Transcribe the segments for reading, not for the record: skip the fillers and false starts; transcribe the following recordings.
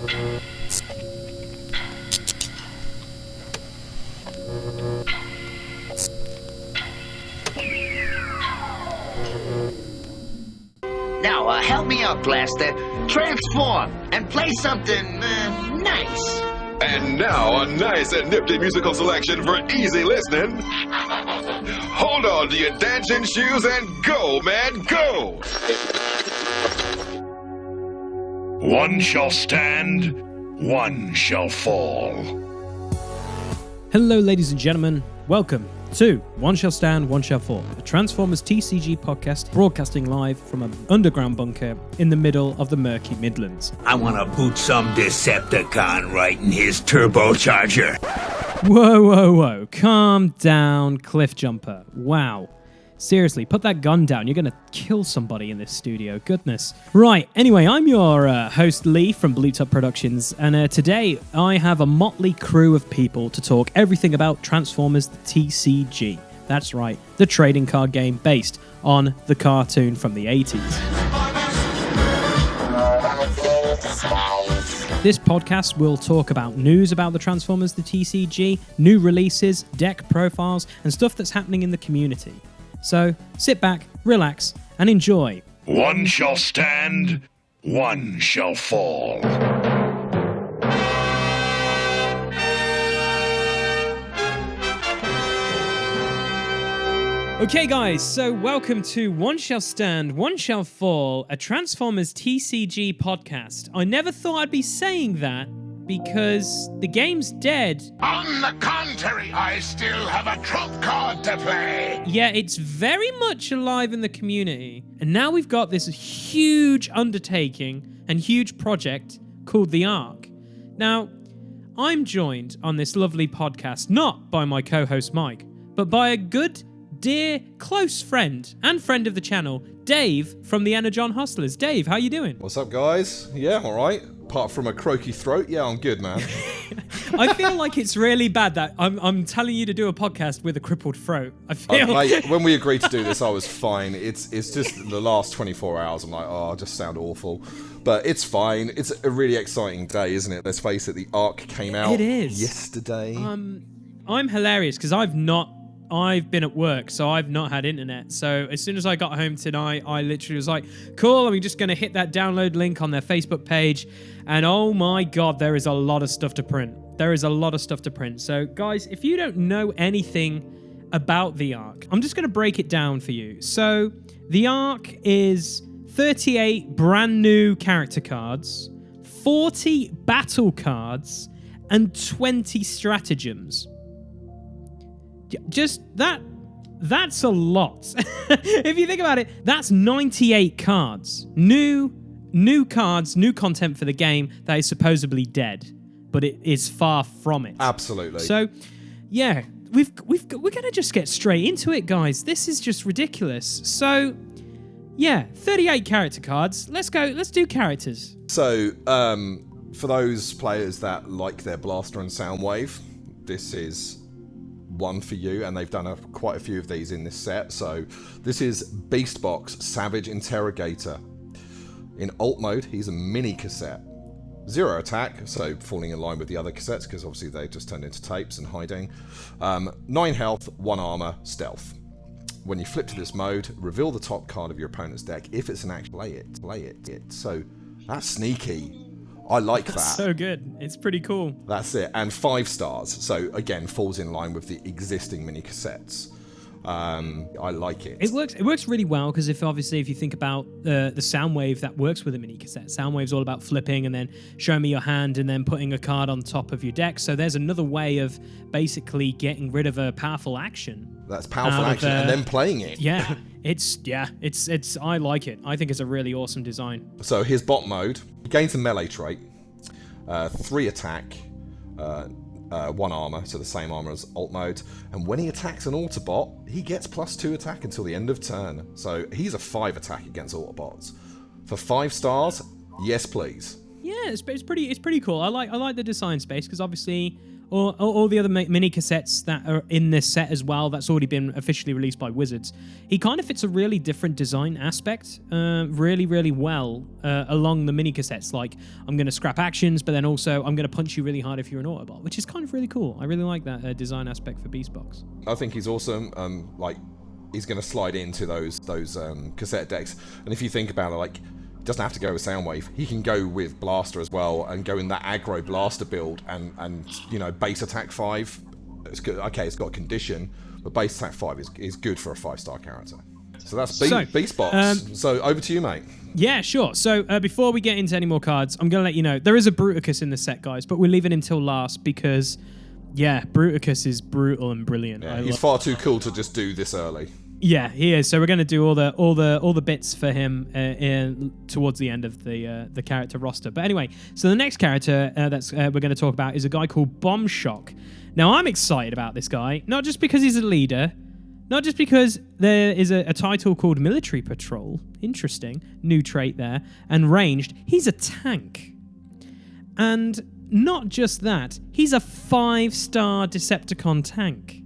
Now, help me out, Blaster. Transform and play something nice. And now, a nice and nifty musical selection for easy listening. Hold on to your dancing shoes and go, man, go! One shall stand, one shall fall. Hello, ladies and gentlemen. Welcome to One Shall Stand, One Shall Fall, a Transformers TCG podcast broadcasting live from an underground bunker in the middle of the murky Midlands. I want to boot some Decepticon right in his turbocharger. Whoa. Calm down, Cliff Jumper. Wow. Seriously, put that gun down. You're going to kill somebody in this studio. Goodness. Right, anyway, I'm your host, Lee, from Blue Top Productions, and today I have a motley crew of people to talk everything about Transformers TCG. That's right, the trading card game based on the cartoon from the 80s. This podcast will talk about news about the Transformers the TCG, new releases, deck profiles, and stuff that's happening in the community. So, sit back, relax, and enjoy. One shall stand, one shall fall. Okay, guys, so welcome to One Shall Stand, One Shall Fall, a Transformers TCG podcast. I never thought I'd be saying that because the game's dead. On the contrary, I still have a trump card to play. Yeah, it's very much alive in the community. And now we've got this huge undertaking and huge project called the ARK. Now, I'm joined on this lovely podcast not by my co-host Mike, but by a good, dear, close friend and friend of the channel, Dave from the Energon Hustlers. Dave, how you doing? What's up, guys? Yeah, all right. Apart from a croaky throat, yeah, I'm good, man. I feel like it's really bad that I'm telling you to do a podcast with a crippled throat. I feel mate, when we agreed to do this, I was fine. It's just the last 24 hours, I'm like, oh, I just sound awful. But it's fine. It's a really exciting day, isn't it? Let's face it, the ARK came out yesterday. I'm hilarious because I've been at work, so I've not had internet. So as soon as I got home tonight, I literally was like, cool, I'm just going to hit that download link on their Facebook page. And oh my God, there is a lot of stuff to print. So guys, if you don't know anything about the ARK, I'm just going to break it down for you. So the ARK is 38 brand new character cards, 40 battle cards, and 20 stratagems. Just that's a lot. If you think about it, that's 98 cards. New cards, new content for the game that is supposedly dead, but it is far from it. Absolutely. So, yeah, we're going to just get straight into it, guys. This is just ridiculous. So, yeah, 38 character cards. Let's go. Let's do characters. So, for those players that like their Blaster and Soundwave, this is one for you, and they've done quite a few of these in this set. So this is Beastbox Savage Interrogator. In alt mode, he's a mini cassette. 0 attack, so falling in line with the other cassettes, because obviously they just turned into tapes and hiding. 9 health, 1 armor, stealth. When you flip to this mode, reveal the top card of your opponent's deck. If it's an action, play it. So that's sneaky. I like that. So good. It's pretty cool. That's it. And 5 stars. So again, falls in line with the existing mini cassettes. I like it. It works really well because if you think about the Soundwave that works with a mini cassette, Soundwave's all about flipping and then showing me your hand and then putting a card on top of your deck. So there's another way of basically getting rid of a powerful action. That's powerful action and then playing it. Yeah. It's I like it. I think it's a really awesome design. So here's bot mode. He gains a melee trait, 3 attack, 1 armor, so the same armor as alt mode. And when he attacks an Autobot, he gets +2 attack until the end of turn. So he's a 5 attack against Autobots. For 5 stars, yes please. Yeah, it's pretty cool. I like the design space because obviously all the other mini cassettes that are in this set as well, that's already been officially released by Wizards. He kind of fits a really different design aspect really, really well along the mini cassettes. Like, I'm going to scrap actions, but then also I'm going to punch you really hard if you're an Autobot, which is kind of really cool. I really like that design aspect for Beastbox. I think he's awesome. He's going to slide into those cassette decks. And if you think about it, like, doesn't have to go with Soundwave. He can go with Blaster as well and go in that aggro Blaster build and you know, base attack 5. It's good. Okay, it's got condition, but base attack 5 is good for a 5-star character. So that's Beastbox. So over to you, mate. Yeah, sure. So before we get into any more cards, I'm going to let you know there is a Bruticus in the set, guys, but we're leaving him till last because, yeah, Bruticus is brutal and brilliant. Yeah, he's far too cool to just do this early. Yeah, he is. So we're going to do all the bits for him towards the end of the character roster. But anyway, so the next character we're going to talk about is a guy called Bombshock. Now, I'm excited about this guy, not just because he's a leader, not just because there is a title called Military Patrol. Interesting, new trait there. And ranged, he's a tank. And not just that, he's a 5-star Decepticon tank.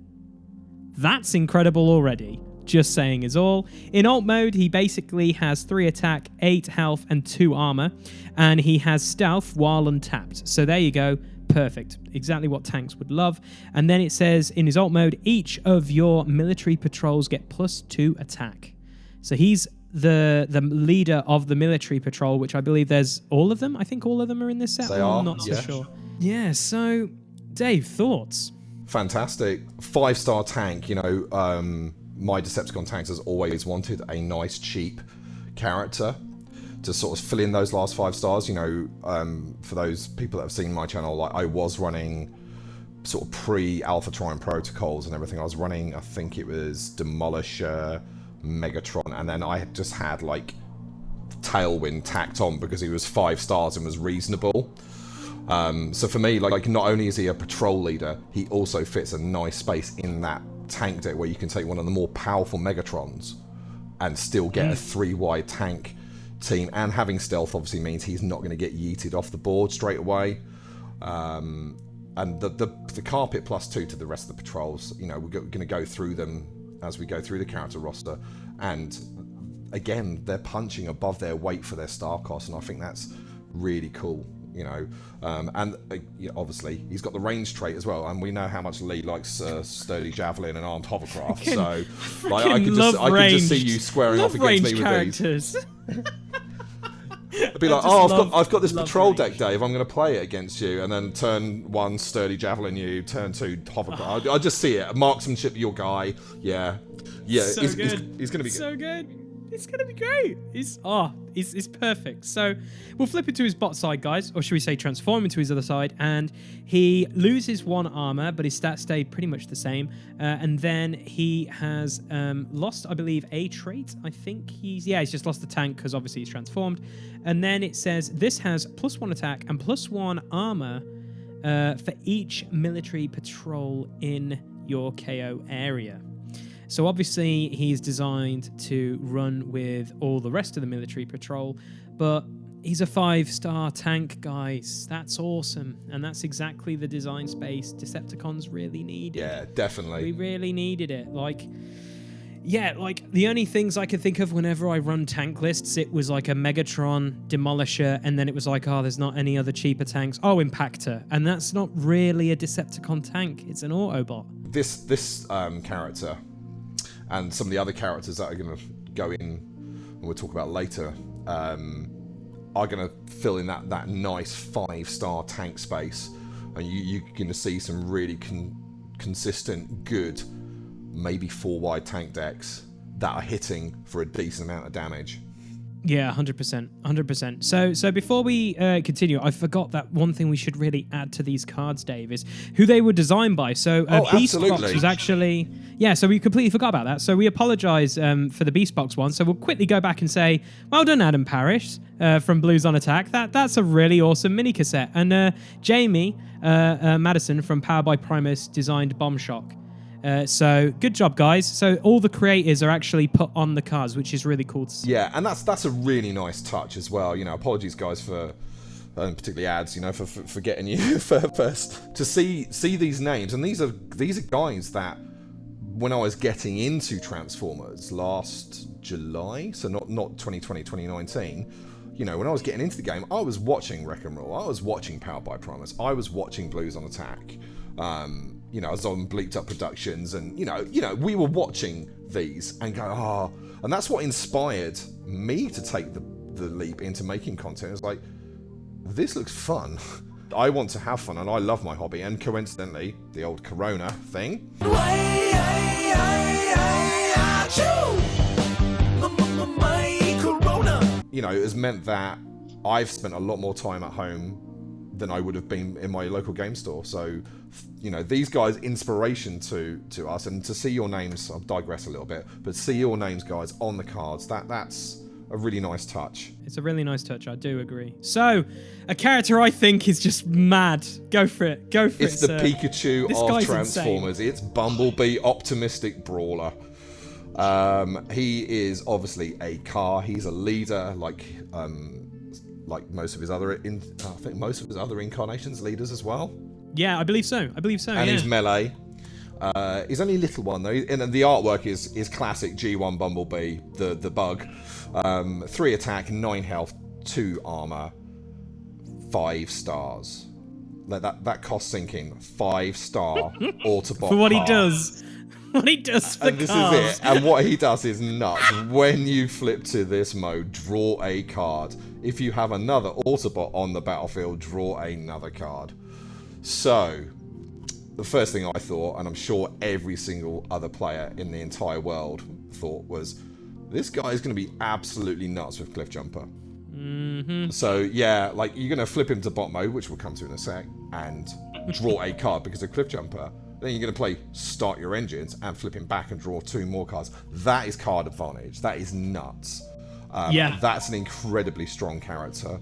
That's incredible already. Just saying is all. In alt mode, he basically has 3 attack, 8 health, and 2 armor, and he has stealth while untapped. So there you go. Perfect. Exactly what tanks would love. And then it says in his alt mode, each of your military patrols get +2 attack. So he's the leader of the military patrol, which I believe there's all of them. I think all of them are in this set. I'm not so sure. Yeah, so Dave, thoughts? Fantastic. 5-star tank, you know, my Decepticon tanks has always wanted a nice, cheap character to sort of fill in those last 5 stars. You know, for those people that have seen my channel, like, I was running sort of pre-Alpha Trion protocols and everything. I was running, I think it was Demolisher, Megatron, and then I just had, like, Tailwind tacked on because he was 5 stars and was reasonable. So for me, like, not only is he a patrol leader, he also fits a nice space in that tank deck where you can take one of the more powerful Megatrons and still get a 3-wide tank team. And having stealth obviously means he's not going to get yeeted off the board straight away. And the carpet +2 to the rest of the patrols, you know, we're going to go through them as we go through the character roster. And again, they're punching above their weight for their star cost, and I think that's really cool. You know, yeah, obviously he's got the range trait as well, and we know how much Lee likes sturdy javelin and armed hovercraft. So, like, I can just see you squaring off against me with characters. These. I'd be like, I've got this patrol deck, Dave. I'm going to play it against you, and then turn 1 sturdy javelin you, turn 2 hovercraft. I just see it. Marksmanship, your guy. Yeah. So he's going to be good. So good. It's going to be great. It's perfect. So we'll flip into his bot side, guys, or should we say transform into his other side, and he loses 1 armor, but his stats stay pretty much the same. And then he has lost, I believe, a trait. I think he's just lost the tank because obviously he's transformed. And then it says this has +1 attack and +1 armor for each military patrol in your KO area. So obviously he's designed to run with all the rest of the military patrol, but he's a 5-star tank, guys. That's awesome. And that's exactly the design space Decepticons really needed. Yeah, definitely. We really needed it. Like, yeah, like the only things I could think of whenever I run tank lists, it was like a Megatron, Demolisher, and then it was like, oh, there's not any other cheaper tanks. Oh, Impactor. And that's not really a Decepticon tank. It's an Autobot. This character and some of the other characters that are going to go in, and we'll talk about later, are going to fill in that nice 5-star tank space. And you're going to see some really consistent, good, maybe 4-wide tank decks that are hitting for a decent amount of damage. Yeah, 100%. So before we continue, I forgot that one thing we should really add to these cards, Dave, is who they were designed by. So Beastbox was actually... Yeah, so we completely forgot about that. So we apologize for the Beastbox one. So we'll quickly go back and say, well done, Adam Parrish from Blues on Attack. That's a really awesome mini cassette. And Jamie Madison from Powered by Primus designed Bombshock. So good job, guys. So all the creators are actually put on the cards, which is really cool to see. Yeah, and that's a really nice touch as well. You know, apologies, guys, for and particularly ads, for getting you first to see these names. And these are guys that when I was getting into Transformers last July, so not 2020, 2019, when I was getting into the game, I was watching Wreck and Roll, I was watching Powered by Primus, I was watching Blues on Attack, I was on Bleeped Up Productions, and we were watching these and go, and that's what inspired me to take the leap into making content. It's like, this looks fun. I want to have fun, and I love my hobby, and coincidentally, the old Corona thing has meant that I've spent a lot more time at home than I would have been in my local game store. So, these guys, inspiration to us, and to see your names, I'll digress a little bit, but see your names, guys, on the cards, that's a really nice touch. It's a really nice touch, I do agree. So, a character I think is just mad. Go for it. It's the Pikachu of Transformers. Insane. It's Bumblebee, optimistic brawler. He is obviously a car. He's a leader, like most of his other, I think most of his other incarnations, leaders as well. Yeah, I believe so. And he's melee. He's only a little one though, and the artwork is classic G1 Bumblebee, the bug. 3 attack, 9 health, 2 armor, 5 stars. That cost sinking 5-star Autobot for what car. He does. What he does for and this cars. is it. And what he does is nuts. When you flip to this mode, draw a card. If you have another Autobot on the battlefield, draw another card. So, the first thing I thought, and I'm sure every single other player in the entire world thought, was this guy is going to be absolutely nuts with Cliff Jumper. Mm-hmm. So, yeah, like, you're going to flip him to bot mode, which we'll come to in a sec, and draw a card because of Cliff Jumper. Then you're going to play Start Your Engines and flip him back and draw 2 more cards. That is card advantage. That is nuts. That's an incredibly strong character.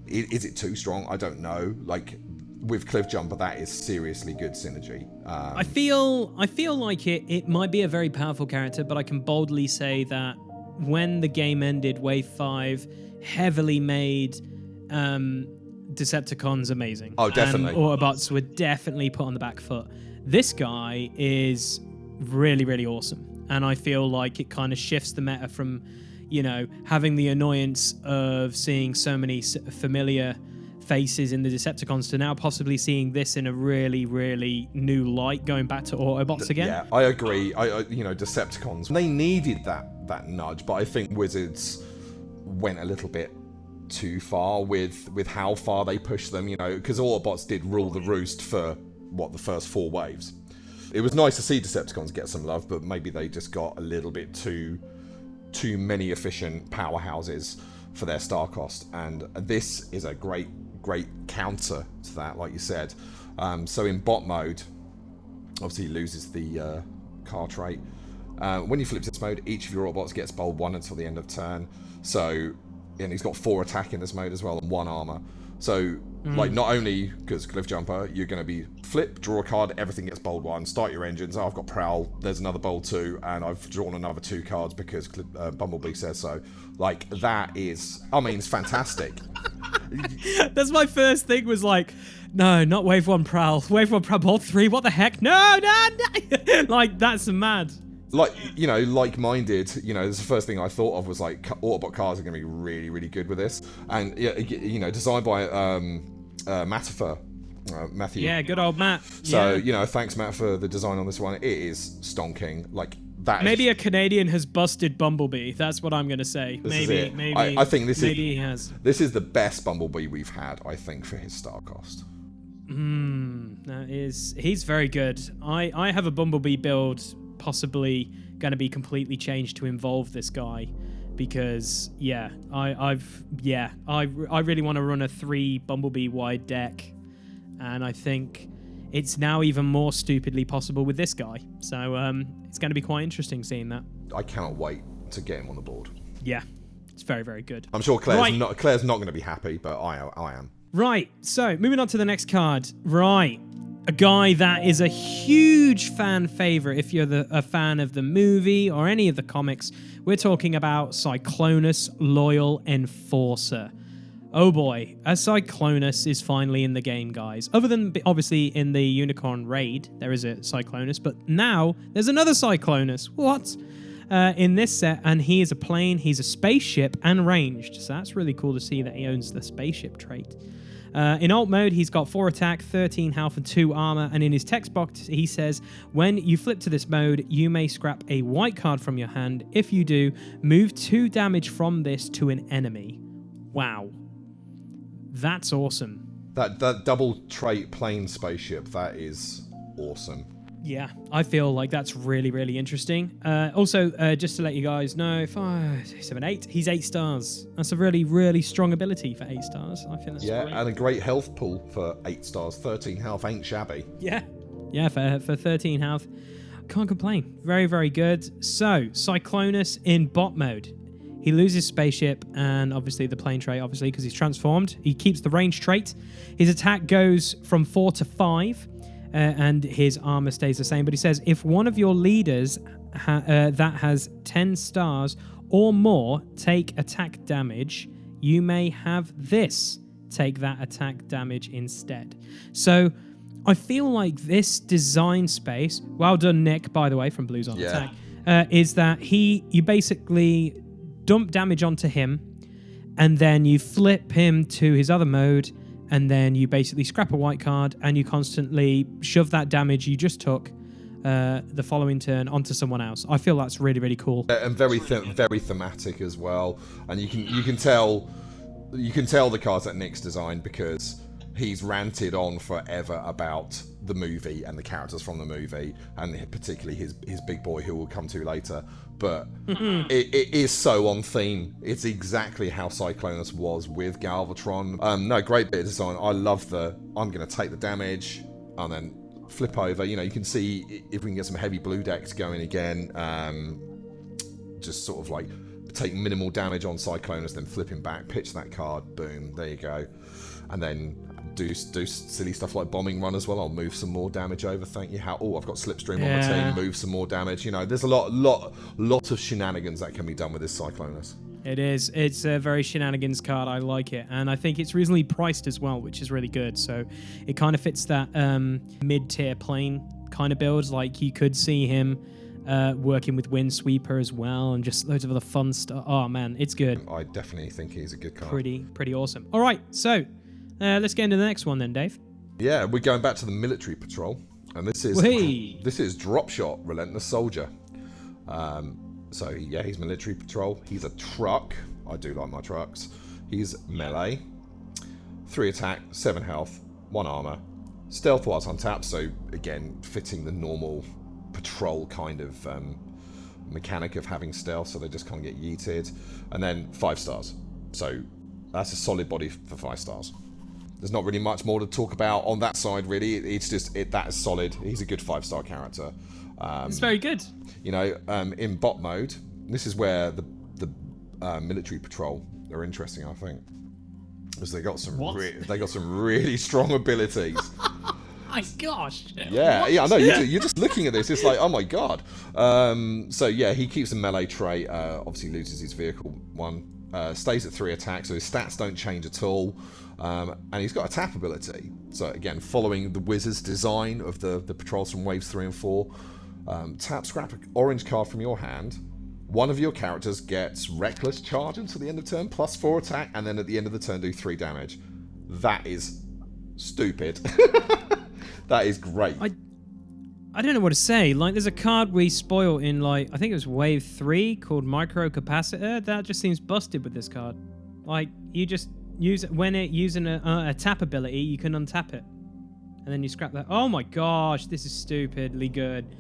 Is it too strong? I don't know. Like, with Cliff Jumper, that is seriously good synergy. I feel like it might be a very powerful character, but I can boldly say that when the game ended, Wave 5 heavily made Decepticons amazing. Oh, definitely. And Autobots were definitely put on the back foot. This guy is really, really awesome. And I feel like it kind of shifts the meta from, having the annoyance of seeing so many familiar faces in the Decepticons to now possibly seeing this in a really, really new light, going back to Autobots again. Yeah, I agree. Decepticons, they needed that nudge, but I think Wizards went a little bit too far with how far they pushed them, because Autobots did rule the roost for, the first 4 waves. It was nice to see Decepticons get some love, but maybe they just got a little bit too many efficient powerhouses for their star cost, and this is a great counter to that, like you said. So in bot mode, obviously he loses the car trait. When you flip this mode, each of your Autobots gets bold 1 until the end of turn. So, and he's got 4 attack in this mode as well, and 1 armor. So, not only, because Cliff Jumper, you're going to be flip, draw a card, everything gets bold 1, start your engines, I've got Prowl, there's another bold 2, and I've drawn another 2 cards because Bumblebee says so. Like, that is, it's fantastic. That's my first thing was like, no, not Wave 1 Prowl. Wave 1 Prowl, bold 3, what the heck? No. Like, that's mad. Like, like-minded, this is the first thing I thought of was like, Autobot cars are going to be really, really good with this. And, designed by Mattifer, Matthew. Yeah, good old Matt. So, thanks, Matt, for the design on this one. It is stonking. Like, that maybe a Canadian has busted Bumblebee. That's what I'm going to say. Maybe. I think he has. This is the best Bumblebee we've had, I think, for his star cost. He's very good. I have a Bumblebee build possibly going to be completely changed to involve this guy, because I really want to run a 3 Bumblebee wide deck, and I think it's now even more stupidly possible with this guy. So it's going to be quite interesting seeing that. I cannot wait to get him on the board. Yeah, it's very, very good. I'm sure Claire's not going to be happy, but I am. Right, so moving on to the next card. Right, a guy that is a huge fan favorite if you're a fan of the movie or any of the comics. We're talking about Cyclonus, Loyal Enforcer. Oh boy, a Cyclonus is finally in the game, guys. Other than obviously in the Unicorn raid, there is a Cyclonus, but now there's another Cyclonus. What? In this set, and he is a plane, he's a spaceship, and ranged. So that's really cool to see that he owns the spaceship trait. In alt mode, he's got 4 attack, 13 health, and 2 armor. And in his text box, he says, when you flip to this mode, you may scrap a white card from your hand. If you do, move 2 damage from this to an enemy. Wow. That's awesome. That double trait plane spaceship, that is awesome. Yeah, I feel like that's really, really interesting. Also, just to let you guys know, 5, 6, 7, 8, he's 8 stars. That's a really, really strong ability for 8 stars. I think that's great. And a great health pool for 8 stars. 13 health ain't shabby. Yeah, for 13 health. Can't complain. Very, very good. So, Cyclonus in bot mode. He loses spaceship and obviously the plane trait, obviously, because he's transformed. He keeps the range trait. His attack goes from 4 to 5. And his armor stays the same. But he says, if one of your leaders that has 10 stars or more take attack damage, you may have this take that attack damage instead. So I feel like this design space, well done, Nick, by the way, from Blues on Attack, is that you basically dump damage onto him, and then you flip him to his other mode, and then you basically scrap a white card and you constantly shove that damage you just took the following turn onto someone else. I feel that's really, really cool. And very thematic as well. And you can tell the cards that Nick's designed because he's ranted on forever about the movie and the characters from the movie, and particularly his big boy, who we'll come to later. But it is so on theme. It's exactly how Cyclonus was with Galvatron. No, great bit of design. I love I'm going to take the damage and then flip over. You know, you can see if we can get some heavy blue decks going again. Just sort of like take minimal damage on Cyclonus, then flip him back, pitch that card, boom, there you go. And then do silly stuff like bombing run as well. I'll move some more damage over. Thank you. I've got Slipstream on the team. Move some more damage. You know, there's a lot of shenanigans that can be done with this Cyclonus. It is. It's a very shenanigans card. I like it, and I think it's reasonably priced as well, which is really good. So it kind of fits that mid-tier plane kind of builds. Like you could see him working with Windsweeper as well, and just loads of other fun stuff. Oh man, it's good. I definitely think he's a good card. Pretty awesome. All right, so. Let's get into the next one then, Dave. Yeah, we're going back to the military patrol, and this is Dropshot, Relentless Soldier. So yeah, he's military patrol. He's a truck. I do like my trucks. He's melee, 3 attack, 7 health, 1 armor, stealth whilst untapped. So again, fitting the normal patrol kind of mechanic of having stealth, so they just can't get yeeted. And then 5 stars. So that's a solid body for 5 stars. There's not really much more to talk about on that side, really. It's just that is solid. He's a good 5-star character. It's very good. You know, in bot mode, this is where the military patrol are interesting, I think, because they got some really strong abilities. My gosh. Yeah, I know. You're just looking at this. It's like, oh my god. So yeah, he keeps a melee trait. Obviously loses his vehicle 1. Stays at 3 attacks, so his stats don't change at all. And he's got a tap ability. So again, following the Wizard's design of the patrols from waves 3 and 4, tap, scrap an orange card from your hand. One of your characters gets Reckless Charge until the end of turn, plus 4 attack, and then at the end of the turn do 3 damage. That is stupid. That is great. I don't know what to say. Like, there's a card we spoil in, like, I think it was wave 3 called Micro Capacitor. That just seems busted with this card. Like, you just use it when using a tap ability, you can untap it, and then you scrap that. Oh my gosh, this is stupidly good.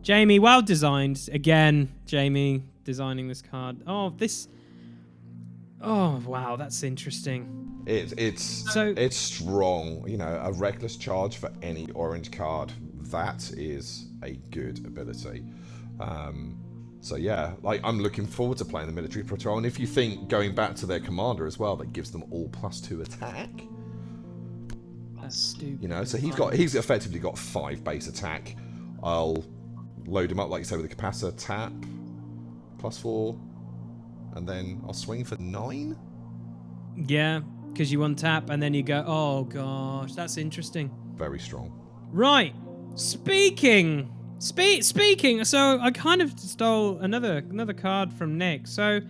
Jamie, well designed again. Jamie designing this card. Oh wow, that's interesting. It's strong. You know, a Reckless Charge for any orange card. That is a good ability. So yeah, like I'm looking forward to playing the military patrol. And if you think going back to their commander as well, that gives them all +2 attack. That's stupid. You know, so he's effectively got 5 base attack. I'll load him up, like you say, with a capacitor, tap, +4, and then I'll swing for 9. Yeah, because you untap and then you go, oh gosh, that's interesting. Very strong. Right. Speaking. So I kind of stole another card from Nick. So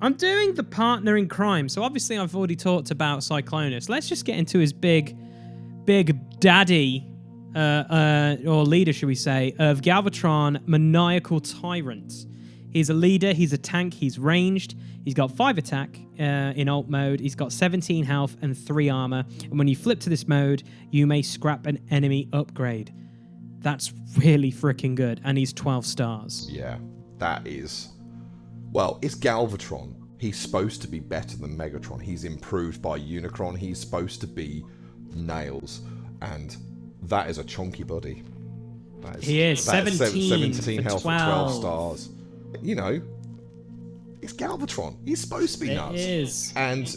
I'm doing the partner in crime. So obviously I've already talked about Cyclonus. Let's just get into his big daddy, or leader, should we say, of Galvatron, Maniacal Tyrant. He's a leader, he's a tank, he's ranged, he's got 5 attack in alt mode, he's got 17 health and 3 armor, and when you flip to this mode, you may scrap an enemy upgrade. That's really freaking good, and he's 12 stars. Yeah, that is... Well, it's Galvatron. He's supposed to be better than Megatron. He's improved by Unicron. He's supposed to be nails, and that is a chunky buddy. He is 17 health for 12. 12 stars. You know, it's Galvatron. He's supposed to be nuts. It is. And,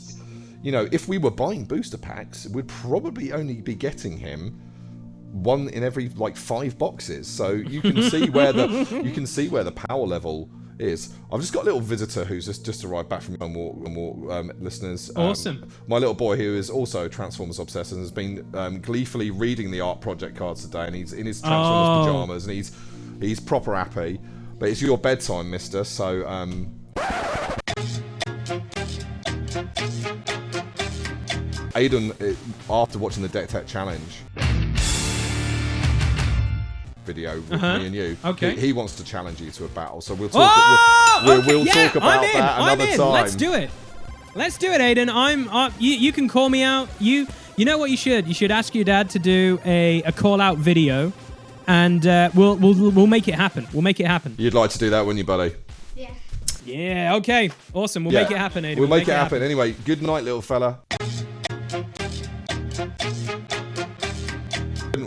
you know, if we were buying booster packs, we'd probably only be getting him one in every, like, 5 boxes. So you can see where the power level is. I've just got a little visitor who's just arrived back from more listeners. Awesome. My little boy, who is also Transformers obsessed and has been gleefully reading the art project cards today, and he's in his Transformers pajamas, and he's proper happy. But it's your bedtime, mister, so Aiden, after watching the Deck Tech Challenge video with me and you, he wants to challenge you to a battle, so we'll talk we'll talk about that another time. Let's do it, Aiden. You can call me out. You know what you should ask your dad to do a call out video, and we'll make it happen. You'd like to do that, wouldn't you, buddy? Yeah, okay, awesome. We'll make it happen, Aiden. We'll make it happen. Anyway, good night, little fella.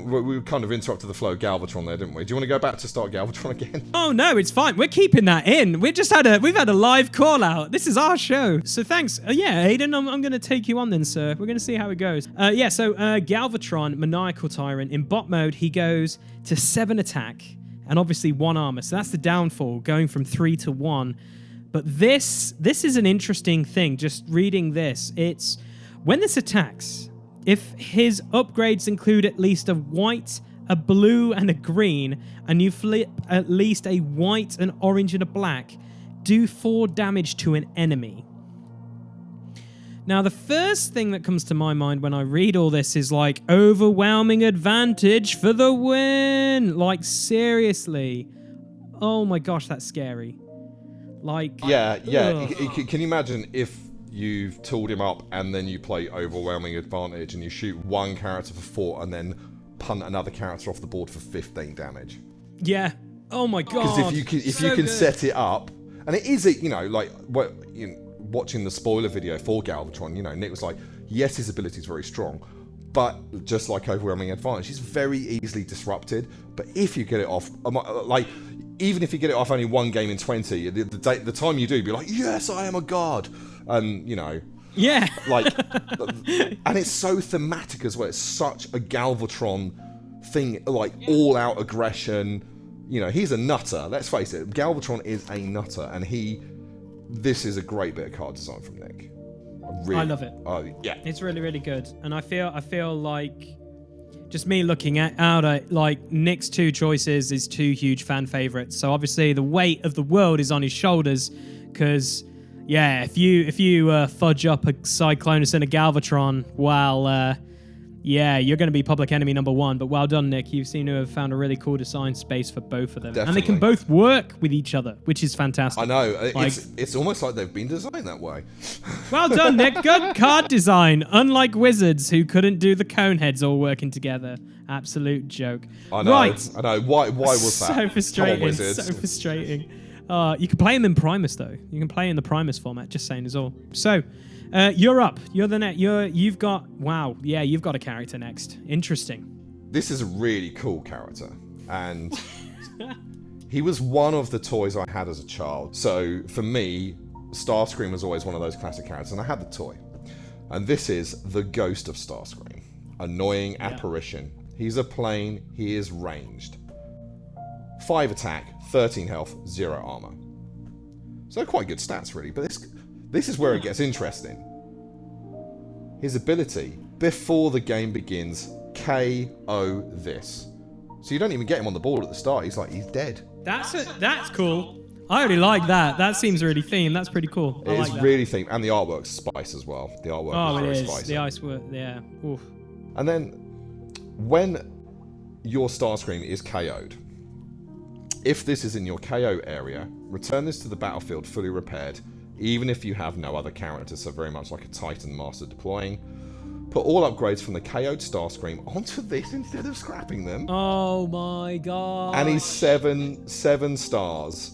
We kind of interrupted the flow of Galvatron there, didn't we? Do you want to go back to start Galvatron again? Oh no, it's fine. We're keeping that in. We've had a live call out. This is our show. So thanks. Aiden, I'm going to take you on then, sir. We're going to see how it goes. So Galvatron, Maniacal Tyrant, in bot mode, he goes to 7 attack and obviously 1 armor. So that's the downfall, going from 3 to 1. But this is an interesting thing. Just reading this, it's when this attacks, if his upgrades include at least a white, a blue, and a green, and you flip at least a white, an orange, and a black, do 4 damage to an enemy. Now, the first thing that comes to my mind when I read all this is like, overwhelming advantage for the win. Like, seriously. Oh my gosh, that's scary. Like, yeah. Can you imagine if you've tooled him up and then you play overwhelming advantage and you shoot one character for 4 and then punt another character off the board for 15 damage? Yeah. Oh my god. Because if you can set it up, and it is, you know, like watching the spoiler video for Galvatron, you know, Nick was like, yes, his ability is very strong, but just like overwhelming advantage, he's very easily disrupted. But if you get it off, like, even if you get it off only 1 game in 20, the time you do, you'll be like, yes, I am a god. And, you know, yeah, like, and it's so thematic as well. It's such a Galvatron thing, like all-out aggression. You know, he's a nutter. Let's face it, Galvatron is a nutter, and this is a great bit of card design from Nick. I love it. Yeah, it's really, really good, and I feel like just me looking out like Nick's 2 choices is 2 huge fan favorites. So obviously the weight of the world is on his shoulders, because. Yeah, if you fudge up a Cyclonus and a Galvatron, well, you're going to be public enemy number 1. But well done, Nick. You seem to have found a really cool design space for both of them. Definitely. And they can both work with each other, which is fantastic. I know. It's almost like they've been designed that way. Well done, Nick. Good card design. Unlike Wizards, who couldn't do the cone heads all working together. Absolute joke. I know. Right. I know. Why was that? So frustrating. Come on, Wizards. So frustrating. You can play them in Primus though. You can play in the Primus format. Just saying is all. So, you're up. You're the next. You've got. Wow. Yeah, you've got a character next. Interesting. This is a really cool character, and he was one of the toys I had as a child. So for me, Starscream was always one of those classic characters, and I had the toy. And this is the Ghost of Starscream. Annoying apparition. He's a plane. He is ranged. 5 attack, 13 health, 0 armor. So quite good stats, really. But this is where it gets interesting. his ability, before the game begins, KO this. So you don't even get him on the board at the start. He's dead. That's cool. I really like that. That seems really themed. That's pretty cool. It is really themed, and the artwork's spice as well. The artwork is very spicy. The ice work, yeah. Oof. And then, when your Starscream is KO'd, if this is in your KO area, return this to the battlefield fully repaired, even if you have no other character, so very much like a Titan Master deploying. Put all upgrades from the KO'd Starscream onto this instead of scrapping them. Oh my god. And he's seven stars.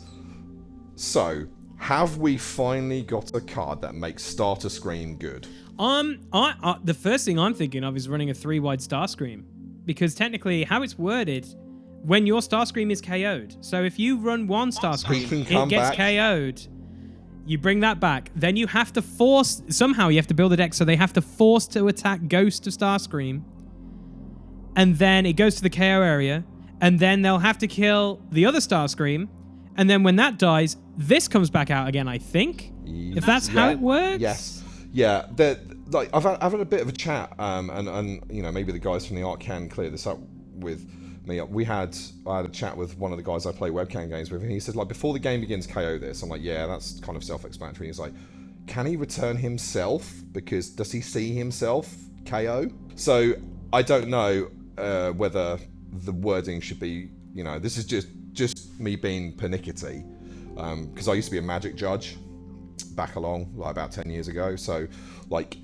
So, have we finally got a card that makes Starscream good? The first thing I'm thinking of is running a 3-wide Starscream. Because technically, how it's worded, when your Starscream is KO'd. So if you run one Starscream, it gets KO'd. You bring that back. Then you have to force... Somehow you have to build a deck so they have to force to attack Ghost of Starscream. And then it goes to the KO area. And then they'll have to kill the other Starscream. And then when that dies, this comes back out again, I think. If that's how it works. Yes. Yeah. I've had a bit of a chat, and you know, maybe the guys from the ARK can clear this up with me. I had a chat with one of the guys I play webcam games with, and he said, like, before the game begins, KO this. I'm like, yeah, that's kind of self-explanatory. He's like, can he return himself? Because does he see himself KO? So I don't know whether the wording should be, you know, this is just me being pernickety, because I used to be a Magic judge back along, like, about 10 years ago. So, like,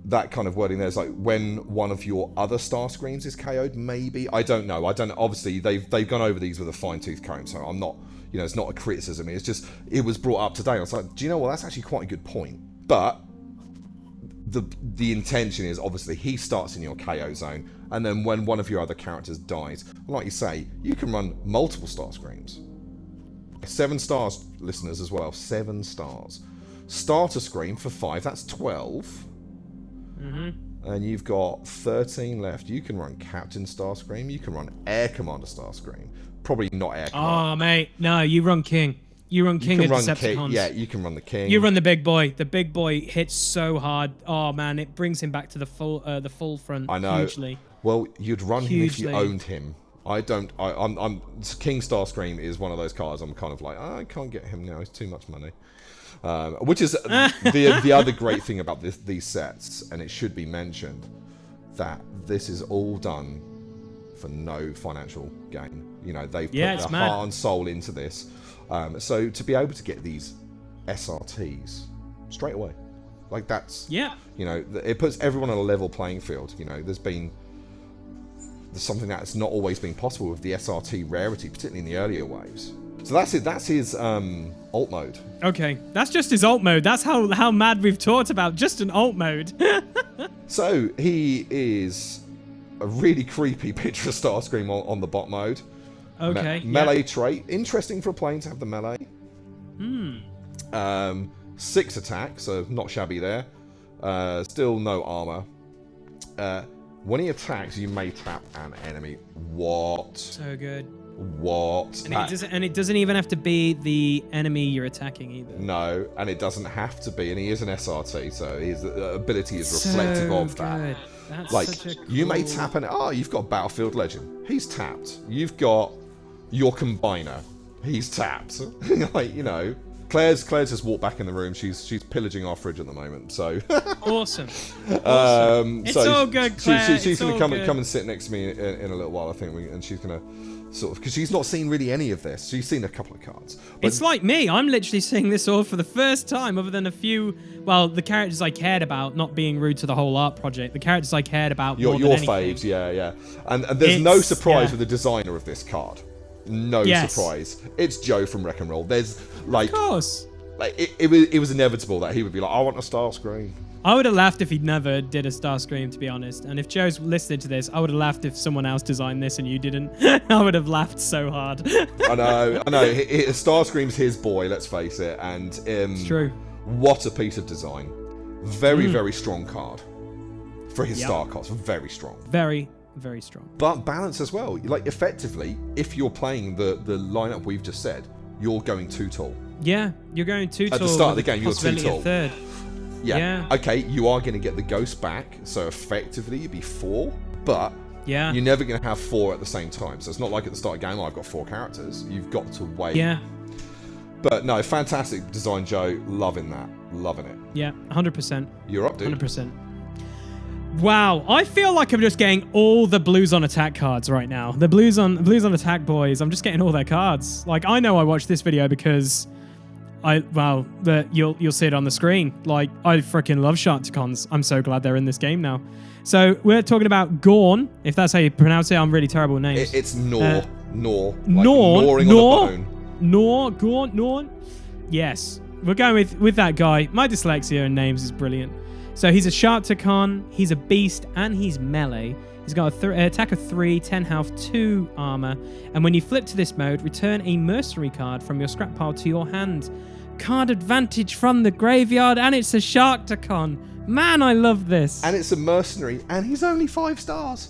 that kind of wording there's like, when one of your other Starscreams is KO'd, maybe. I don't know. Obviously, they've gone over these with a fine-tooth comb, so I'm not, you know, it's not a criticism. It's just, it was brought up today. I was like, do you know what? That's actually quite a good point. But the intention is, obviously, he starts in your KO zone, and then when one of your other characters dies, like you say, you can run multiple Starscreams. 7 stars, listeners, as well. 7 stars. Starter Scream for 5, that's 12. And you've got 13 left. You can run Captain Starscream. You can run Air Commander Starscream. Probably not Air Commander. Oh, mate. No, you run King. You run King of Decepticons. Yeah, you can run the King. You run the big boy. The big boy hits so hard. Oh, man, it brings him back to the full front. I know. Hugely. Well, you'd run him if you owned him. I'm King Starscream is one of those cards I'm kind of like, oh, I can't get him now. It's too much money. Which is the other great thing about these sets, and it should be mentioned, that this is all done for no financial gain. You know, they've put their heart and soul into this. So to be able to get these SRTs straight away, like, that's, you know, it puts everyone on a level playing field. You know, there's something that's not always been possible with the SRT rarity, particularly in the earlier waves. So that's it. That's his alt mode. Okay, that's just his alt mode. That's how mad we've talked about just an alt mode. So he is a really creepy picture of Starscream on the bot mode. Okay. Melee trait. Interesting for a plane to have the melee. 6 attack, so not shabby there. Still no armor. When he attacks, you may trap an enemy. What? So good. What? And it doesn't even have to be the enemy you're attacking either. No, and it doesn't have to be, and he is an SRT, so his ability is reflective of that. That's like, such a cool... you may tap an... Oh, you've got Battlefield Legend. He's tapped. You've got your Combiner. He's tapped. Like, you know... Claire's just walked back in the room. She's pillaging our fridge at the moment. So awesome. It's so all good, Claire. She's gonna come and sit next to me in a little while, I think, and she's gonna sort of, because she's not seen really any of this. She's seen a couple of cards. But it's like me. I'm literally seeing this all for the first time, other than a few. Well, the characters I cared about, not being rude to the whole art project. The characters I cared about. Your faves, yeah. And there's no surprise with the designer of this card. No surprise. It's Joe from Wreck and Roll. There's like, of course, like it was inevitable that he would be like, I want a Starscream. I would have laughed if he never did a Starscream, to be honest. And if Joe's listening to this, I would have laughed if someone else designed this and you didn't. I would have laughed so hard. I know. Starscream's his boy, let's face it. And it's true. What a piece of design. Very, very strong card. For his star cards, very strong. Very, very strong. But balance as well. Like, effectively, if you're playing the lineup we've just said, you're going too tall. Yeah, you're going too tall. At the start of the game, you're too tall. Third. Yeah. Okay, you are going to get the ghost back, so effectively you'd be 4, but Yeah. you're never going to have 4 at the same time. So it's not like at the start of the game, I've got 4 characters. You've got to wait. Yeah. But no, fantastic design, Joe. Loving that. Loving it. Yeah, 100%. You're up, dude. 100%. Wow, I feel like I'm just getting all the Blues on Attack cards right now. The Blues on Attack boys, I'm just getting all their cards. Like, I know I watched this video because you'll see it on the screen. Like, I freaking love Sharkticons. I'm so glad they're in this game now. So we're talking about Gorn, if that's how you pronounce it. I'm really terrible with names. It's Gnaw. Gnaw. Like Gnawing on the bone. Gnaw, Gorn. Yes, we're going with that guy. My dyslexia and names is brilliant. So he's a Sharkticon, he's a beast, and he's melee. He's got an attack of 3, 10 health, 2 armor. And when you flip to this mode, return a mercenary card from your scrap pile to your hand. Card advantage from the graveyard, and it's a Sharkticon. Man, I love this. And it's a mercenary, and he's only 5 stars.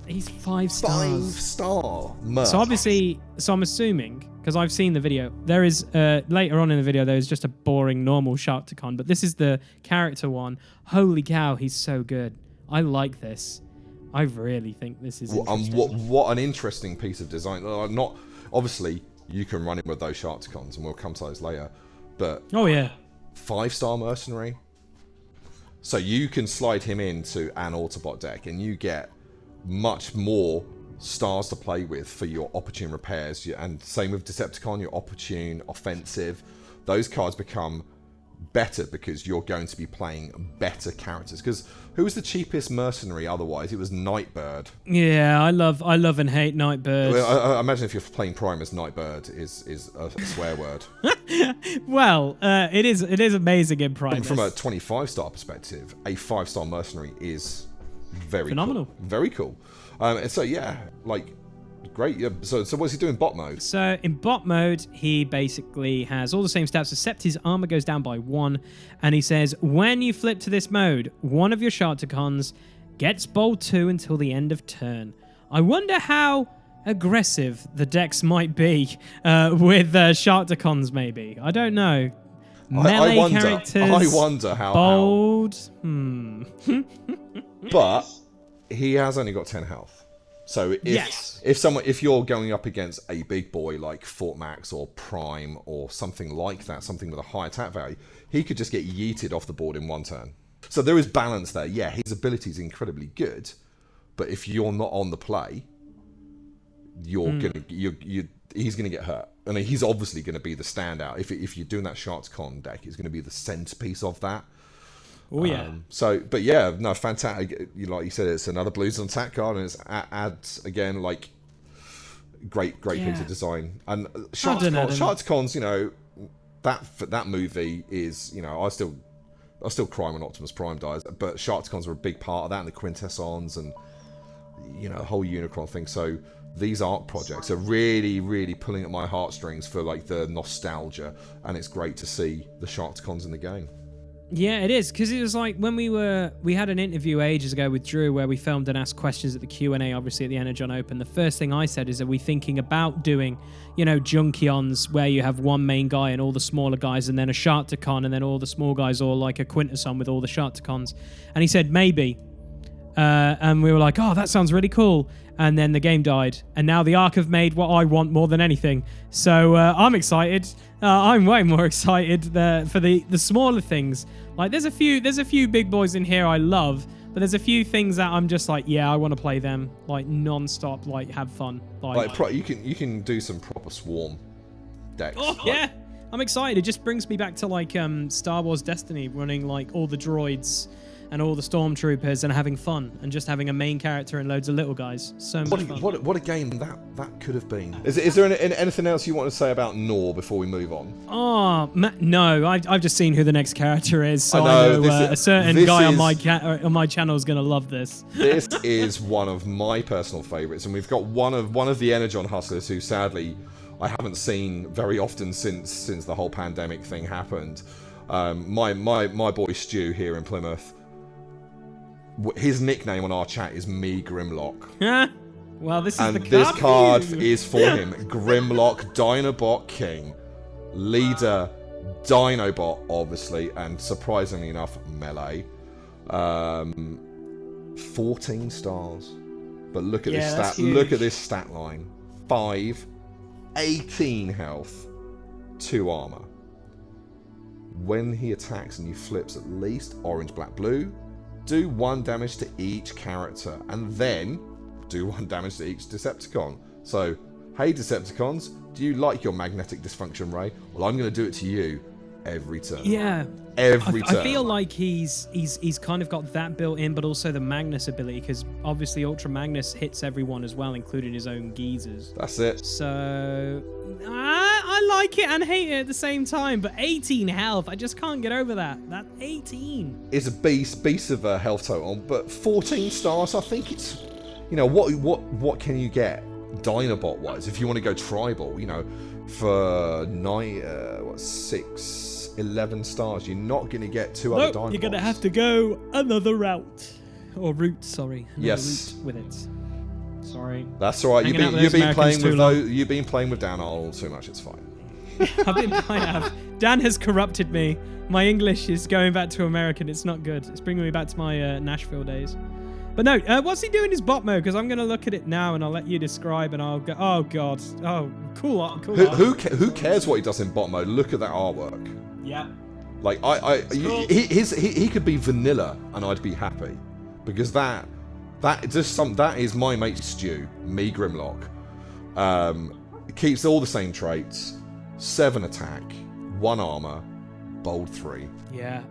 He's 5 stars. 5-star merc. So obviously, I'm assuming, because I've seen the video, there is, later on in the video, there is just a boring normal Sharkticon, but this is the character one. Holy cow, he's so good. I like this. I really think this is interesting. What an interesting piece of design. Not obviously, you can run him with those Sharkticons, and we'll come to those later, but... Oh, yeah. 5-star mercenary. So you can slide him into an Autobot deck, and you get much more stars to play with for your opportune repairs, and same with Decepticon, your opportune offensive. Those cards become better because you're going to be playing better characters. Because who was the cheapest mercenary otherwise? It was Nightbird. Yeah, I love and hate Nightbird. Well, I imagine if you're playing Prime as Nightbird is a swear word. Well, it is amazing in Prime. From a 25-star perspective, a 5-star mercenary is very phenomenal. Cool. Very cool. And so yeah, like great. Yeah. So what's he doing in bot mode? So in bot mode, he basically has all the same stats, except his armor goes down by 1. And he says, when you flip to this mode, one of your Sharkticons gets bold 2 until the end of turn. I wonder how aggressive the decks might be with Sharkticons, maybe. I don't know. Melee characters. I wonder how bold. But he has only got 10 health. So if you're going up against a big boy like Fort Max or Prime or something like that, something with a high attack value, he could just get yeeted off the board in 1 turn. So there is balance there. Yeah, his ability is incredibly good, but if you're not on the play, he's gonna get hurt. And he's obviously going to be the standout. If you're doing that Sharkticon deck, he's going to be the centerpiece of that. Oh yeah. But yeah, no, fantastic. Like you said, it's another Blues on Attack card, and it's adds again like great piece of design. And Sharkticons, you know, that movie is, you know, I still cry when Optimus Prime dies, but Sharkticons are a big part of that, and the Quintessons, and you know, the whole Unicron thing. So these ARK projects are really, really pulling at my heartstrings for like the nostalgia, and it's great to see the Sharkticons in the game. Yeah, it is, because it was like when we had an interview ages ago with Drew where we filmed and asked questions at the Q&A, obviously at the Energon Open. The first thing I said is, are we thinking about doing, you know, Junkions where you have one main guy and all the smaller guys, and then a Sharkticon, and then all the small guys, or like a Quintesson with all the Sharkticons? And he said maybe. And we were like, oh, that sounds really cool. And then the game died, and now the ARK have made what I want more than anything. So I'm excited. I'm way more excited for the smaller things. Like there's a few big boys in here I love, but there's a few things that I'm just like, yeah, I want to play them like non-stop, like have fun. You can do some proper swarm decks. Oh yeah, I'm excited. It just brings me back to like Star Wars Destiny, running like all the droids and all the stormtroopers and having fun and just having a main character and loads of little guys. So much fun. What a game that could have been. Is there anything else you want to say about Gnaw before we move on? Oh no, I've just seen who the next character is, so I know a certain guy on my channel is gonna love this. This is one of my personal favorites, and we've got one of the Energon Hustlers who sadly I haven't seen very often since the whole pandemic thing happened. My boy Stu here in Plymouth. His nickname on our chat is Me Grimlock. Well, this is this card is for him. Grimlock, Dinobot King, leader, Dinobot, obviously, and surprisingly enough, melee. 14 stars. But look at this stat. Look at this stat line. 5, 18 health, 2 armor. When he attacks and you flips at least orange, black, blue, do 1 damage to each character, and then do 1 damage to each Decepticon. So, hey Decepticons, do you like your magnetic dysfunction ray? Well, I'm going to do it to you every turn. Yeah. Every turn. I feel like he's kind of got that built in, but also the Magnus ability, because obviously Ultra Magnus hits everyone as well, including his own geezers. That's it. So I like it and hate it at the same time, but 18 health, I just can't get over that. That 18. It's a beast of a health total, but 14 stars, I think it's, you know, what can you get Dinobot wise if you want to go tribal, you know, for 11 stars, you're not going to get 2 other Dinobots. You're going to have to go another route. Or route, sorry. Yes. Route with it. Sorry. That's all right. You've been playing with Dan all too much. It's fine. I have. Dan has corrupted me. My English is going back to American. It's not good. It's bringing me back to my Nashville days. But no, what's he doing in his bot mode? Because I'm going to look at it now and I'll let you describe and I'll go, oh god. Oh, cool art. Who cares what he does in bot mode? Look at that artwork. Yeah. Like he could be vanilla and I'd be happy, because that is my mate Stew, me Grimlock. It keeps all the same traits, 7 attack, 1 armor, bold 3. Yeah.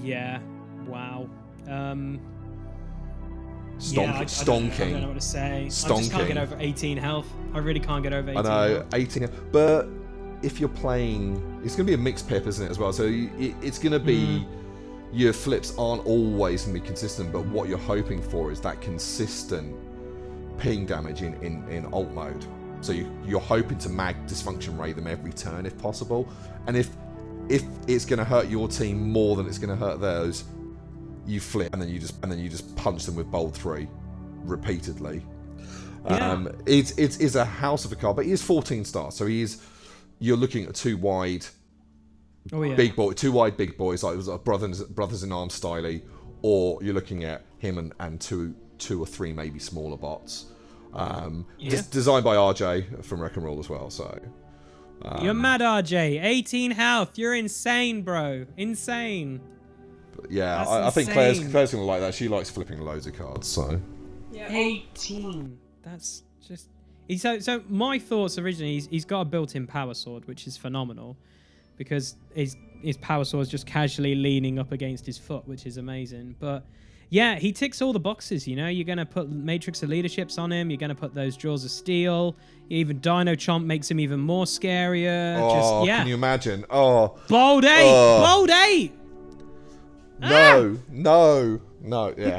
Yeah. Wow. Stonking. I don't know what to say. Stonking. I just can't get over 18 health. I really can't get over 18 I know, health. 18. But if you're playing, it's going to be a mixed pip, isn't it, as well? So it's going to be, your flips aren't always going to be consistent, but what you're hoping for is that consistent ping damage in alt mode. So you're hoping to mag dysfunction ray them every turn if possible. And if it's going to hurt your team more than it's going to hurt theirs, you flip and then you just punch them with bold 3 repeatedly. Yeah. It's a house of a card, but he is 14 stars, so you're looking at 2 wide big boys like brothers in arms styly, or you're looking at him and two or 3 maybe smaller bots. Designed by RJ from Wreck and Roll as well. So you're mad, RJ. 18 health. You're insane, bro. Insane. Yeah, I think Claire's gonna like that. She likes flipping loads of cards. So 18. That's just. So my thoughts originally, he's got a built-in power sword, which is phenomenal, because his power sword is just casually leaning up against his foot, which is amazing. But yeah, he ticks all the boxes. You know, you're gonna put Matrix of Leaderships on him. You're gonna put those Jaws of Steel. Even Dino Chomp makes him even more scarier. Oh, can you imagine? Oh, bold 8, bold 8. No, yeah.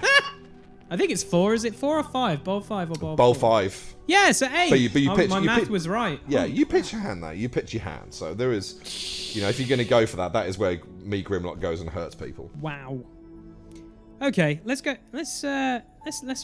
I think it's 4. Is it 4 or 5? Bold 5 or bold 4? Bold 5. Yeah, so 8. But my math was right. Yeah, you pitch your hand there. You pitch your hand. So there is, you know, if you're going to go for that, that is where me Grimlock goes and hurts people. Wow. Okay, let's go. Let's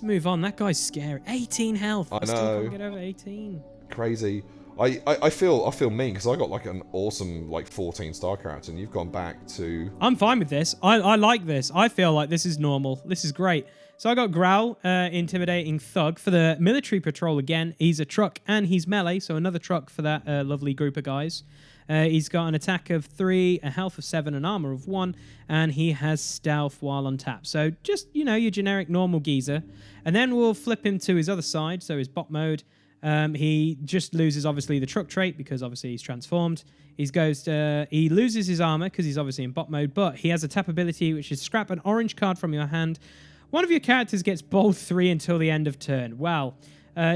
move on. That guy's scary. 18 health. I still can't get over 18. Crazy. I feel mean because I got like an awesome 14-star character and you've gone back to... I'm fine with this. I like this. I feel like this is normal. This is great. So I got Growl, Intimidating Thug for the military patrol again. He's a truck and he's melee, so another truck for that lovely group of guys. He's got an attack of 3, a health of 7, an armor of 1, and he has stealth while on tap. So just, you know, your generic normal geezer. And then we'll flip him to his other side, so his bot mode. He just loses, obviously, the truck trait because, obviously, he's transformed. He loses his armor because he's obviously in bot mode, but he has a tap ability, which is scrap an orange card from your hand. One of your characters gets bold 3 until the end of turn. Wow.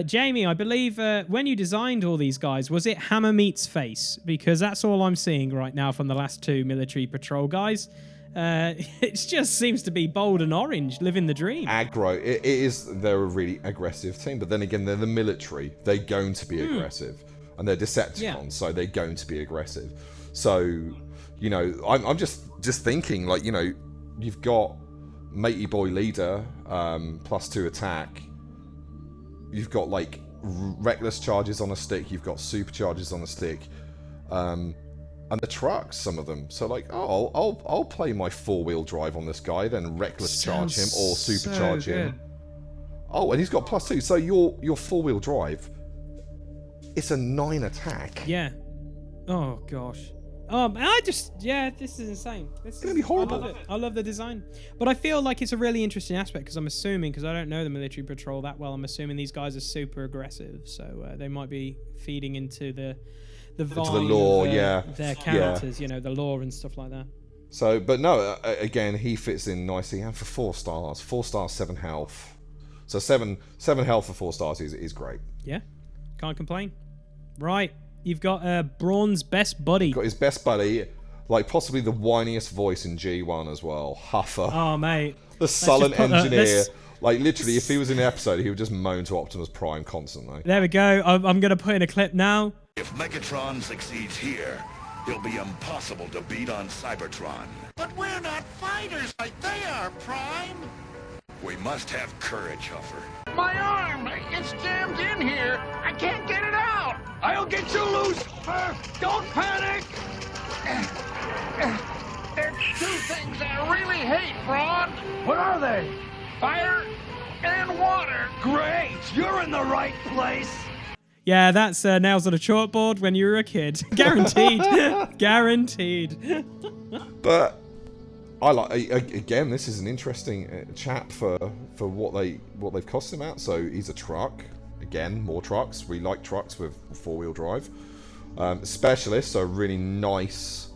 Jamie, I believe when you designed all these guys, was it Hammer meets Face? Because that's all I'm seeing right now from the last 2 military patrol guys. It just seems to be bold and orange, living the dream. Aggro. It is. They're a really aggressive team, but then again, they're the military. They're going to be aggressive, and they're Decepticons, so they're going to be aggressive. So, you know, I'm just thinking, like, you know, you've got Matey Boy Leader, +2 attack. You've got like reckless charges on a stick. You've got supercharges on a stick. And the trucks, some of them. So like, oh, I'll play my 4-wheel drive on this guy, then reckless charge him or supercharge him. Oh, and he's got +2. So your 4-wheel drive, it's a 9 attack. Yeah. Oh gosh. This is insane. This is gonna be horrible. I love it. I love the design, but I feel like it's a really interesting aspect because I'm assuming, because I don't know the military patrol that well, I'm assuming these guys are super aggressive, so they might be feeding into the vibe lore, of their characters, you know, the lore and stuff like that. So, but no, again, he fits in nicely, and for 4 stars, 4 stars, 7 health. So 7 health for 4 stars is great. Yeah, can't complain. Right. You've got Braun's best buddy. Got his best buddy, like possibly the whiniest voice in G1 as well, Huffer. Oh, mate. The sullen engineer. Like, literally, if he was in the episode, he would just moan to Optimus Prime constantly. There we go. I'm going to put in a clip now. If Megatron succeeds here, he'll be impossible to beat on Cybertron. But we're not fighters like they are, Prime. We must have courage, Huffer. My arm! It's jammed in here! I can't get it out! I'll get you loose! Don't panic! There's 2 things I really hate, Braun! What are they? Fire and water! Great! You're in the right place! Yeah, that's nails on a chalkboard when you were a kid. Guaranteed. Guaranteed. But I like, again, this is an interesting chap for what they've cost him at. So he's a truck. Again, more trucks. We like trucks with 4-wheel drive. Specialist, so a really nice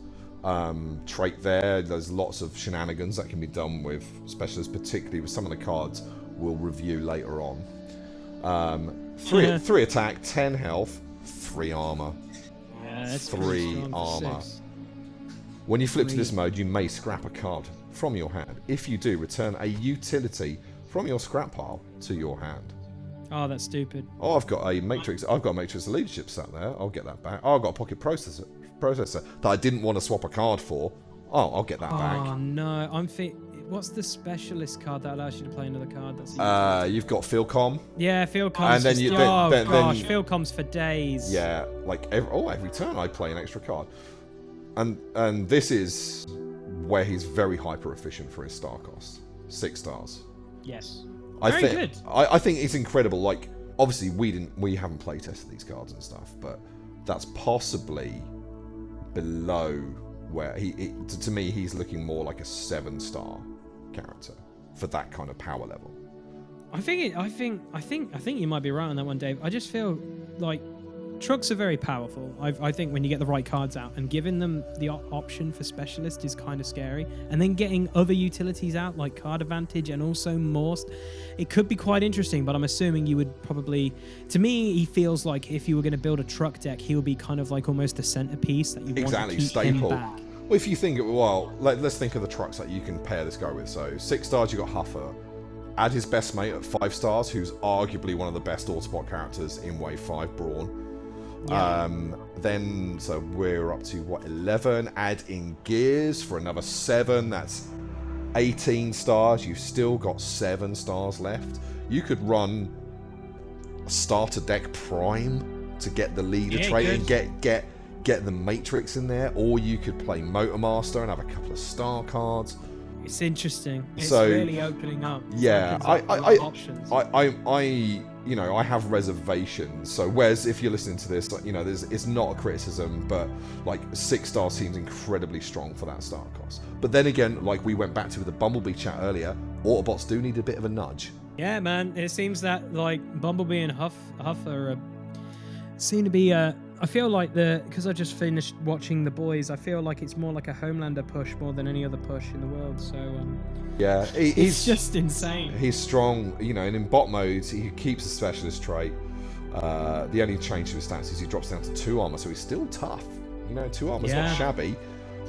trait there. There's lots of shenanigans that can be done with specialists, particularly with some of the cards we'll review later on. 3 attack, 10 health, 3 armor. Yeah, that's 3 armor. When you flip to this mode, you may scrap a card from your hand. If you do, return a utility from your scrap pile to your hand. Oh, that's stupid. Oh, I've got a Matrix of Leadership sat there. I'll get that back. Oh, I've got a Pocket Processor that I didn't want to swap a card for. Oh, I'll get that back. Oh no, what's the specialist card that allows you to play another card? That's you've got Philcom. Yeah, Philcom's. And then Philcom's for days. Yeah, like every turn I play an extra card. And this is where he's very hyper efficient for his star cost. 6 stars. Yes. Very good. I think it's incredible. Like, obviously we haven't play tested these cards and stuff, but that's possibly below where to me he's looking more like a 7-star character for that kind of power level. I think you might be right on that one, Dave. I just feel like trucks are very powerful. I think when you get the right cards out, and giving them the option for specialist is kind of scary, and then getting other utilities out like card advantage and also Morse, it could be quite interesting. But I'm assuming you would probably, to me, he feels like if you were going to build a truck deck, he would be kind of like almost a centerpiece that you want to keep staple. him back. Well, if you think, let's think of the trucks that you can pair this guy with. So 6 stars, you got Huffer. Add his best mate at 5 stars, who's arguably one of the best Autobot characters in Wave 5, Brawl. Yeah. Then, so we're up to, 11? Add in Gears for another 7. That's 18 stars. You've still got 7 stars left. You could run a starter deck Prime to get the leader trait and get the Matrix in there, or you could play Motormaster and have a couple of star cards. It's interesting. It's so, really opening up. Yeah, options. I have reservations. So, Wes, if you're listening to this, it's not a criticism, but 6 stars seems incredibly strong for that star cost. But then again, like we went back to with the Bumblebee chat earlier, Autobots do need a bit of a nudge. Yeah, man. It seems that Bumblebee and Huffer seem to be. I feel like because I just finished watching The Boys, I feel like it's more like a Homelander push more than any other push in the world. So yeah, he's just insane. He's strong, and in bot mode he keeps a specialist trait. The only change to his stats is he drops down to 2 armor, so he's still tough. 2 armor's not shabby.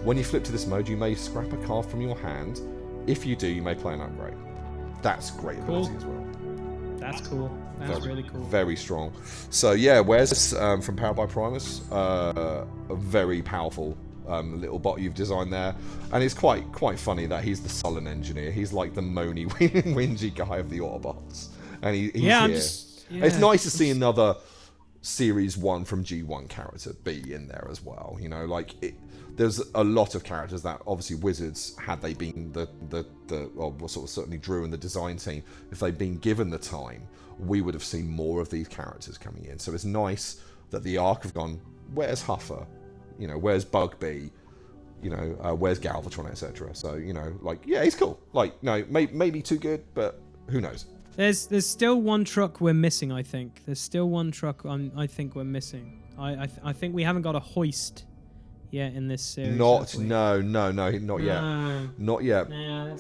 When you flip to this mode, you may scrap a card from your hand. If you do, you may play an upgrade. That's great ability as well. That's cool. That's really cool. Very strong. So yeah, Wes from Powered by Primus, a very powerful little bot you've designed there, and it's quite funny that he's the sullen engineer. He's like the moany, whingy guy of the Autobots, and he's here. It's nice to see another Series 1 from G1 character be in there as well. You know, like there's a lot of characters that obviously Wizards, had they been certainly Drew and the design team, if they'd been given the time, we would have seen more of these characters coming in. So it's nice that the ARK have gone, where's Huffer? You know, where's Bugbee? You know, where's Galvatron, etc. So, you know, like, yeah, he's cool. Like, no, maybe too good, but who knows? There's still one truck we're missing, I think. There's still one truck I think we're missing. I think we haven't got a hoist yet in this series. Not yet. No. Not yet. Yeah,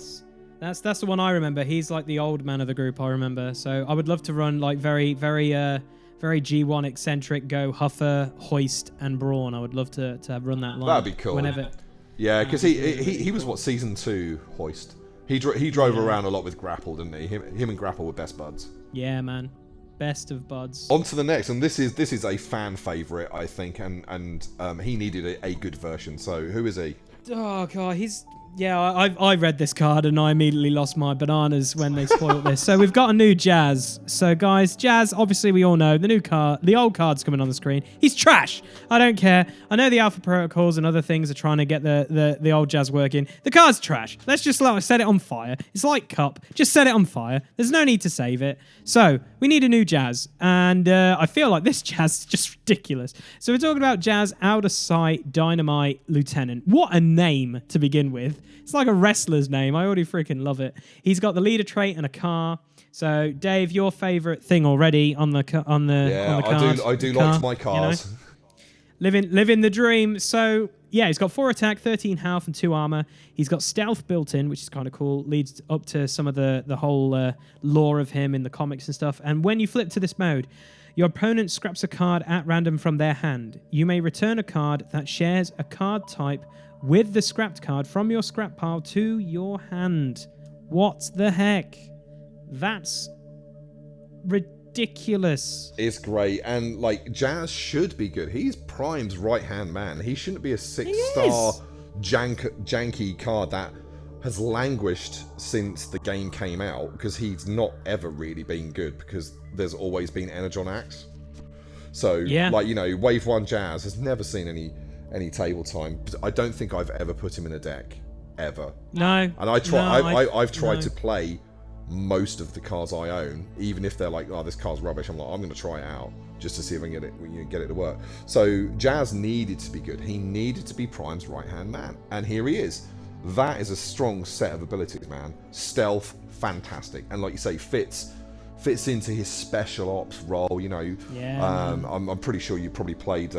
that's the one I remember. He's like the old man of the group, I remember. So I would love to run like very G1 eccentric, go Huffer, Hoist, and Brawn. I would love to run that line. That'd be cool. Whenever. Yeah, because he was what, season 2 Hoist. He drove around a lot with Grapple, didn't he? Him and Grapple were best buds. Yeah, man, best of buds. On to the next, and this is a fan favorite, I think, and he needed a good version. So who is he? Oh god, I read this card and I immediately lost my bananas when they spoiled this. So we've got a new Jazz. So guys, Jazz, obviously we all know the old card's coming on the screen. He's trash. I don't care. I know the alpha protocols and other things are trying to get the old Jazz working. The card's trash. Let's just set it on fire. It's like Cup. Just set it on fire. There's no need to save it. So we need a new Jazz. And I feel like this Jazz is just ridiculous. So we're talking about Jazz Out of Sight Dynamite Lieutenant. What a name to begin with. It's like a wrestler's name. I already freaking love it. He's got the leader trait and a car. So, Dave, your favorite thing already on the card. I do like my cars. You know? Living the dream. So, yeah, he's got 4 attack, 13 health, and 2 armor. He's got stealth built in, which is kind of cool. Leads up to some of the whole lore of him in the comics and stuff. And when you flip to this mode, your opponent scraps a card at random from their hand. You may return a card that shares a card type with the scrapped card from your scrap pile to your hand. What the heck? That's ridiculous. It's great, and like Jazz should be good. He's Prime's right-hand man. He shouldn't be a 6-star janky card that has languished since the game came out, because he's not ever really been good, because there's always been Energon Axe. So, like, you know, Wave 1 Jazz has never seen any table time. I don't think I've ever put him in a deck, ever. No. And I've tried to play most of the cards I own, even if they're like, oh, this card's rubbish. I'm going to try it out just to see if I can get it to work. So Jazz needed to be good. He needed to be Prime's right-hand man, and here he is. That is a strong set of abilities, man. Stealth, fantastic, and like you say, fits into his special ops role. You know, I'm pretty sure you probably played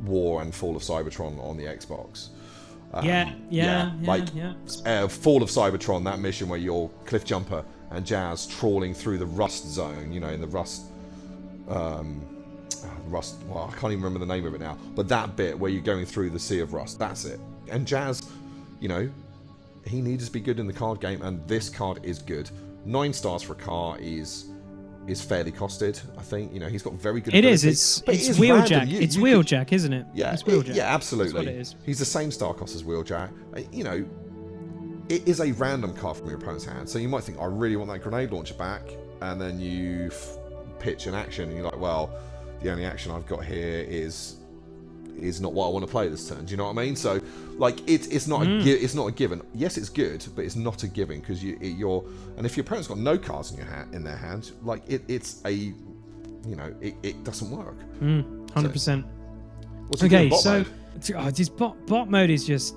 War and Fall of Cybertron on the Xbox. Fall of Cybertron, that mission where you're Cliff Jumper and Jazz trawling through the Rust zone, you know, in the Rust, well, I can't even remember the name of it now, but that bit where you're going through the Sea of Rust, that's it. And Jazz, you know, he needs to be good in the card game, and this card is good. 9 stars for a car is fairly costed, I think. You know, he's got very good abilities. It's Wheeljack. It's Wheeljack, isn't it? Yeah, it's Wheeljack. Yeah, absolutely. That's what it is. He's the same star cost as Wheeljack. You know, it is a random card from your opponent's hand. So you might think, I really want that grenade launcher back, and then you pitch an action, and you're like, well, the only action I've got here is not what I want to play this turn. Do you know what I mean? So, like, it's not a given. Yes, it's good, but it's not a given, because you're and if your opponent's got no cards in their hand, like it's a, you know, it doesn't work. 100%. What's he doing, bot mode? His bot mode is just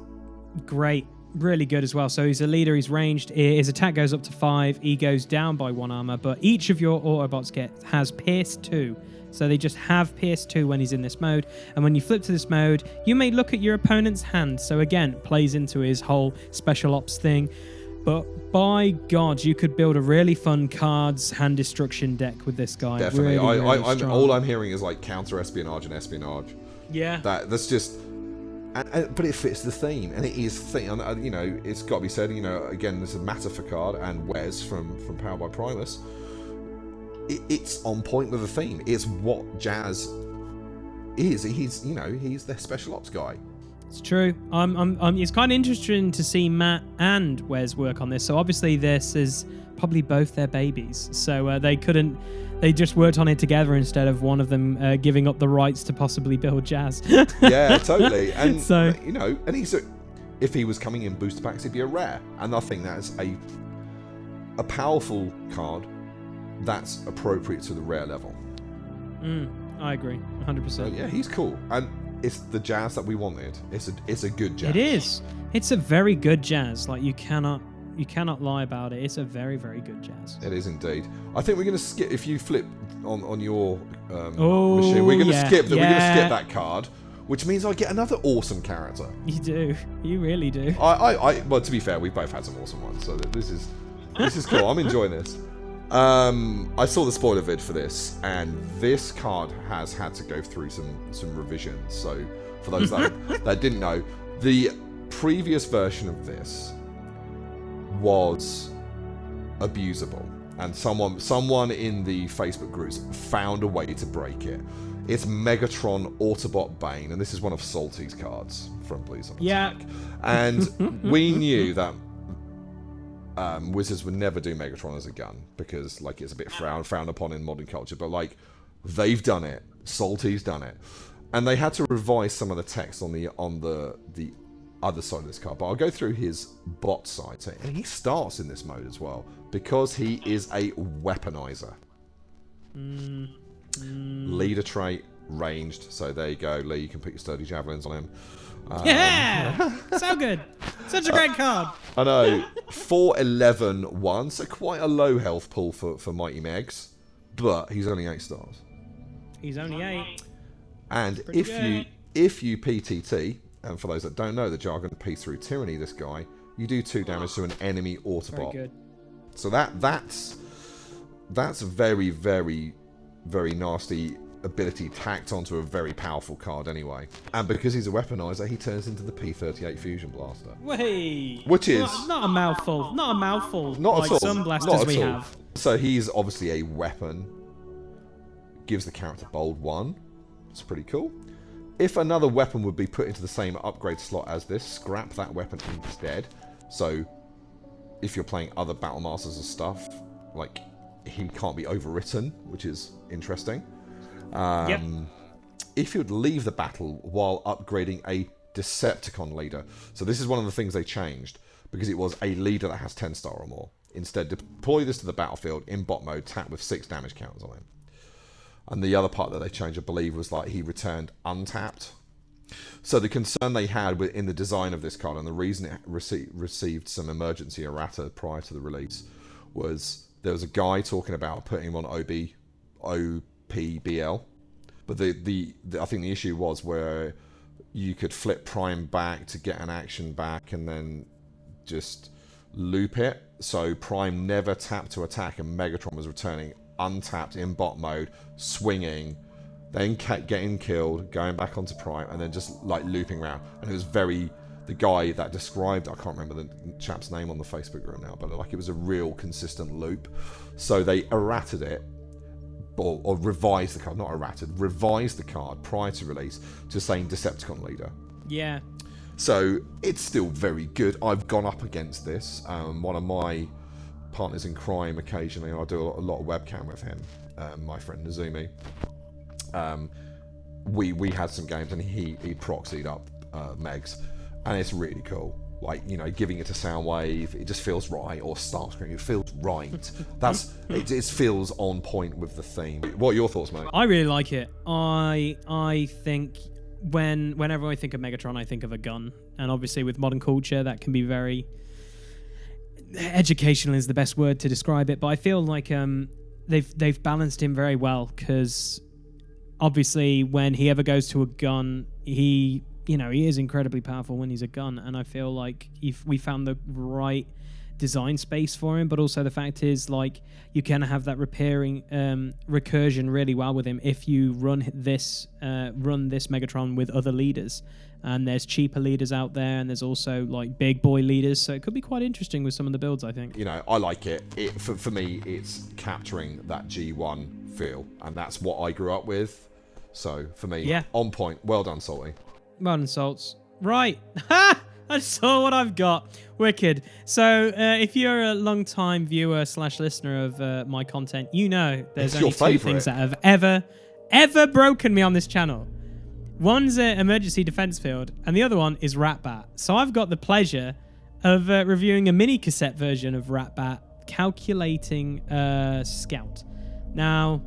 great. Really good as well. So he's a leader, he's ranged, his attack goes up to 5, he goes down by 1 armor, but each of your Autobots has Pierce 2. So they just have Pierce 2 when he's in this mode. And when you flip to this mode, you may look at your opponent's hand. So again, plays into his whole special ops thing. But by God, you could build a really fun cards hand destruction deck with this guy. Definitely. Really all I'm hearing is like counter espionage and espionage. Yeah. That's just... but it fits the theme, and it is you know, it's got to be said, you know, again, there's a Matafa card and Wes from Powered by Primus. It's on point with the theme. It's what Jazz is. He's their special ops guy. It's true. It's kind of interesting to see Matt and Wes work on this. So obviously this is probably both their babies. So they just worked on it together instead of one of them giving up the rights to possibly build Jazz. Yeah, totally. And, so, and if he was coming in booster packs, he'd be a rare. And I think that's a powerful card that's appropriate to the rare level. I agree, 100%. So, yeah, he's cool. And it's the Jazz that we wanted. It's a good Jazz. It is. It's a very good Jazz. Like, you cannot lie about it. It's a very, very good Jazz. It is indeed. I think we're going to skip, if you flip on your machine, we're going to skip that. We're going to skip that card, which means I get another awesome character. You do. You really do. Well, to be fair, we've both had some awesome ones, so this is cool. I'm enjoying this. I saw the spoiler vid for this, and this card has had to go through some revisions. So for those that didn't know, the previous version of this was abusable, and someone in the Facebook groups found a way to break it. It's Megatron Autobot Bane, and this is one of Salty's cards from Please on Attack. And we knew that Wizards would never do Megatron as a gun because, like, it's a bit frowned upon in modern culture. But, like, they've done it. Salty's done it, and they had to revise some of the text on the other side of this card. But I'll go through his bot side, and he starts in this mode as well because he is a weaponizer. Leader trait, ranged. So there you go, Lee. You can put your sturdy javelins on him. So good. Such a great card. I know. 4-11-1, so quite a low health pool for Mighty Megs, but he's only 8 stars. He's only 8. And if you PTT, and for those that don't know the jargon, P through Tyranny, this guy, you do 2 damage to an enemy Autobot. Very good. So that's a very, very, very nasty ability tacked onto a very powerful card anyway. And because he's a weaponizer, he turns into the P38 Fusion Blaster. Wait. Which is... Not a mouthful. Not a mouthful. Not like at all. Some blasters we have. So he's obviously a weapon. Gives the character bold 1. It's pretty cool. If another weapon would be put into the same upgrade slot as this, scrap that weapon instead. So if you're playing other Battle Masters and stuff, like, he can't be overwritten, which is interesting. If you'd leave the battle while upgrading a Decepticon leader. So this is one of the things they changed, because it was a leader that has 10 star or more. Instead, deploy this to the battlefield in bot mode, tap with 6 damage counters on him. And the other part that they changed, I believe, was like he returned untapped. So the concern they had in the design of this card, and the reason it received some emergency errata prior to the release, was there was a guy talking about putting him on OPBL. But I think the issue was where you could flip Prime back to get an action back and then just loop it. So Prime never tapped to attack, and Megatron was returning untapped in bot mode, swinging, then getting killed, going back onto Prime, and then just like looping around. And it was the guy that described, I can't remember the chap's name on the Facebook group now, but like it was a real consistent loop. So they errated it, or revised the card, not errated, revised the card prior to release to saying Decepticon leader. Yeah. So it's still very good. I've gone up against this. One of my partners in crime, occasionally I do a lot of webcam with him, my friend Nazumi. We had some games and he proxied up Megs, and it's really cool. Like, you know, giving it a Soundwave, it just feels right, or Starscream, it feels right. It feels on point with the theme. What are your thoughts, mate? I really like it. I think whenever I think of Megatron, I think of a gun, and obviously with modern culture, that can be very educational is the best word to describe it. But I feel like they've balanced him very well, because obviously when he ever goes to a gun, he is incredibly powerful when he's a gun, and I feel like if we found the right design space for him, but also the fact is, like, you can have that recursion really well with him if you run this Megatron with other leaders. And there's cheaper leaders out there, and there's also like big boy leaders, so it could be quite interesting with some of the builds, I think. You know, I like it. For me, it's capturing that G1 feel, and that's what I grew up with. So for me, on point. Well done, Salty. Well done, Salts. Right. Ha! I saw what I've got. Wicked. So if you're a long-time viewer / listener of my content, you know there's only two things that have ever broken me on this channel. One's an emergency defense field, and the other one is Ratbat. So I've got the pleasure of reviewing a mini cassette version of Ratbat, Calculating Scout. Now,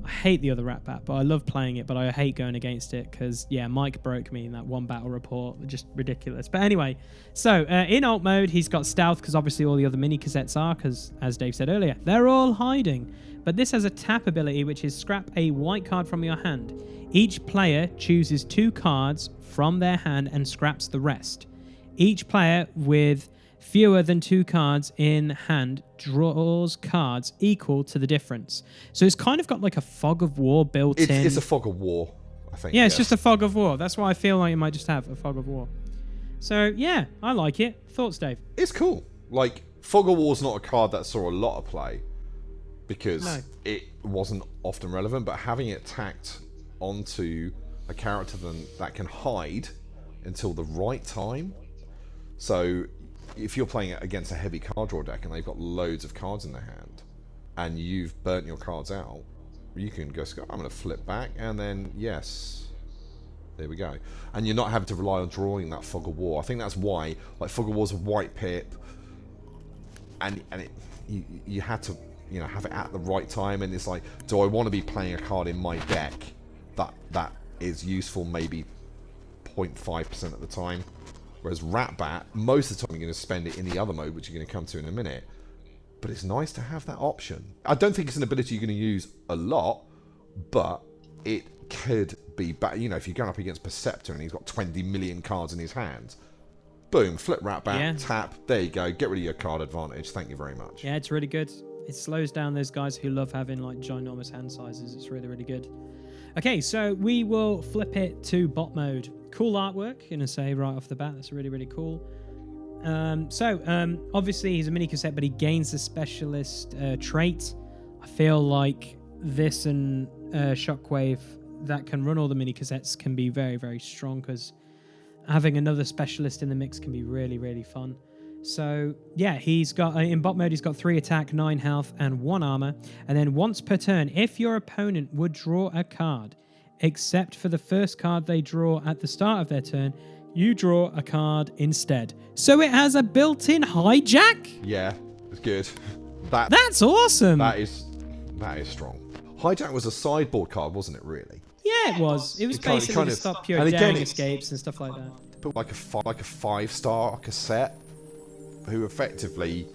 I hate the other Ratbat, but I love playing it, but I hate going against it because, yeah, Mike broke me in that one battle report. Just ridiculous. But anyway, so in alt mode, he's got stealth because obviously all the other mini cassettes are, because as Dave said earlier, they're all hiding. But this has a tap ability, which is scrap a white card from your hand. Each player chooses 2 cards from their hand and scraps the rest. Each player with fewer than 2 cards in hand draws cards equal to the difference. So it's kind of got like a fog of war built in. It's a fog of war, I think. Yeah, it's just a fog of war. That's why I feel like it might just have a fog of war. So yeah, I like it. Thoughts, Dave? It's cool. Like, fog of war's not a card that saw a lot of play because it wasn't often relevant, but having it tacked onto a character that can hide until the right time. So if you're playing it against a heavy card draw deck and they've got loads of cards in their hand and you've burnt your cards out, you can go, I'm going to flip back, and then yes, there we go. And you're not having to rely on drawing that fog of war. I think that's why, like, fog of war's a white pip, and you had to, you know, have it at the right time. And it's like, do I want to be playing a card in my deck that is useful maybe 0.5% of the time? Whereas Ratbat, most of the time you're going to spend it in the other mode, which you're going to come to in a minute. But it's nice to have that option. I don't think it's an ability you're going to use a lot, but it could be bad. You know, if you're going up against Perceptor and he's got 20 million cards in his hand, boom, flip Ratbat, tap, there you go, get rid of your card advantage. Thank you very much. Yeah, it's really good. It slows down those guys who love having like ginormous hand sizes. It's really, really good. Okay, so we will flip it to bot mode. Cool artwork, gonna say right off the bat. That's really, really cool. Obviously he's a mini cassette, but he gains the specialist trait. I feel like this and Shockwave that can run all the mini cassettes can be very, very strong, because having another specialist in the mix can be really, really fun. So yeah, he's got in bot mode, he's got 3 attack, 9 health, and 1 armor. And then once per turn, if your opponent would draw a card, except for the first card they draw at the start of their turn, you draw a card instead. So it has a built-in hijack? Yeah, it's good. That's awesome. That is strong. Hijack was a sideboard card, wasn't it, really? Yeah, it was. It was basically to stop your daring escapes and stuff like that. But like a 5-star cassette, who effectively,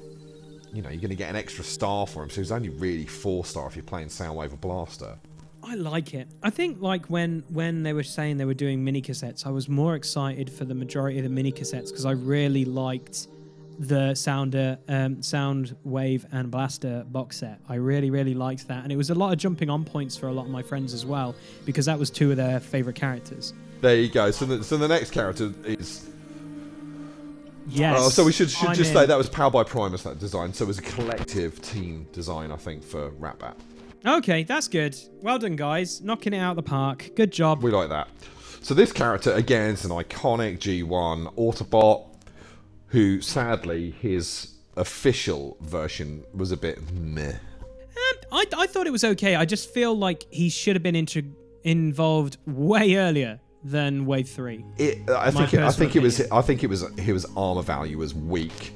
you know, you're going to get an extra star for him, so he's only really 4-star if you're playing Soundwave or Blaster. I like it. I think like when they were saying they were doing mini cassettes, I was more excited for the majority of the mini cassettes because I really liked the Soundwave and Blaster box set. I really, really liked that, and it was a lot of jumping on points for a lot of my friends as well, because that was 2 of their favorite characters. There you go. So the next character is. Yes. So we should just say that was powered by Primus, that design. So it was a collective team design, I think, for Ratbat. Okay, that's good. Well done, guys. Knocking it out of the park. Good job. We like that. So this character, again, is an iconic G1 Autobot, who, sadly, his official version was a bit meh. I thought it was okay. I just feel like he should have been involved way earlier than Wave 3. I think his armor value was weak,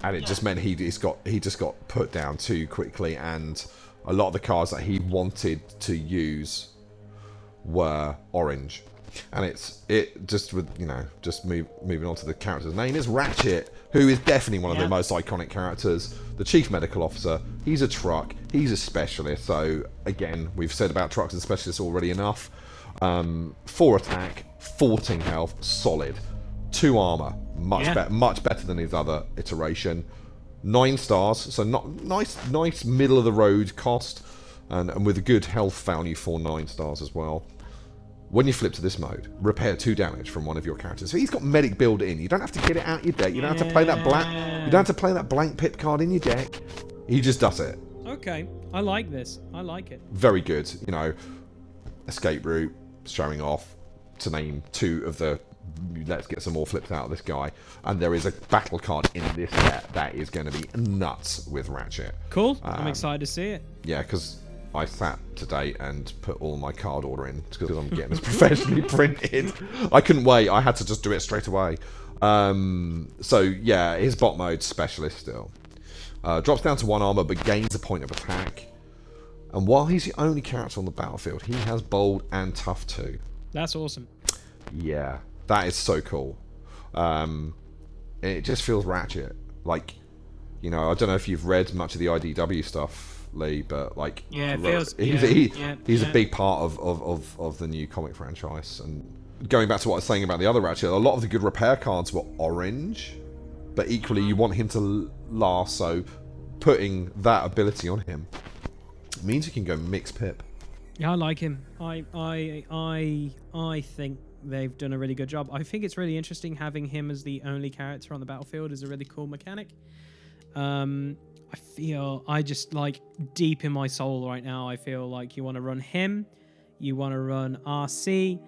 and it just meant he just got put down too quickly, and a lot of the cards that he wanted to use were orange. And moving on to the character's name is Ratchet, who is definitely one of the most iconic characters. The Chief Medical Officer. He's a truck. He's a specialist. So again, we've said about trucks and specialists already enough. 4 attack, 14 health, solid. 2 armor, much better than his other iteration. 9 stars, so not nice middle of the road cost, and with a good health value for 9 stars as well. When you flip to this mode, repair 2 damage from one of your characters. So he's got medic built in. You don't have to get it out your deck. You don't have to play that blank pip card in your deck. He just does it. Okay, I like this. I like it. Very good. You know, escape route, showing off, to name 2 of the let's get some more flips out of this guy. And there is a battle card in this set that is going to be nuts with Ratchet. Cool. I'm excited to see it. Yeah, because I sat today and put all my card order in because I'm getting this professionally printed. I couldn't wait. I had to just do it straight away. So yeah, his bot mode specialist still. Drops down to 1 armor but gains a point of attack. And while he's the only character on the battlefield, he has bold and tough too. That's awesome. Yeah, that is so cool. It just feels Ratchet. Like, you know, I don't know if you've read much of the IDW stuff, Lee, but like, yeah, it feels, he's a big part of the new comic franchise. And going back to what I was saying about the other Ratchet, a lot of the good repair cards were orange, but equally you want him to last, so putting that ability on him means you can go mix Pip. Yeah, I like him. I think they've done a really good job. I think it's really interesting having him as the only character on the battlefield is a really cool mechanic. I feel, I just like deep in my soul right now, I feel like you want to run him, you want to run RC,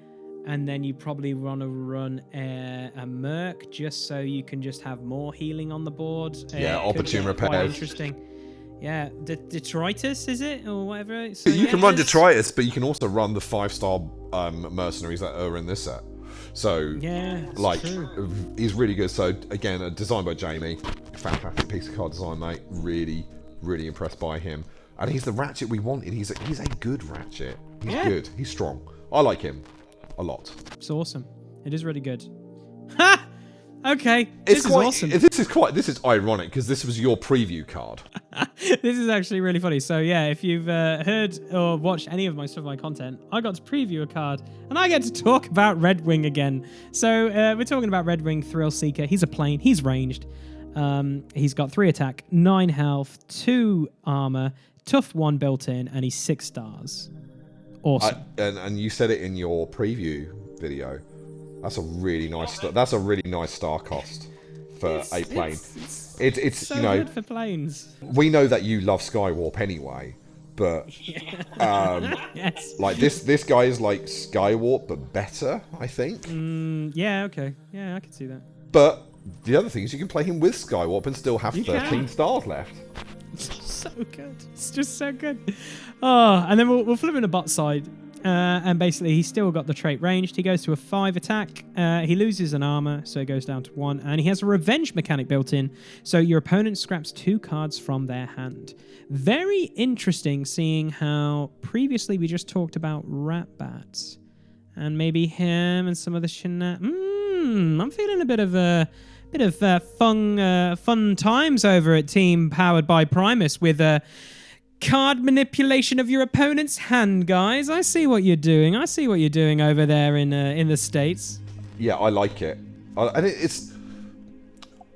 and then you probably want to run a Merc just so you can just have more healing on the board. Yeah, opportune repairs. Quite interesting. Yeah, Detritus, is it? Or whatever? So, you can run Detritus, but you can also run the 5-star mercenaries that are in this set. So, yeah, like, true. He's really good. So, again, designed by Jamie. Fantastic piece of card design, mate. Really, really impressed by him. And he's the Ratchet we wanted. He's a good Ratchet. He's good. He's strong. I like him a lot. It's awesome. It is really good. Ha! Okay, this is awesome. This is ironic because this was your preview card. This is actually really funny. So yeah, if you've heard or watched any of my stuff, my content, I got to preview a card, and I get to talk about Red Wing again. So we're talking about Red Wing Thrill Seeker. He's a plane. He's ranged. He's got 3 attack, 9 health, 2 armor, tough 1 built in, and he's 6 stars. Awesome. And you said it in your preview video. That's a really nice. That's a really nice star cost for a plane. It's so you know, good for planes. We know that you love Skywarp anyway, but Yes. like this guy is like Skywarp but better, I think. Yeah. Okay. Yeah, I can see that. But the other thing is you can play him with Skywarp and still have 13 stars left. It's so good. It's just so good. Oh, and then we'll flip in the bot side. And basically, he's still got the trait ranged. He goes to a 5 attack. He loses an armor, so it goes down to 1. And he has a revenge mechanic built in, so your opponent scraps 2 cards from their hand. Very interesting, seeing how previously we just talked about Ratbat, and maybe him and some of the I'm feeling a bit of fun times over at Team Powered by Primus with card manipulation of your opponent's hand, guys. I see what you're doing. I see what you're doing over there in the States. Yeah, I like it. And it's...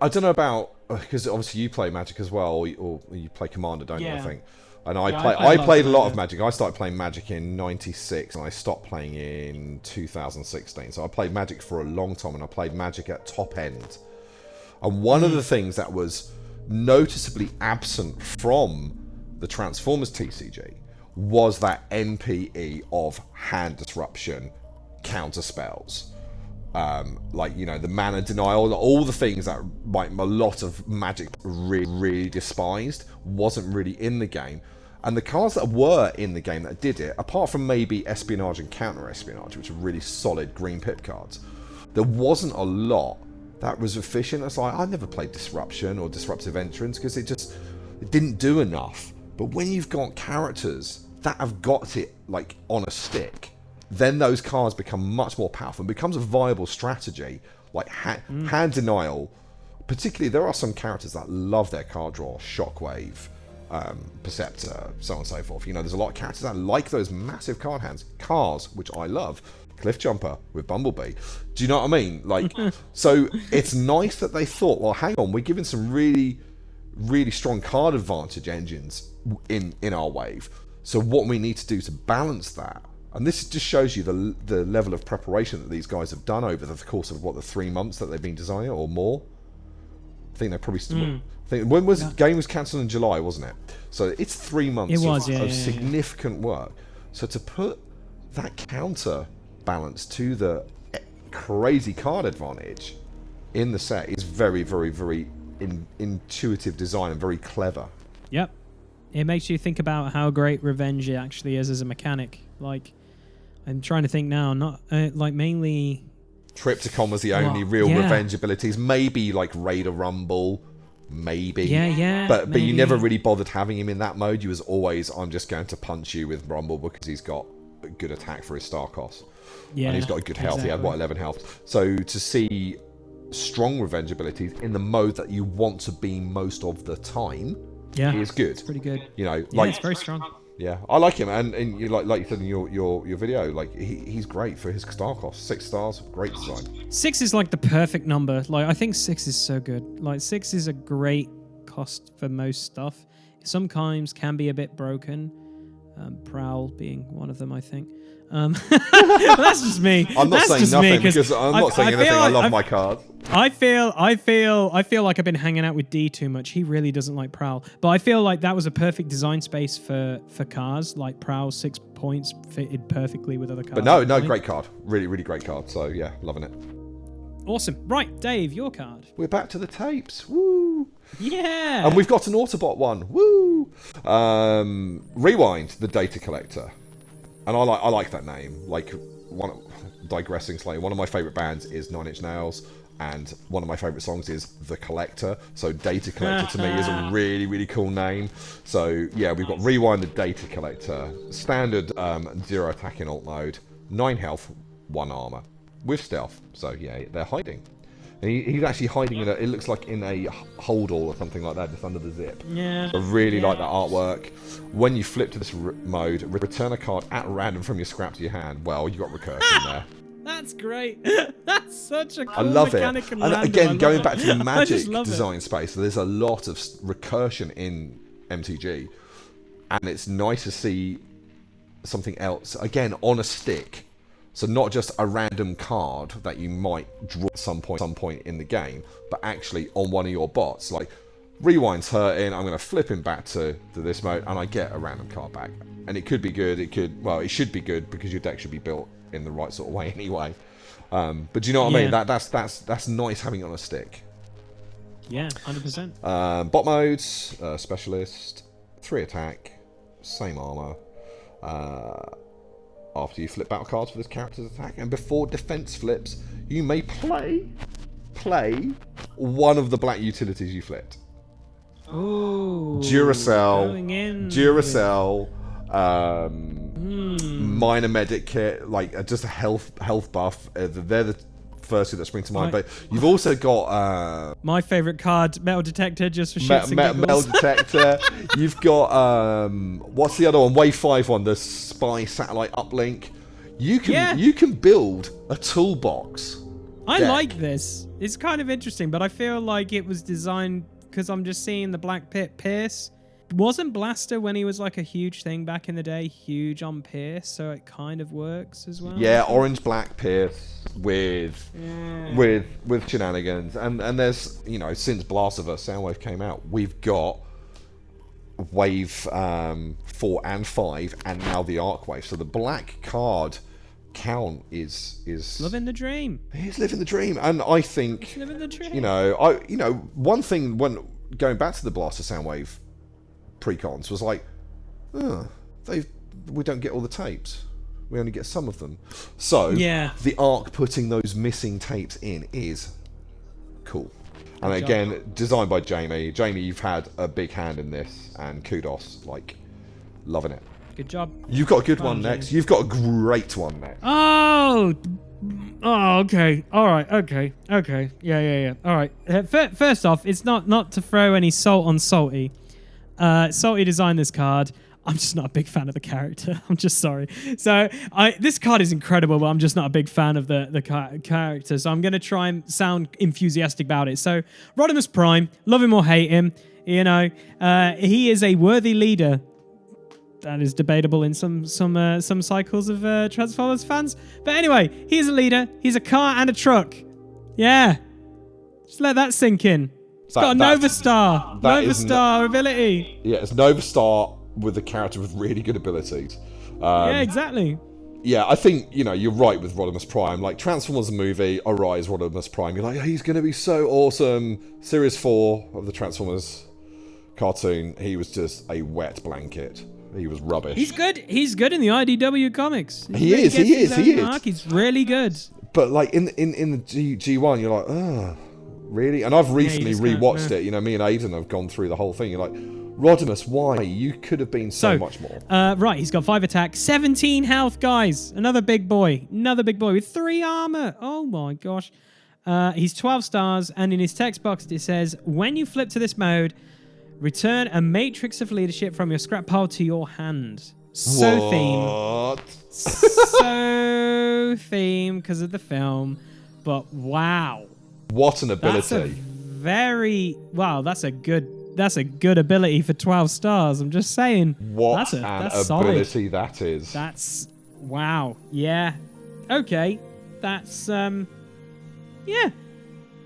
I don't know about... Because obviously you play Magic as well, or you play Commander, don't you, I think? And I played a lot of Magic. I started playing Magic in 96, and I stopped playing in 2016. So I played Magic for a long time, and I played Magic at top end. And one of the things that was noticeably absent from the Transformers TCG was that NPE of hand disruption, counter spells, like, you know, the mana denial, all the things that like a lot of Magic really despised wasn't really in the game. And the cards that were in the game that did it, apart from maybe Espionage and Counter Espionage, which are really solid green pip cards, there wasn't a lot that was efficient. It's like, I never played Disruption or Disruptive Entrance because it didn't do enough. But when you've got characters that have got it like on a stick, then those cards become much more powerful and becomes a viable strategy. Like hand denial, particularly there are some characters that love their card draw, Shockwave, Perceptor, so on and so forth. You know, there's a lot of characters that like those massive card hands. Cars, which I love. Cliff Jumper with Bumblebee. Do you know what I mean? Like, so it's nice that they thought, well, hang on, we're giving some really strong card advantage engines in our wave. So what we need to do to balance that, and this just shows you the level of preparation that these guys have done over the course of the 3 months that they've been designing or more. I think they probably still. I think when was game was cancelled in July, wasn't it? So it's 3 months of significant work. So to put that counter balance to the crazy card advantage in the set is very, very, very intuitive design and very clever. Yep. It makes you think about how great revenge actually is as a mechanic. Like, I'm trying to think now, not like mainly... Triptychon was the only real revenge abilities. Maybe like Raider Rumble, maybe. Yeah. But you never really bothered having him in that mode. You was always, I'm just going to punch you with Rumble because he's got a good attack for his star cost. Yeah, and he's got a good health. Exactly. He had, what, 11 health. So to see strong revenge abilities in the mode that you want to be most of the time is good. It's pretty good. You know, yeah, it's very strong. Yeah, I like him, and you like you said in your video, like he's great for his star cost. 6 stars, great design. 6 is like the perfect number. Like I think 6 is so good. Like 6 is a great cost for most stuff. Sometimes can be a bit broken. Prowl being one of them, I think. That's just me. I'm not saying nothing because I'm not saying anything. I love my cards. I feel like I've been hanging out with D too much. He really doesn't like Prowl, but I feel like that was a perfect design space for cars. Like Prowl, 6 points fitted perfectly with other cars. But no, great card. Really, really great card. So yeah, loving it. Awesome. Right, Dave, your card. We're back to the tapes. Woo! Yeah. And we've got an Autobot one. Woo! Rewind, the data collector. And I like that name. Like, digressing slightly, one of my favourite bands is 9 Inch Nails, and one of my favourite songs is The Collector. So Data Collector to me is a really, really cool name. So yeah, we've got Rewind the Data Collector. Standard 0 attack in alt mode, 9 health, 1 armour. With stealth. So yeah, they're hiding. And he's actually hiding in it looks like in a holdall or something like that, just under the zip. Yeah. I really like that artwork. When you flip to this mode, return a card at random from your scrap to your hand. Well, you got recursion there. That's great. That's such a cool I love it. mechanic. And again, going back to the Magic design space, there's a lot of recursion in MTG. And it's nice to see something else, again, on a stick. So not just a random card that you might draw at some point in the game, but actually on one of your bots. Like, Rewind's hurting, I'm going to flip him back to this mode, and I get a random card back. And it could be good, it should be good, because your deck should be built in the right sort of way anyway. But do you know what I mean? That's nice having it on a stick. Yeah, 100%. Bot modes, Specialist, 3 attack, same armor. After you flip battle cards for this character's attack, and before defense flips, you may play one of the black utilities you flipped. Ooh, Duracell, minor medic kit, like just a health buff. They're the first two that spring to mind. But you've also got my favorite card, metal detector, just for shits and giggles. Metal detector. You've got what's the other one? Wave 5 one, the spy satellite uplink. You can build a toolbox. I like this. It's kind of interesting, but I feel like it was designed because I'm just seeing the Black Pit Pierce. Wasn't Blaster when he was like a huge thing back in the day, huge on Pierce, so it kind of works as well? Yeah, orange black Pierce with shenanigans, and there's, you know, since Blasterverse Soundwave came out, we've got Wave 4 and 5, and now the ARK Wave. So the black card count is living the dream. He's living the dream, and I think living the dream. You know, one thing when going back to the Blaster Soundwave precons was like, we don't get all the tapes. We only get some of them. So the ARK putting those missing tapes in is cool. And again, designed by Jamie. Jamie, you've had a big hand in this, and kudos, like, loving it. Good job. You've got a good one next. You've got a great one next. Oh, okay. All right. Okay. Yeah. All right. First off, it's not to throw any salt on Salty. Salty designed this card. I'm just not a big fan of the character. I'm just sorry. So this card is incredible, but I'm just not a big fan of the character. So I'm going to try and sound enthusiastic about it. So Rodimus Prime, love him or hate him, you know, he is a worthy leader. That is debatable in some cycles of Transformers fans. But anyway, he's a leader. He's a car and a truck. Yeah. Just let that sink in. It's got a Nova Star. Nova Star ability. Yeah, it's Nova Star with a character with really good abilities. Yeah, exactly. yeah, I think, you know, you're right with Rodimus Prime. Like, Transformers the movie, Arise Rodimus Prime. You're like, he's going to be so awesome. Series 4 of the Transformers cartoon, he was just a wet blanket. He was rubbish. He's good. He's good in the IDW comics. He is. He's really good. But, like, in the G1, you're like, oh, really? And I've recently rewatched it. You know, me and Aiden have gone through the whole thing. You're like, Rodimus, why? You could have been so much more. Right, he's got 5 attack, 17 health, guys. Another big boy with 3 armor. Oh my gosh. He's 12 stars, and in his text box it says, when you flip to this mode, return a matrix of leadership from your scrap pile to your hand. So theme because of the film, but wow. What an ability. That's a good ability for 12 stars. I'm just saying. What an ability solid. that is. That's wow. Yeah. Okay. That's yeah.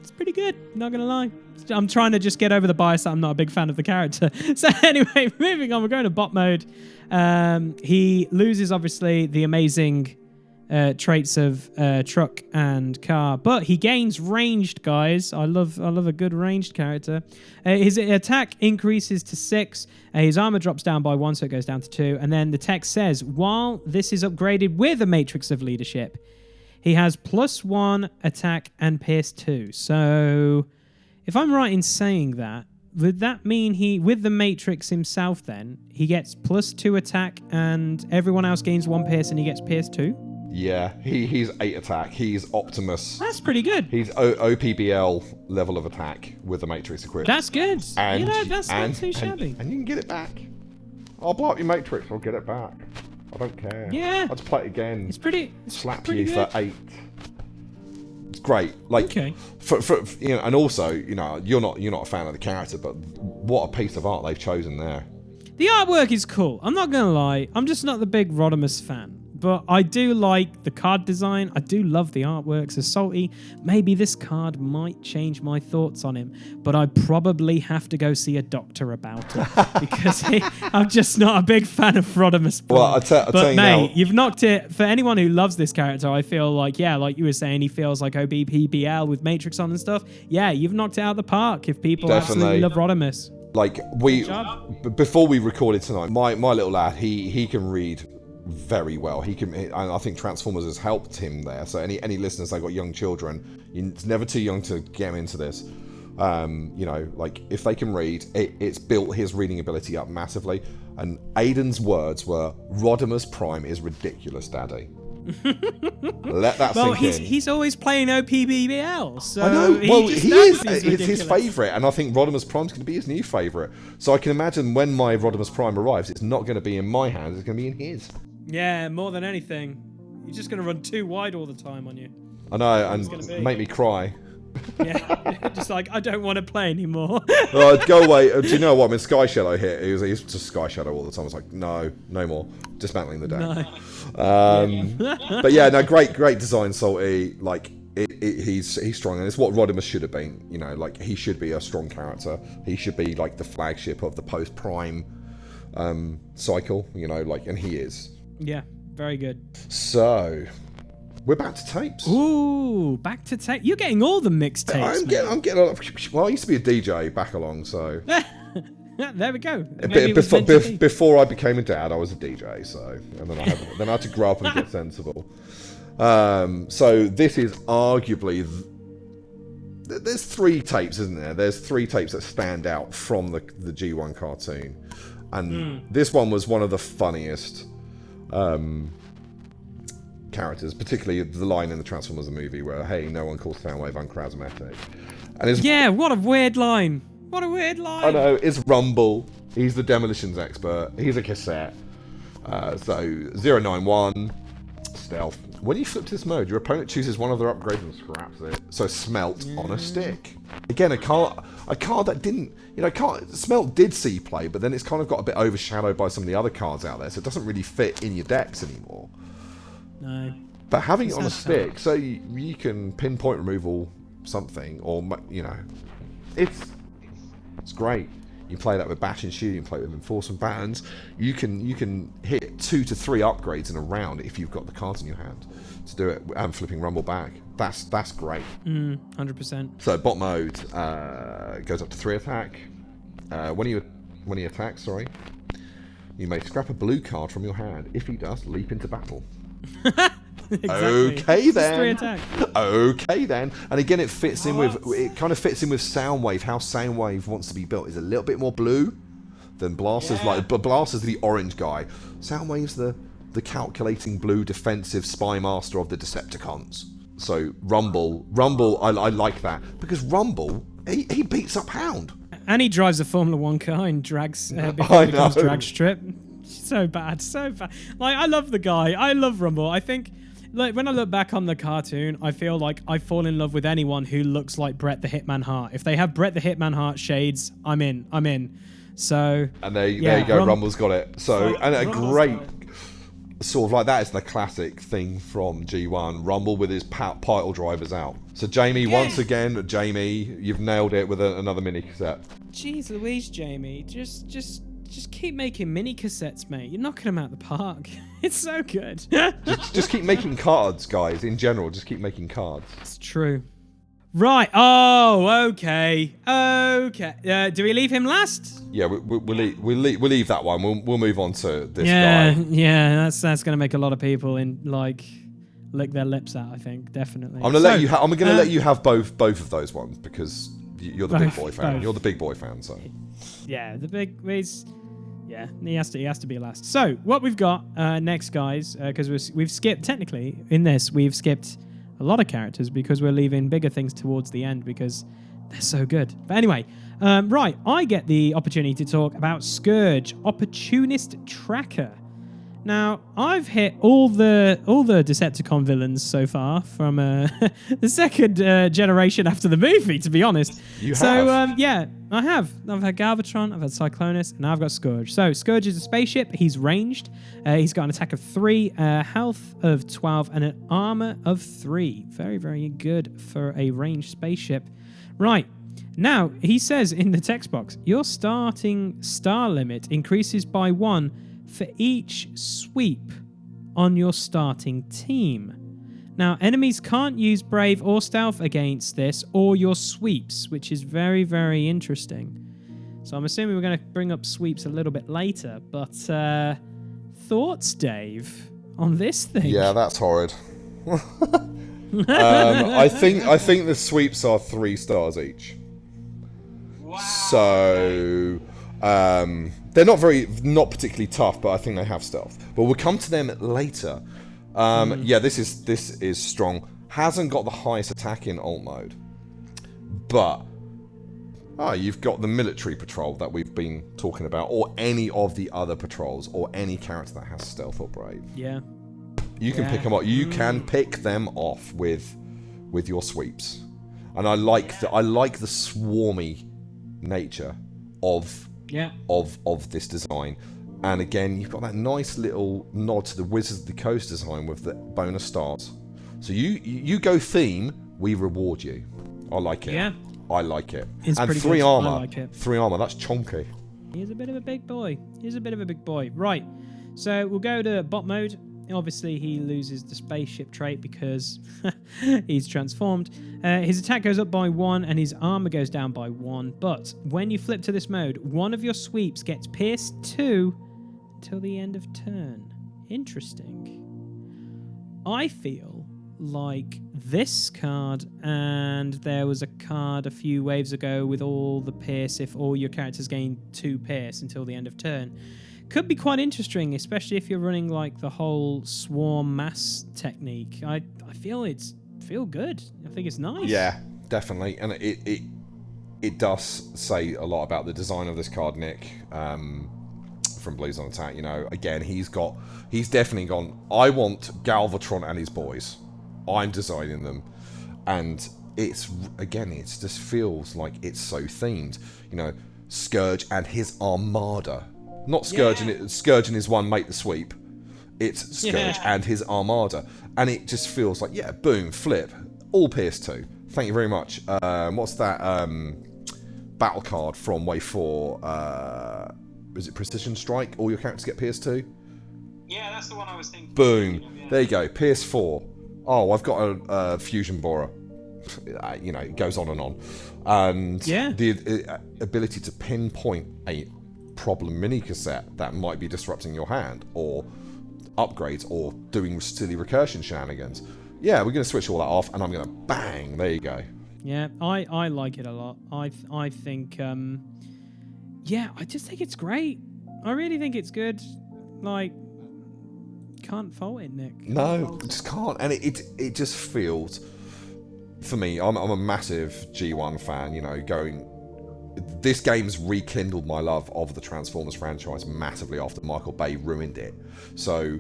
It's pretty good. Not gonna lie. I'm trying to just get over the bias that I'm not a big fan of the character. So anyway, moving on. We're going to bot mode. He loses obviously the amazing traits of truck and car, but he gains ranged, guys. I love a good ranged character. His attack increases to 6. His armor drops down by 1, so it goes down to 2. And then the text says, while this is upgraded with a matrix of leadership, he has +1 attack and pierce 2. So if I'm right in saying that, would that mean with the matrix himself then, he gets +2 attack and everyone else gains 1 pierce and he gets pierce 2? Yeah, he's 8 attack. He's Optimus. That's pretty good. He's OPBL level of attack with the Matrix equipped. That's good. And, that's not too shabby. And you can get it back. I'll blow up your Matrix. I'll get it back. I don't care. Yeah. I'll just play it again. It's pretty. Slap pretty you good. for 8. It's great. Like, okay. For you know, and also, you know, you're not a fan of the character, but what a piece of art they've chosen there. The artwork is cool. I'm not gonna lie. I'm just not the big Rodimus fan. But I do like the card design. I do love the artwork. So Salty, maybe this card might change my thoughts on him. But I probably have to go see a doctor about it. Because I'm just not a big fan of Rodimus Prime. Well, I'll tell you mate, now, you've knocked it. For anyone who loves this character, I feel like, yeah, like you were saying, he feels like OBPBL with Matrix on and stuff. Yeah, you've knocked it out of the park if people absolutely love Rodimus. Like, before we recorded tonight, my little lad, he can read very well. And I think Transformers has helped him there. So any listeners that got young children, it's never too young to get them into this. You know, like, if they can read, it's built his reading ability up massively. And Aiden's words were, Rodimus Prime is ridiculous, Daddy. Let that sink in. He's always playing OPBL, so I know. Well, he is. It's his favourite, and I think Rodimus Prime's going to be his new favourite. So I can imagine when my Rodimus Prime arrives, it's not going to be in my hands; it's going to be in his. Yeah, more than anything, he's just going to run too wide all the time on you. I know, and make me cry. Yeah, just like, I don't want to play anymore. Go away. Do you know what? When Sky Shadow hit, he was just Sky Shadow all the time. I was like, no more. Dismantling the deck. No. But yeah, no, great design, Salty. Like, he's strong, and it's what Rodimus should have been. You know, like, he should be a strong character. He should be like the flagship of the post-Prime cycle. You know, like, and he is. Yeah, very good. So, we're back to tapes. Ooh, back to tape. You're getting all the mixed tapes. I'm getting. Well, I used to be a DJ back along, so. There we go. Before I became a dad, I was a DJ. So, and then I had to grow up and get sensible. So this is arguably. There's 3 tapes, isn't there? There's 3 tapes that stand out from the G1 cartoon, and this one was one of the funniest. Characters, particularly the line in the Transformers movie where, hey, no one calls Soundwave uncharismatic. And what a weird line. What a weird line. I know, it's Rumble. He's the demolitions expert. He's a cassette. So 091 stealth. When you flip to this mode, your opponent chooses one of their upgrades and scraps it. So Smelt on a stick. Again, a card that didn't, Smelt did see play, but then it's kind of got a bit overshadowed by some of the other cards out there, so it doesn't really fit in your decks anymore. No. But having it on a stick, so you can pinpoint removal something, or, it's great. You play that with Bash and Shoot, you can play it with Enforcement Patterns. You can hit 2 to 3 upgrades in a round if you've got the cards in your hand to do it, and flipping Rumble back. That's great. 100%. So bot mode goes up to 3 attack. When he attacks, you may scrap a blue card from your hand. If he does, leap into battle. Exactly. Okay then. 3 attack. Okay then. And again, it kind of fits in with Soundwave. How Soundwave wants to be built is a little bit more blue than Blaster's. Like Blaster's the orange guy. Soundwave's the calculating blue defensive spy master of the Decepticons. So Rumble, I like that because Rumble he beats up Hound. And he drives a Formula 1 car and drags before it becomes drag strip. So bad. Like, I love the guy. I love Rumble. I think, like, when I look back on the cartoon, I feel like I fall in love with anyone who looks like Bret the Hitman Hart. If they have Bret the Hitman Hart shades, I'm in. So. And there you go. Rumble's got it. So and a great. Sort of like that is the classic thing from G1. Rumble with his pile drivers out. So Jamie, once again, you've nailed it with another mini cassette. Jeez Louise, Jamie, just keep making mini cassettes, mate. You're knocking them out the park. It's so good. just keep making cards, guys. In general, just keep making cards. It's true. Right. Oh, okay. Do we leave him last? Yeah, we'll leave that one. We'll move on to this guy. Yeah. That's gonna make a lot of people lick their lips out. I think definitely. I'm gonna let you have both of those ones because you're the big boy fan. You're the big boy fan, so. Yeah, the big. Yeah, he has to be last. So what we've got next, guys, because we've skipped technically in this we've skipped a lot of characters because we're leaving bigger things towards the end because they're so good. But anyway, right, I get the opportunity to talk about Scourge, Opportunist Tracker. Now, I've hit all the Decepticon villains so far from the second generation after the movie, to be honest. You have? So, yeah, I have. I've had Galvatron, I've had Cyclonus, and now I've got Scourge. So, Scourge is a spaceship. He's ranged. He's got an attack of 3, health of 12, and an armor of 3. Very, very good for a ranged spaceship. Right. Now, he says in the text box, your starting star limit increases by 1 for each sweep on your starting team. Now, enemies can't use Brave or Stealth against this or your sweeps, which is very, very interesting. So I'm assuming we're going to bring up sweeps a little bit later, but thoughts, Dave, on this thing? Yeah, that's horrid. I think the sweeps are 3 stars each. Wow. So they're not particularly tough, but I think they have stealth. But we'll come to them later. Yeah, this is strong. Hasn't got the highest attack in alt mode, but you've got the military patrol that we've been talking about, or any of the other patrols, or any character that has stealth or brave. Yeah. You can pick them up. You can pick them off with your sweeps, and I like the swarmy nature of this design. And again, you've got that nice little nod to the Wizards of the Coast design with the bonus stars. So you go theme, we reward you. I like it. Yeah, I like it. It's and pretty 3 good. armor. I like it. 3 armor. That's chunky. He's a bit of a big boy. Right. So we'll go to bot mode. Obviously, he loses the spaceship trait because he's transformed. His attack goes up by 1 and his armor goes down by 1. But when you flip to this mode, one of your sweeps gets pierced 2 until the end of turn. Interesting. I feel like this card, and there was a card a few waves ago with all the pierce, if all your characters gain 2 pierce until the end of turn. Could be quite interesting, especially if you're running like the whole swarm mass technique. I feel good. I think it's nice. Yeah, definitely, and it does say a lot about the design of this card, Nick. From Blues on Attack, you know, again, he's definitely gone, I want Galvatron and his boys. I'm designing them, and it just feels like it's so themed. You know, Scourge and his armada. Not Scourge Scourge and his one make the sweep. It's Scourge and his armada. And it just feels like, boom, flip. All pierce 2. Thank you very much. What's that battle card from Wave 4? Is it Precision Strike? All your characters get pierce 2? Yeah, that's the one I was thinking. Boom. Yeah. There you go. PS4. Oh, I've got a fusion borer. You know, it goes on and on. And the ability to pinpoint a problem mini cassette that might be disrupting your hand, or upgrades, or doing silly recursion shenanigans. Yeah, we're going to switch all that off, and I'm going to bang. There you go. Yeah, I like it a lot. I think, yeah, I just think it's great. I really think it's good. Like, can't fault it, Nick. No, just can't. And it just feels, for me, I'm a massive G1 fan, you know, this game's rekindled my love of the Transformers franchise massively after Michael Bay ruined it. So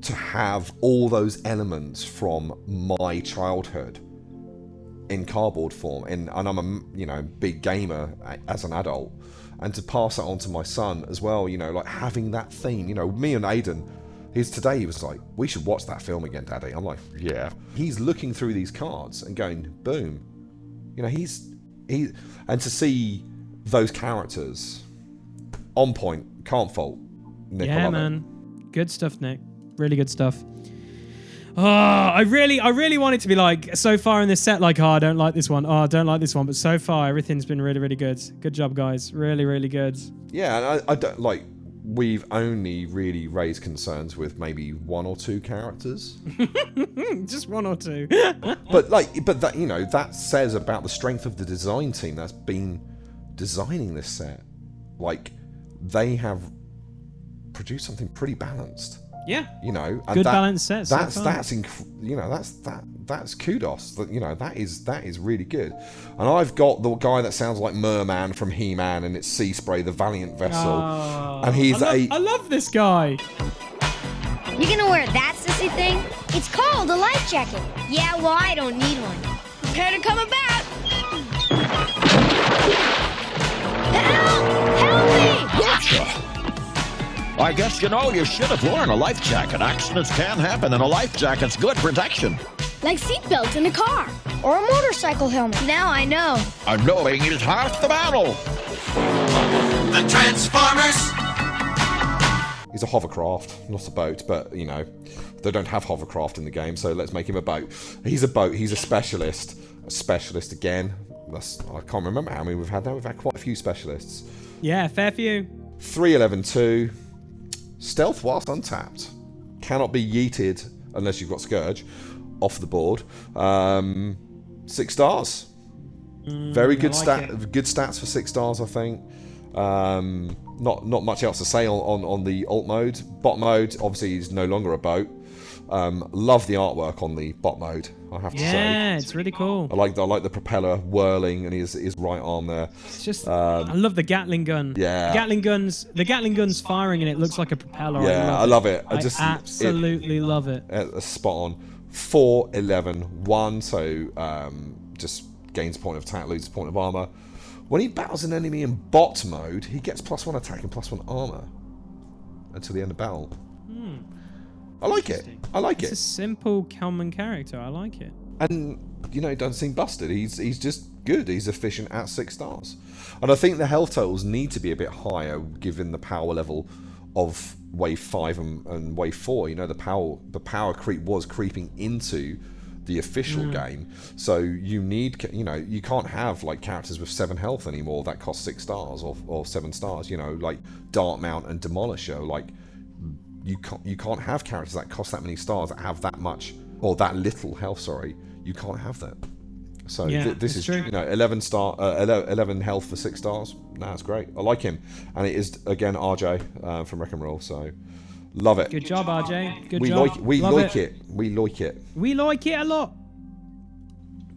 to have all those elements from my childhood in cardboard form, and I'm a big gamer as an adult, and to pass that on to my son as well, you know, like having that theme, you know, me and Aiden, he was like, we should watch that film again, Daddy. I'm like, yeah. He's looking through these cards and going, boom. You know, and to see those characters on point, can't fault. Nick, yeah, man. Good stuff, Nick. Really good stuff. Oh, I really want it to be like, so far in this set, like, oh, I don't like this one. Oh, I don't like this one. But so far, everything's been really, really good. Good job, guys. Really, really good. Yeah, and I don't like, we've only really raised concerns with maybe one or two characters. Just one or two. but that, you know, that says about the strength of the design team that's been designing this set. Like, they have produced something pretty balanced. Yeah. You know, and good balanced set. That's kudos. That, you know, that is really good. And I've got the guy that sounds like Merman from He-Man, and it's Sea Spray, the Valiant Vessel. Oh, and he's I love this guy. You gonna wear that sissy thing? It's called a life jacket. Yeah, well, I don't need one. Prepare to come about. Help! Help me! Gotcha. I guess, you know, you should have worn a life jacket. Accidents can happen, and a life jacket's good protection. Like seatbelts in a car. Or a motorcycle helmet. Now I know. And knowing is half the battle. The Transformers! He's a hovercraft, not a boat, but, you know, they don't have hovercraft in the game, so let's make him a boat. He's a boat, he's a specialist. A specialist again. I can't remember how many we've had now. We've had quite a few specialists. Yeah, fair few. 311-2. Stealth whilst untapped. Cannot be yeeted unless you've got Scourge off the board. 6 stars. Very good good stats for 6 stars, I think. Not much else to say on the alt mode. Bot mode, obviously, is no longer a boat. Love the artwork on the bot mode, I have to say. Yeah, it's really cool. I like the propeller whirling and his right arm there. It's just, I love the Gatling gun. Yeah. The Gatling gun's firing and it looks like a propeller. Yeah, I love it. I absolutely love it. Spot on. 4-11-1, so just gains a point of attack, loses a point of armor. When he battles an enemy in bot mode, he gets +1 attack and +1 armor until the end of battle. I like it. I like it. It's a simple, common character. I like it. And, you know, he doesn't seem busted. He's just good. He's efficient at 6 stars. And I think the health totals need to be a bit higher given the power level of Wave 5 and Wave 4. You know, the power creep was creeping into the official game. So you need, you know, you can't have, like, characters with 7 health anymore that cost 6 stars or 7 stars. You know, like Dartmount and Demolisher, like... You can't have characters that cost that many stars that have that much or that little health. Sorry, you can't have that. So this is true. You know, 11 health for 6 stars. Nah, it's great. I like him, and it is again RJ from Wreck and Roll. So love it. Good job, RJ. Good we job. We like it. We like it. We like it a lot.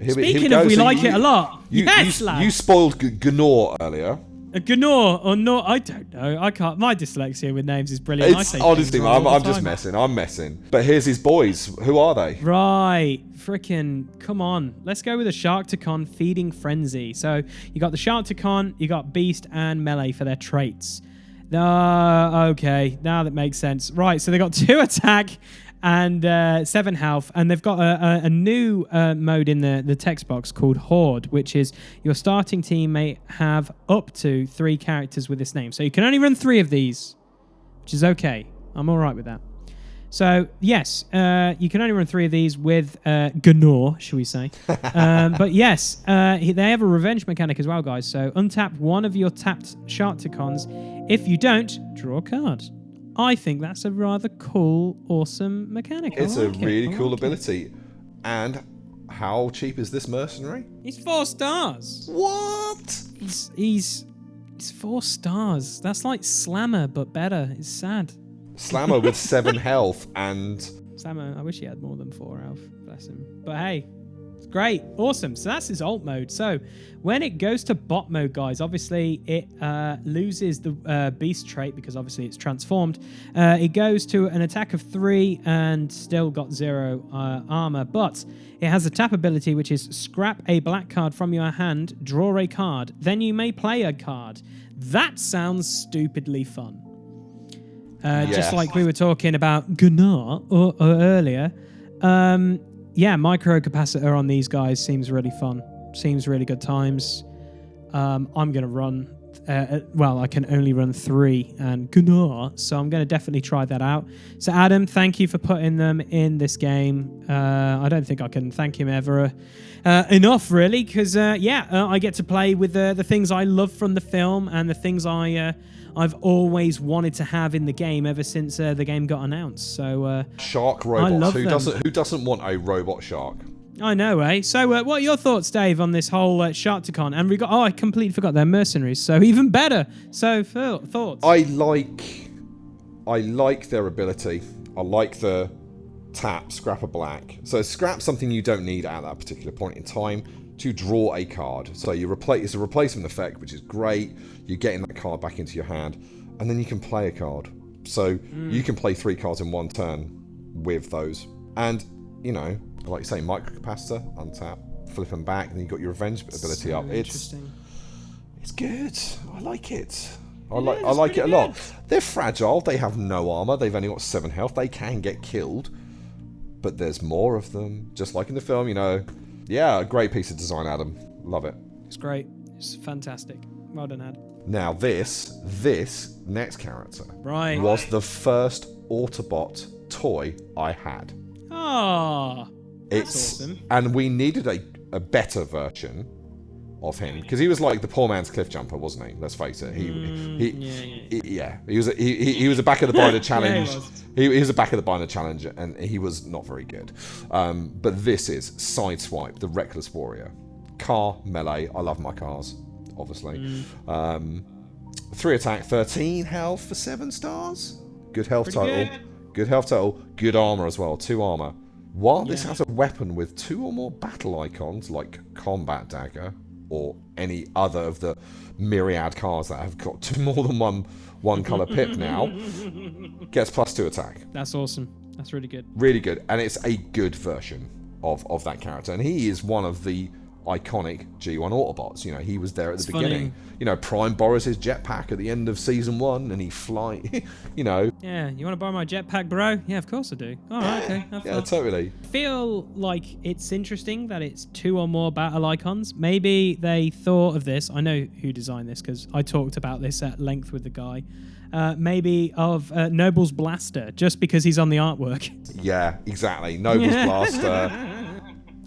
Speaking of, we like it a lot. Yes, lad. You spoiled Gnaw earlier. A Gnaw or not? I don't know. I can't. My dyslexia with names is brilliant. It's honestly, I'm just messing. I'm messing. But here's his boys. Who are they? Right. Frickin' come on. Let's go with a Sharkticon Feeding Frenzy. So you got the Sharkticon, you got Beast and Melee for their traits. Okay. Now that makes sense. Right. So they got 2 attack and 7 health, and they've got a new mode in the text box called Horde, which is your starting team may have up to 3 characters with this name. So you can only run 3 of these, which is okay. I'm all right with that. So, yes, you can only run 3 of these with Gnaw, shall we say. But yes, they have a revenge mechanic as well, guys. So, untap one of your tapped Sharkticons. If you don't, draw a card. I think that's a rather cool, awesome mechanic. It's a really cool ability. And how cheap is this mercenary? He's 4 stars. What? He's 4 stars. That's like Slammer, but better. It's sad. Slammer with 7 health and... Slammer, I wish he had more than 4 health. Bless him. But hey, it's great. Awesome. So that's his alt mode. So when it goes to bot mode, guys, obviously it loses the beast trait because obviously it's transformed. It goes to an attack of 3 and still got 0 armor. But it has a tap ability, which is scrap a black card from your hand, draw a card. Then you may play a card. That sounds stupidly fun. Just like we were talking about Gnaw earlier. Yeah, micro capacitor on these guys seems really fun. Seems really good times. I'm going to run... well, I can only run 3 and Gnaw, so I'm going to definitely try that out. So Adam, thank you for putting them in this game. I don't think I can thank him ever enough, really, because, I get to play with the things I love from the film and the things I've always wanted to have in the game ever since the game got announced. So shark robots. Who doesn't want a robot shark? I know, eh? So what are your thoughts, Dave, on this whole Sharkticon? And we got I completely forgot they're mercenaries, so even better. So thoughts? I like their ability. I like the tap, scrap a black. So scrap something you don't need at that particular point in time to draw a card. So it's a replacement effect, which is great. You're getting that card back into your hand, and then you can play a card. So you can play 3 cards in one turn with those. And, you know, like you say, microcapacitor, untap, flip them back, and you've got your revenge ability up. It's good. I like it. I like it a lot. They're fragile. They have no armor. They've only got 7 health. They can get killed, but there's more of them. Just like in the film, you know. Yeah, a great piece of design, Adam. Love it. It's great. It's fantastic. Well done, Ad. Now this next character was the first Autobot toy I had. Ah, that's awesome. And we needed a better version of him because he was like the poor man's cliff jumper, wasn't he? Let's face it. He was a back of the binder challenge. He was a back of the binder challenge, and he was not very good. But this is Sideswipe, the Reckless Warrior. Car melee. I love my cars, obviously. 3 attack, 13 health for 7 stars. Good health total. Good health total. Good armor as well. 2 armor. While this has a weapon with 2 or more battle icons, like Combat Dagger, or any other of the myriad cars that have got more than one colour pip now, gets +2 attack. That's awesome. That's really good. Really good. And it's a good version of that character. And he is one of the iconic G1 Autobots. You know, he was there at the beginning. Funny. You know, Prime borrows his jetpack at the end of season 1 and he fly, you know. Yeah, you want to borrow my jetpack, bro? Yeah, of course I do. All right, okay. Yeah, totally. I feel like it's interesting that it's 2 or more battle icons. Maybe they thought of this. I know who designed this because I talked about this at length with the guy. Maybe of Noble's Blaster, just because he's on the artwork. Yeah, exactly. Noble's Blaster.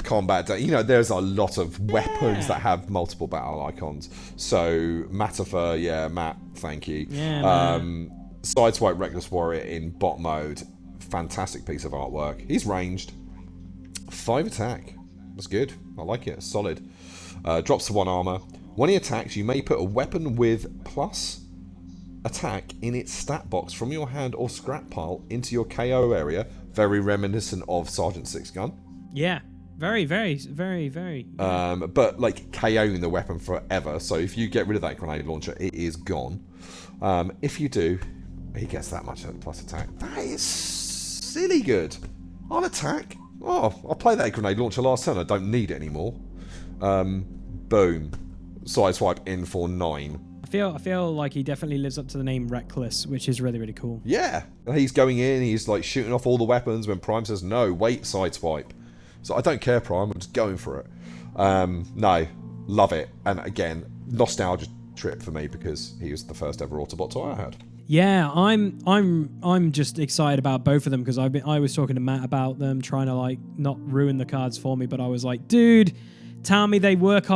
Combat, you know, there's a lot of weapons that have multiple battle icons. So Matafer, yeah, Matt, thank you. Yeah, Sideswipe Reckless Warrior in bot mode, fantastic piece of artwork. He's ranged, 5 attack. That's good. I like it. Solid. Drops to 1 armor. When he attacks, you may put a weapon with plus attack in its stat box from your hand or scrap pile into your KO area. Very reminiscent of Sergeant Six Gun. Yeah. Very, very, very, very. But like KOing the weapon forever. So if you get rid of that grenade launcher, it is gone. If you do, he gets that much plus attack. That is silly good. I'll attack. Oh, I'll play that grenade launcher last turn. I don't need it anymore. Boom. Sideswipe in for 9. I feel like he definitely lives up to the name Reckless, which is really, really cool. Yeah. He's going in. He's like shooting off all the weapons when Prime says, no, wait, Sideswipe. So I don't care, Prime. I'm just going for it. No, love it. And again, nostalgia trip for me because he was the first ever Autobot toy I had. Yeah, I'm just excited about both of them because I was talking to Matt about them, trying to like not ruin the cards for me, but I was like, dude, tell me they work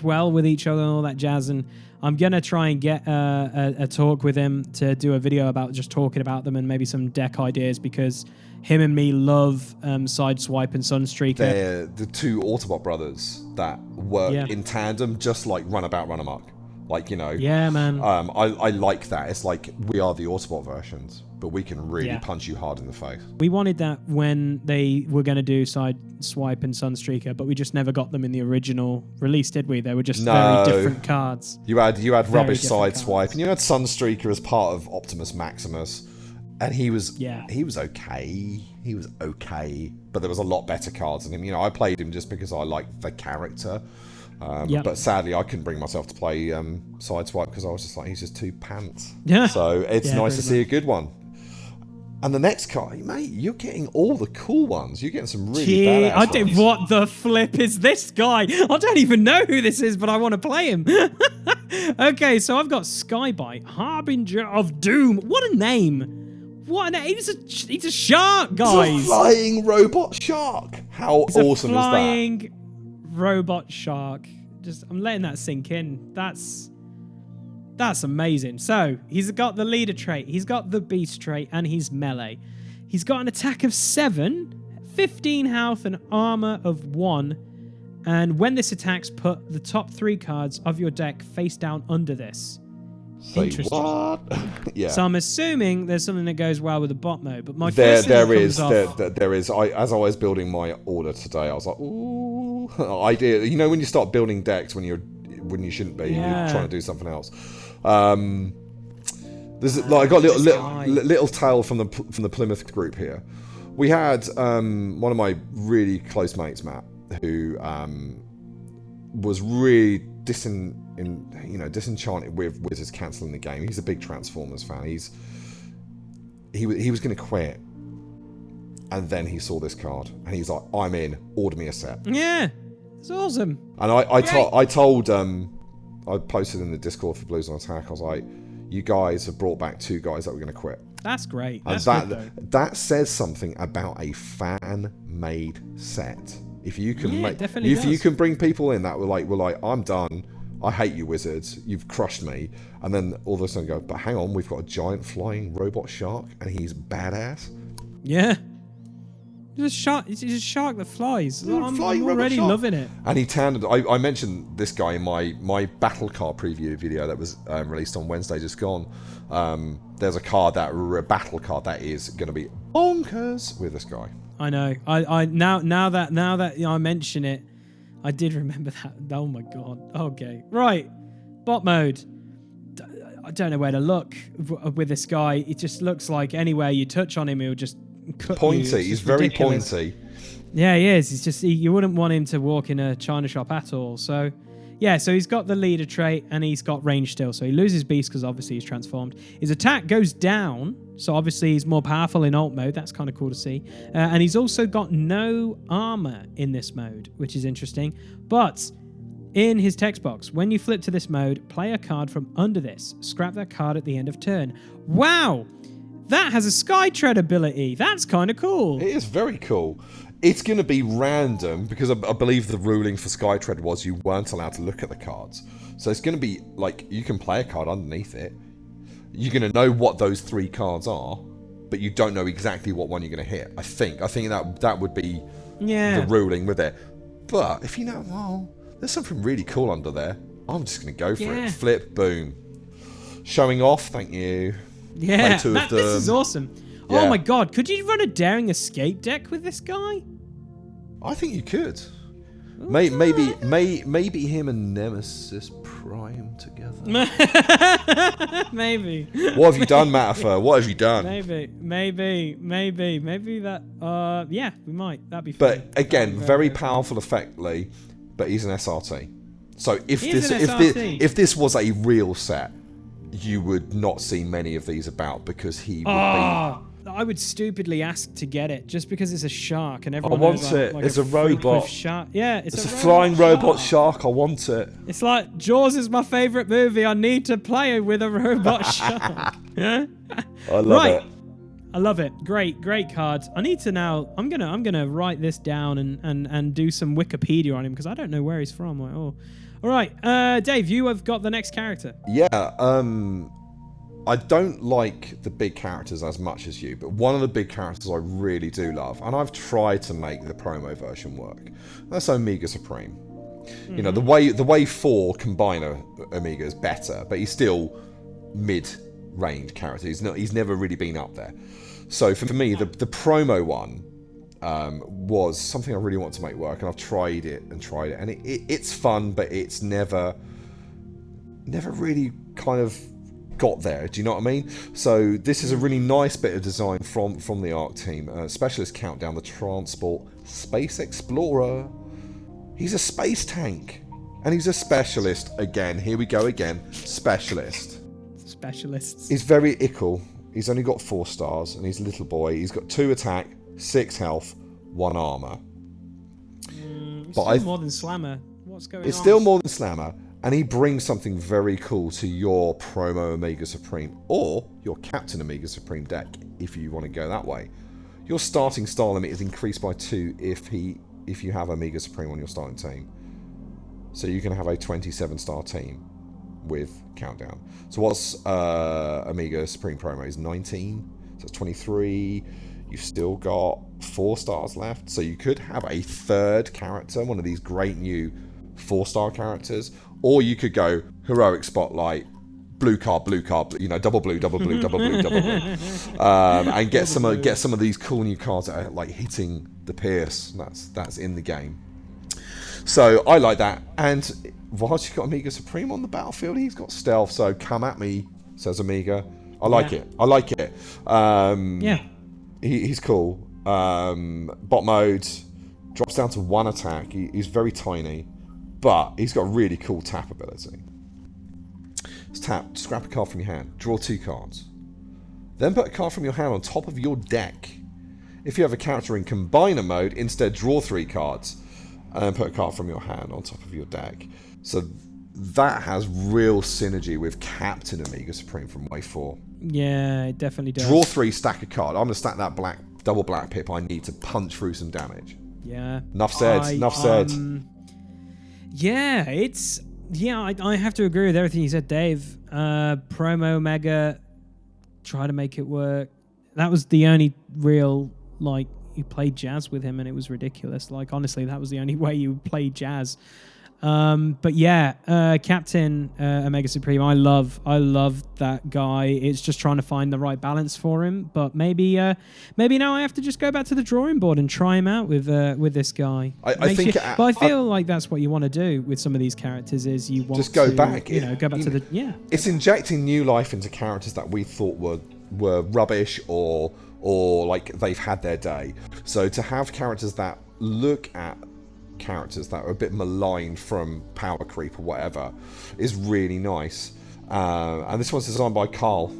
well with each other and all that jazz, and I'm gonna try and get a talk with him to do a video about just talking about them and maybe some deck ideas, because him and me love Sideswipe and Sunstreaker. They're the two Autobot brothers that work in tandem, just like Runabout, Run Amok. Like, you know. Yeah, man. I like that. It's like we are the Autobot versions, but we can really punch you hard in the face. We wanted that when they were going to do Sideswipe and Sunstreaker, but we just never got them in the original release, did we? They were just very different cards. You had rubbish Sideswipe, and you had Sunstreaker as part of Optimus Maximus, and he was okay. He was okay, but there was a lot better cards in him. You know, I played him just because I liked the character. But sadly, I couldn't bring myself to play Sideswipe because I was just like, he's just too pants. Yeah. So it's nice to see a good one. And the next card, mate, you're getting all the cool ones. You're getting some really badass ones. What the flip is this guy? I don't even know who this is, but I want to play him. Okay, so I've got Skybite, Harbinger of Doom. What a name. What a name. He's a shark, guys. It's a flying robot shark. How awesome is that? Flying robot shark. I'm letting that sink in. That's amazing. So he's got the leader trait, he's got the beast trait, and he's melee. He's got an attack of 7, 15 health, and armor of 1. And when this attacks, put the top 3 cards of your deck face down under this. Say what? Yeah. So I'm assuming there's something that goes well with the bot mode. But my there is. As I was building my order today, I was like, ooh, idea. You know when you start building decks when you shouldn't be, you're trying to do something else. There's I got a little tale from the Plymouth group here. We had one of my really close mates, Matt, who was really disenchanted with Wizards cancelling the game. He's a big Transformers fan. He was going to quit, and then he saw this card, and he's like, "I'm in. Order me a set." Yeah, it's awesome. And I told I posted in the Discord for Blues on Attack. I was like, "You guys have brought back 2 guys that were going to quit." That's great. And that says something about a fan-made set. If you can you can bring people in that were like, I'm done. I hate you, Wizards. You've crushed me. And then all of a sudden go, but hang on, we've got a giant flying robot shark, and he's badass. Yeah. He's a shark that flies. I'm already loving it. And he tandem. I mentioned this guy in my battle card preview video that was released on Wednesday, just gone. There's a battle card that is going to be bonkers with this guy. I know. Now that I mention it, I did remember that. Oh my god. Okay. Right. Bot mode. I don't know where to look with this guy. It just looks like anywhere you touch on him, he'll just cut pointy. you. He's very pointy. Yeah, he is. He's just you wouldn't want him to walk in a china shop at all. So yeah, so he's got the leader trait and he's got range still. So he loses beast because obviously he's transformed. His attack goes down. So obviously he's more powerful in alt mode. That's kind of cool to see. And he's also got no armor in this mode, which is interesting. But in his text box, when you flip to this mode, play a card from under this. Scrap that card at the end of turn. Wow! That has a Sky Tread ability. That's kind of cool. It is very cool. It's going to be random because I believe the ruling for Skytread was you weren't allowed to look at the cards. So it's going to be like you can play a card underneath it. You're going to know what those 3 cards are, but you don't know exactly what one you're going to hit. I think that would be the ruling with it. But if you know, well, there's something really cool under there, I'm just going to go for it. Flip, boom. Showing off, thank you. Yeah, this is awesome. Yeah. Oh my god, could you run a Daring Escape deck with this guy? I think you could. Maybe him and Nemesis Prime together. Maybe. What have you done, Matafer? What have you done? Maybe that. Yeah, we might. That'd be fun. But again, very powerful effect, Lee. But he's an SRT. So if this was a real set, you would not see many of these about because he would be I would stupidly ask to get it just because it's a shark and I everyone want knows it. like It's a freak with robot. Shark. Yeah, It's a flying robot shark. I want it. It's like Jaws is my favorite movie. I need to play with a robot shark. Yeah. I love it. I love it. Great cards. I need to now. I'm gonna write this down and do some Wikipedia on him because I don't know where he's from. All right, Dave, you have got the next character. Yeah. I don't like the big characters as much as you, but one of the big characters I really do love, and I've tried to make the promo version work. That's Omega Supreme. You know, the way 4 combiner Omega is better, but he's still mid-range character. He's never really been up there. So for me, the promo one was something I really want to make work, and I've tried it, and it's fun, but it's never really kind of got there. Do you know what I mean? So this is a really nice bit of design from the ARK team. Specialist Countdown, the Transport Space Explorer. He's a space tank, and he's a specialist again. Here we go again. Specialists. He's very ickle. He's only got 4 stars, and he's a little boy. He's got 2 attack, 6 health, 1 armor. But more than Slammer. What's going on? It's still more than Slammer. And he brings something very cool to your promo Omega Supreme or your Captain Omega Supreme deck if you want to go that way. Your starting star limit is increased by 2 if you have Omega Supreme on your starting team. So you can have a 27-star team with Countdown. So what's Omega Supreme promo is 19, so it's 23. You've still got 4 stars left, so you could have a 3rd character, one of these great new 4-star characters, or you could go heroic spotlight, blue card, you know, double blue, and get some of these cool new cards that are like hitting the Pierce. That's in the game. So I like that. And whilst you've got Omega Supreme on the battlefield, he's got stealth. So come at me, says Omega. I like it. He's cool. Bot mode drops down to 1 attack. He's very tiny. But he's got really cool tap ability. It's tap, scrap a card from your hand, draw 2 cards. Then put a card from your hand on top of your deck. If you have a character in combiner mode, instead draw 3 cards. And then put a card from your hand on top of your deck. So that has real synergy with Captain Omega Supreme from Wave 4. Yeah, it definitely does. Draw 3, stack a card. I'm going to stack that double black pip I need to punch through some damage. Yeah. Enough said. Yeah, I have to agree with everything you said, Dave. Promo Omega, try to make it work. That was the only real, like, you played jazz with him and it was ridiculous. Like, honestly, that was the only way you played jazz. But yeah, Captain Omega Supreme, I love that guy. It's just trying to find the right balance for him. But maybe now I have to just go back to the drawing board and try him out with this guy. But I feel like that's what you want to do with some of these characters is you want just go back. Go back to the It's injecting new life into characters that we thought were rubbish or like they've had their day. So to have characters that look at characters that are a bit maligned from power creep or whatever is really nice. And this one's designed by Carl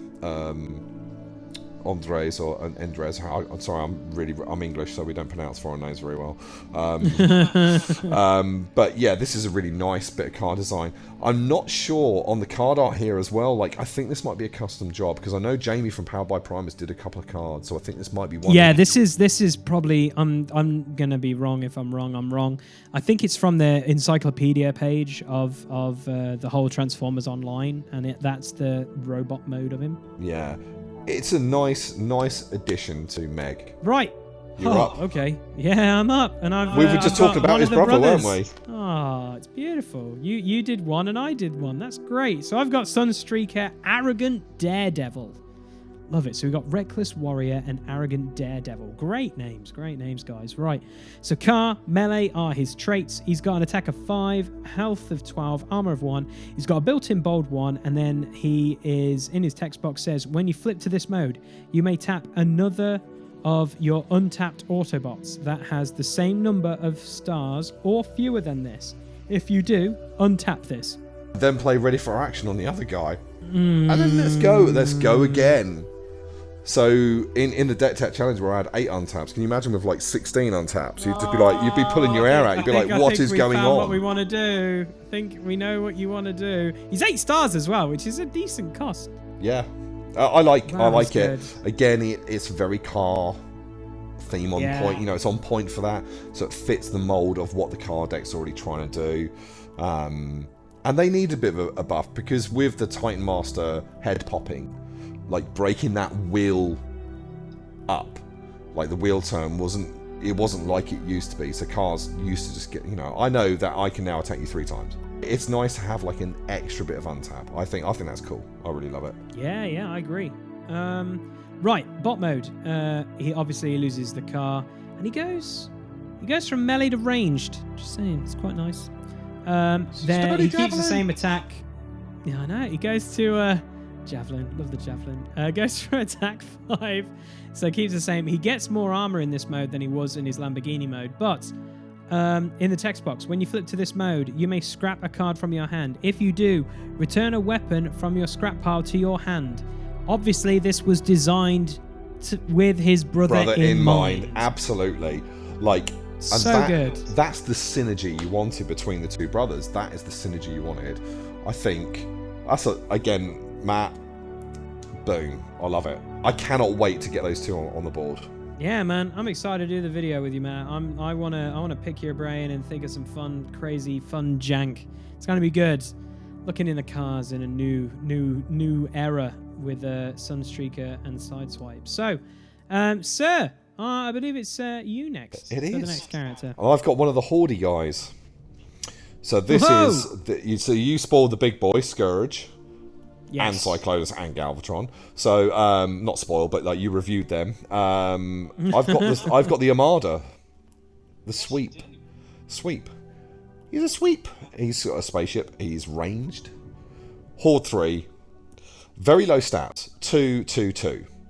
Andres or Andres. I'm sorry, I'm English, so we don't pronounce foreign names very well. But yeah, this is a really nice bit of card design. I'm not sure on the card art here as well. Like, I think this might be a custom job because I know Jamie from Powered by Primus did a couple of cards, so I think this might be one. Yeah, this is probably. I'm gonna be wrong if I'm wrong. I'm wrong. I think it's from the encyclopedia page of the whole Transformers Online, and that's the robot mode of him. Yeah. It's a nice addition to Meg. Right. You're up. Okay. Yeah, I'm up. And we were just talking about his brother, weren't we? Oh, it's beautiful. You did one and I did one. That's great. So I've got Sunstreaker, Arrogant Daredevil. Love it. So we've got Reckless Warrior and Arrogant Daredevil. Great names, guys. Right. So Car, Melee are his traits. He's got an attack of 5, health of 12, armor of 1. He's got a built-in bold 1, and then he is, in his text box says, when you flip to this mode, you may tap another of your untapped Autobots that has the same number of stars or fewer than this. If you do, untap this. Then play Ready for Action on the other guy. And then let's go again. So in the deck tech challenge where I had 8 untaps, can you imagine with like 16 untaps? You'd just be like, you'd be pulling your hair out. You'd be like, what is going on? What we want to do? I think we know what you want to do. He's 8 stars as well, which is a decent cost. Yeah, I like it. Good. Again, it's very car theme on point. You know, it's on point for that, so it fits the mold of what the car deck's already trying to do. And they need a bit of a buff because with the Titan Master head popping, like breaking that wheel up, like the wheel turn wasn't like it used to be. So cars used to just get, you know, I know that I can now attack you 3 times. It's nice to have like an extra bit of untap. I think that's cool. I really love it. Yeah, I agree. Right, bot mode. He obviously loses the car, and he goes from melee to ranged. Just saying, it's quite nice. There he keeps the same attack. Yeah, I know. He goes to javelin. Love the javelin. Goes for attack 5, so keeps the same. He gets more armor in this mode than he was in his Lamborghini mode, but in the text box, when you flip to this mode, you may scrap a card from your hand. If you do, return a weapon from your scrap pile to your hand. Obviously, this was designed with his brother in mind. Absolutely. Like, so good. That's the synergy you wanted between the 2 brothers. That is the synergy you wanted. I think that's again, Matt. Boom. I love it. I cannot wait to get those 2 on the board. Yeah, man, I'm excited to do the video with you, Matt. I wanna pick your brain and think of some fun, crazy, fun jank. It's gonna be good. Looking in the cars in a new era with Sunstreaker and Sideswipe. So, sir, I believe it's you next. It is the next character. Oh, I've got one of the Horde guys. So this is you spoiled the big boy Scourge. Yes. And Cyclonus and Galvatron. So not spoiled, but like you reviewed them. I've got the Armada, the sweep. He's a sweep. He's got a spaceship. He's ranged. Horde 3, very low stats. 2.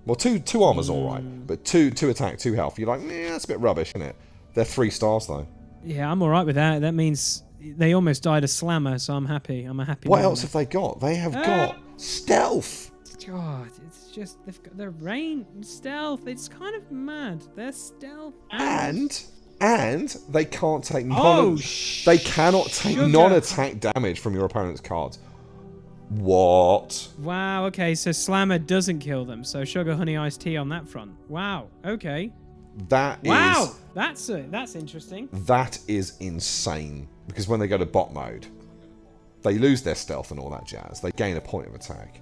Well, two armor's all right, but 2 attack, 2 health. You're like, nah, that's a bit rubbish, isn't it? They're 3 stars though. Yeah, I'm all right with that. That means they almost died a slammer, so I'm happy. I'm a happy. What else have they got? They have got stealth. God, it's just they've got their rain stealth. It's kind of mad. They're stealth and they can't take they cannot take non-attack damage from your opponent's cards. What? Wow. Okay, so slammer doesn't kill them. So sugar, honey, iced tea on that front. Wow. Okay. Wow. That's interesting. That is insane because when they go to bot mode, they lose their stealth and all that jazz. They gain a point of attack.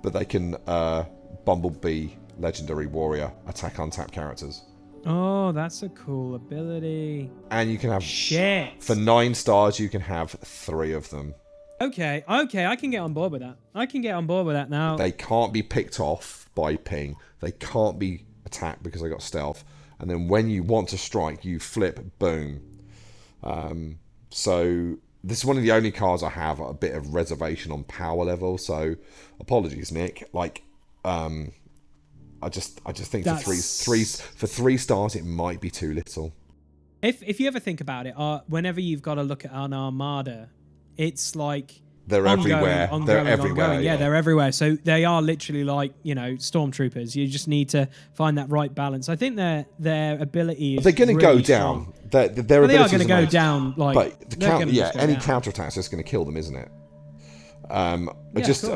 But they can Bumblebee, Legendary Warrior, attack untapped characters. Oh, that's a cool ability. And you can have... Shit. For 9 stars, you can have 3 of them. Okay, I can get on board with that. I can get on board with that now. They can't be picked off by ping. They can't be attacked because they got stealth. And then when you want to strike, you flip, boom. So... This is one of the only cards I have a bit of reservation on power level, so apologies, Nick. Like, I just think for 3 stars it might be too little. If you ever think about it, whenever you've got to look at an armada, it's like they're everywhere. They're everywhere. Yeah, they're everywhere. So they are literally like, you know, stormtroopers. You just need to find that right balance. I think their ability is they're going to really go down. They are going to go down. Like, but any counterattack is just going to kill them, isn't it?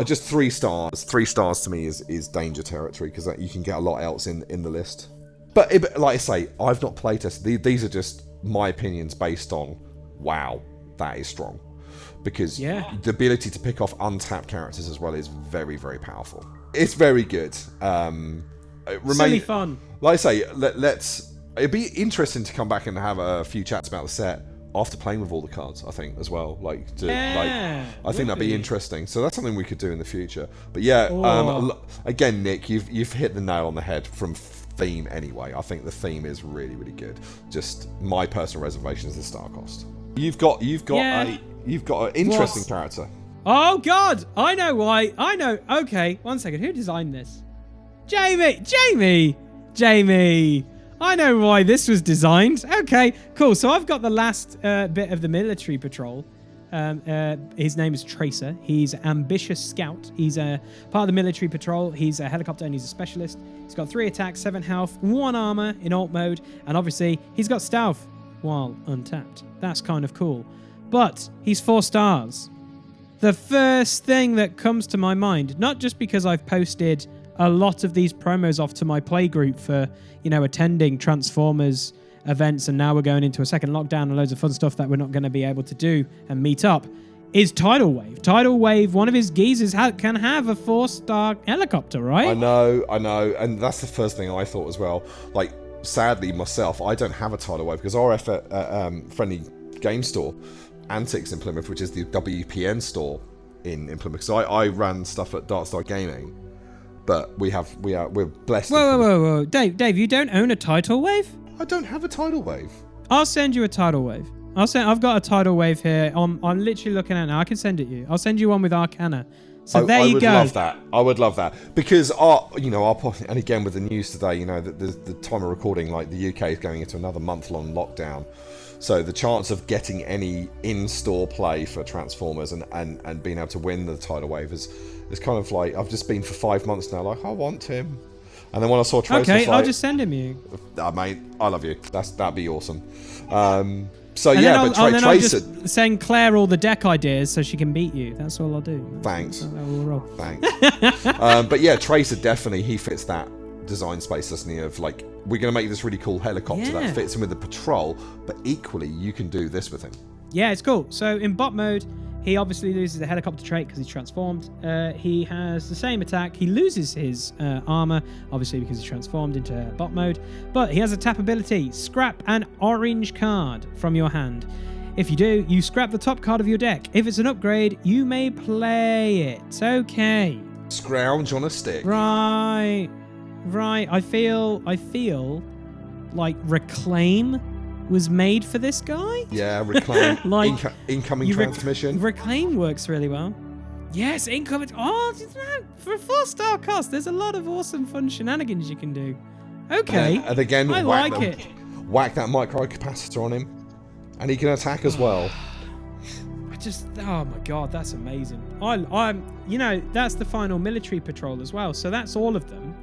Just 3 stars. 3 stars to me is danger territory because you can get a lot else in the list. But like I say, I've not playtested. These are just my opinions based on wow, that is strong. Because the ability to pick off untapped characters as well is very, very powerful. It's very good. Silly fun. Like I say, it'd be interesting to come back and have a few chats about the set after playing with all the cards, I think, as well. I think that'd be interesting. So that's something we could do in the future. But again, Nick, you've hit the nail on the head from theme anyway. I think the theme is really, really good. Just my personal reservation is the star cost. You've got an interesting character. Oh God, I know why. I know. Okay, 1 second. Who designed this? Jamie. I know why this was designed. Okay, cool. So I've got the last bit of the military patrol. His name is Tracer. He's ambitious scout. He's a part of the military patrol. He's a helicopter and he's a specialist. He's got 3 attacks, 7 health, 1 armor in alt mode, and obviously he's got stealth while untapped. That's kind of cool. But he's 4 stars. The first thing that comes to my mind, not just because I've posted a lot of these promos off to my play group for, attending Transformers events, and now we're going into a second lockdown and loads of fun stuff that we're not going to be able to do and meet up, is Tidal Wave. Tidal Wave, one of his geezers can have a 4-star helicopter, right? I know, and that's the first thing I thought as well. Like, sadly, myself, I don't have a Tidal Wave because our friendly game store, Antics in Plymouth, which is the WPN store in Plymouth, because I ran stuff at Darkstar Gaming, but we're blessed. Whoa, Dave, you don't own a Tidal Wave? I don't have a Tidal Wave. I'll send you a Tidal Wave. I've got a Tidal Wave here. I'm literally looking at it now. I can send it you. I'll send you one with Arcana. So there you go. I would love that because and again with the news today, the time of recording, like the UK is going into another month-long lockdown. So the chance of getting any in-store play for Transformers and being able to win the Tidal Wave is kind of like, I've just been for 5 months now, like, I want him. And then when I saw Tracer, okay, I'll just send him you. Mate, I love you. That'd be awesome. I'll just send Claire all the deck ideas so she can beat you. That's all I'll do. Thanks. Thanks. But yeah, Tracer definitely, he fits that design space, doesn't he? Of like, we're going to make this really cool helicopter that fits in with the patrol, but equally you can do this with him. Yeah, it's cool. So in bot mode, he obviously loses the helicopter trait because he's transformed. He has the same attack. He loses his armor, obviously because he's transformed into bot mode. But he has a tap ability. Scrap an orange card from your hand. If you do, you scrap the top card of your deck. If it's an upgrade, you may play it. Okay. Scrounge on a stick. Right. I feel like Reclaim was made for this guy. Yeah, Reclaim. Like incoming transmission. Reclaim works really well. Yes, incoming. Oh, for a 4-star cost, there's a lot of awesome fun shenanigans you can do. Okay. And again, I like it. Whack that micro capacitor on him, and he can attack as well. Oh my god, that's amazing. That's the final military patrol as well. So that's all of them.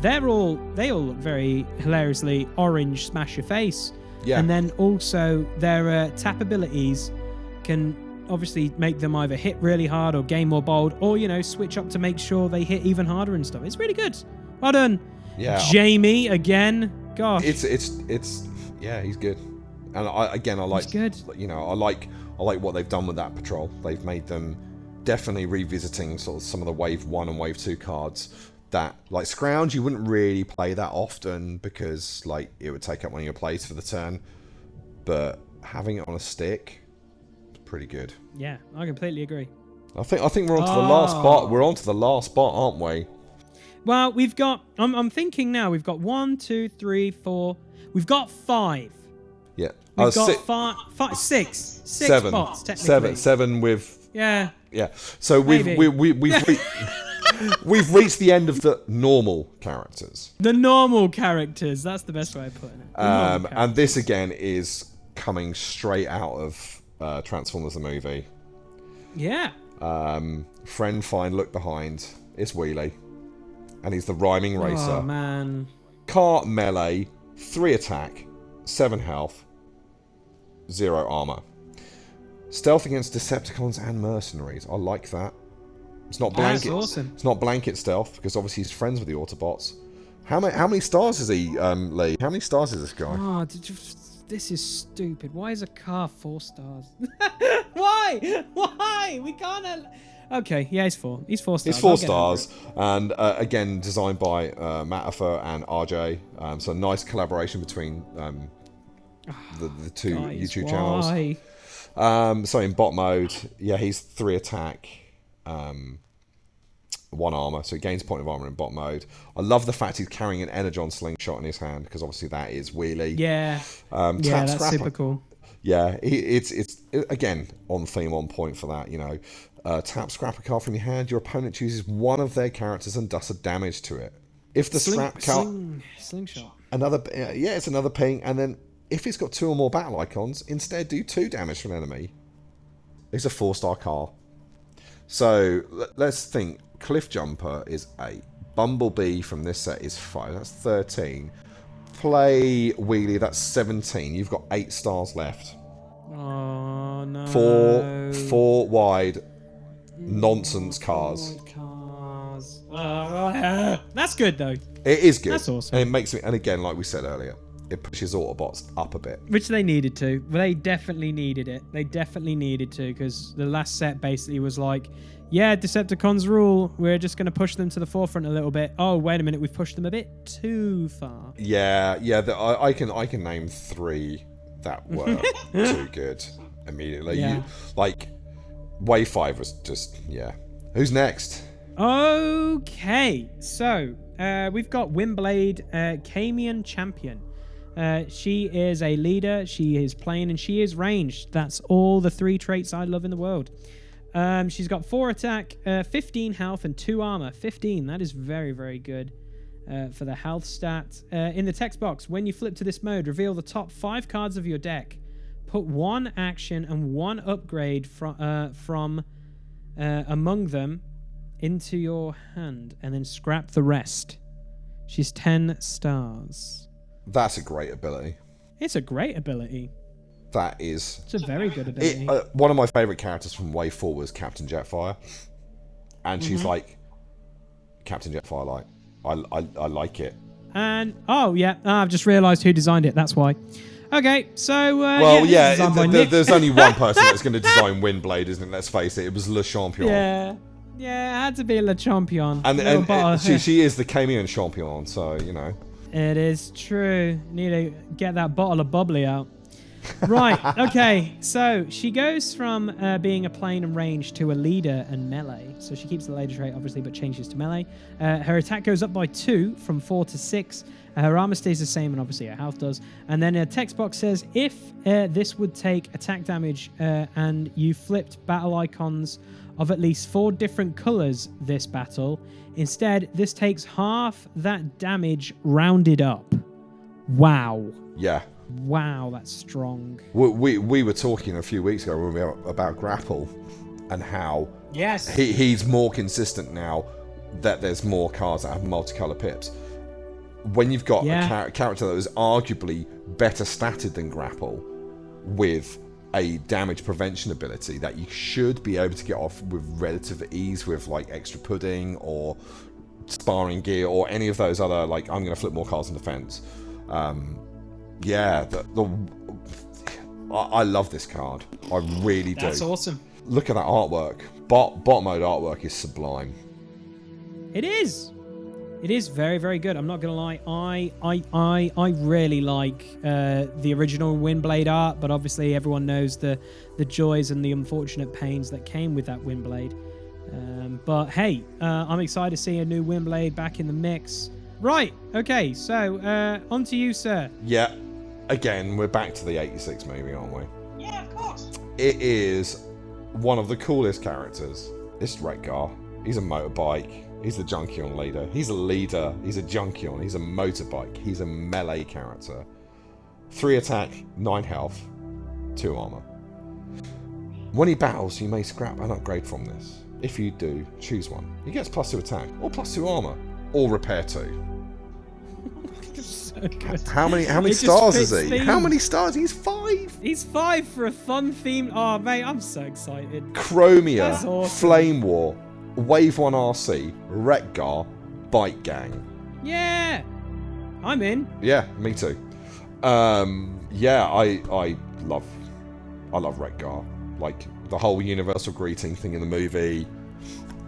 They all look very hilariously orange, smash your face. Yeah. And then also their tap abilities can obviously make them either hit really hard or gain more bold, or switch up to make sure they hit even harder and stuff. It's really good. Well done. Yeah. Jamie again. Gosh. It's yeah, he's good. And I like he's good. I like what they've done with that patrol. They've made them definitely revisiting sort of some of the Wave 1 and Wave 2 cards. That, like, Scrounge, you wouldn't really play that often because, like, it would take up one of your plays for the turn. But having it on a stick is pretty good. Yeah, I completely agree. I think we're on to the last bot. We're on to the last bot, aren't we? Well, we've got... I'm thinking now. We've got 1, 2, 3, 4... We've got 5. Yeah. We've got 6 7 bots, technically. 7 with... Yeah. Yeah. So we've reached the end of the normal characters. The normal characters. That's the best way of putting it. And this again is coming straight out of Transformers the movie. Yeah. Friend find, look behind. It's Wheelie, and he's the rhyming racer. Oh man. Car melee, 3 attack, 7 health, 0 armor. Stealth against Decepticons and mercenaries. I like that. It's not blanket. That's awesome. It's not blanket stealth because obviously he's friends with the Autobots. How many stars is he, Lee? How many stars is this guy? Oh, this is stupid. Why is a car 4 stars? Why? We can't. Okay, yeah, he's 4. He's 4 stars. He's 4 stars, and again designed by Matt Huffer and RJ. So nice collaboration between the two YouTube channels. So in bot mode, yeah, he's 3 attack. 1 armor, so he gains a point of armor in bot mode. I love the fact he's carrying an Energon slingshot in his hand because obviously that is Wheelie. Yeah, that's super cool. Yeah, it's again on theme, on point for that. Tap scrap a card from your hand. Your opponent chooses one of their characters and does a damage to it. If the scrap card, slingshot, it's another ping, and then if it's got 2 or more battle icons, instead do 2 damage to an enemy. It's a 4-star car. So let's think. Cliff Jumper is 8. Bumblebee from this set is 5. That's 13. Play Wheelie, that's 17. You've got 8 stars left. Oh, no. Four wide nonsense cars. That's good, though. It is good. That's awesome. And it makes me, and again, like we said earlier, it pushes Autobots up a bit. Which they needed to. They definitely needed it. They definitely needed to, because the last set basically was like, yeah, Decepticons rule. We're just going to push them to the forefront a little bit. Oh, wait a minute. We've pushed them a bit too far. Yeah. I can name 3 that were too good immediately. Yeah. Wave 5 was just, yeah. Who's next? Okay. So, we've got Windblade, Camion Champion. She is a leader, she is plain, and she is ranged. That's all the 3 traits I love in the world. She's got 4 attack, 15 health, and 2 armor. 15, that is very, very good for the health stat. In the text box, when you flip to this mode, reveal the top 5 cards of your deck. Put 1 action and 1 upgrade from among them into your hand, and then scrap the rest. She's 10 stars. That's a great ability. It's a great ability. That is. It's a very good ability. One of my favourite characters from Wave 4 was Captain Jetfire. And she's like, Captain Jetfire, I like it. And, oh, yeah, I've just realised who designed it. That's why. Okay, so, there's only one person that's going to design Windblade, isn't it? Let's face it, it was Le Champion. Yeah, it had to be Le Champion. And she is the Camion Champion, so, you know. It is true. Need to get that bottle of bubbly out. Right, okay. So she goes from being a plain and range to a leader and melee. So she keeps the leader trait, obviously, but changes to melee. Her attack goes up by 2 from 4 to 6. Her armor stays the same, and obviously her health does. And then a text box says, if this would take attack damage and you flipped battle icons of at least 4 different colors this battle, instead, this takes half that damage rounded up. Wow. Yeah. Wow, that's strong. We were talking a few weeks ago about Grapple and how he's more consistent now that there's more cards that have multicolour pips. When you've got a character that is arguably better statted than Grapple with a damage prevention ability that you should be able to get off with relative ease with like extra pudding or sparring gear or any of those other, like, I'm going to flip more cards in defense. I love this card. I really do. That's awesome. Look at that artwork. Bot mode artwork is sublime. It is. It is very, very good. I'm not gonna lie. I really like the original Windblade art, but obviously everyone knows the joys and the unfortunate pains that came with that Windblade. But hey, I'm excited to see a new Windblade back in the mix. Right. Okay. So on to you, sir. Yeah. Again, we're back to the '86 movie, aren't we? Yeah, of course. It is one of the coolest characters. It's Red-Gart. He's a motorbike. He's the Junkion leader. He's a leader. He's a Junkion. He's a motorbike. He's a melee character. 3 attack, 9 health, 2 armor. When he battles, you may scrap an upgrade from this. If you do, choose one. He gets +2 attack, or +2 armor, or repair 2. So good. How many stars is he? Theme. How many stars? He's 5. He's 5 for a fun theme. Oh, mate, I'm so excited. Chromia, awesome. Flame War, Wave 1 RC, Red-Gart, Bite Gang. Yeah, I'm in. Yeah, me too. Yeah, I love Red-Gart. Like the whole universal greeting thing in the movie.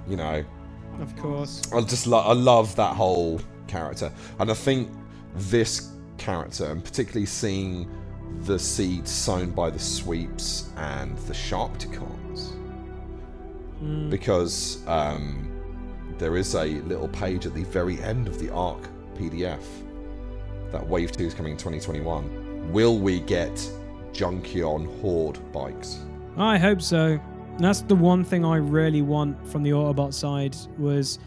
You know. Of course. I love that whole character, and I think this character, and particularly seeing the seeds sown by the sweeps and the Sharkticons, because there is a little page at the very end of the ARK PDF that Wave 2 is coming in 2021. Will we get Junkion Horde bikes? I hope so. That's the one thing I really want from the Autobot side was,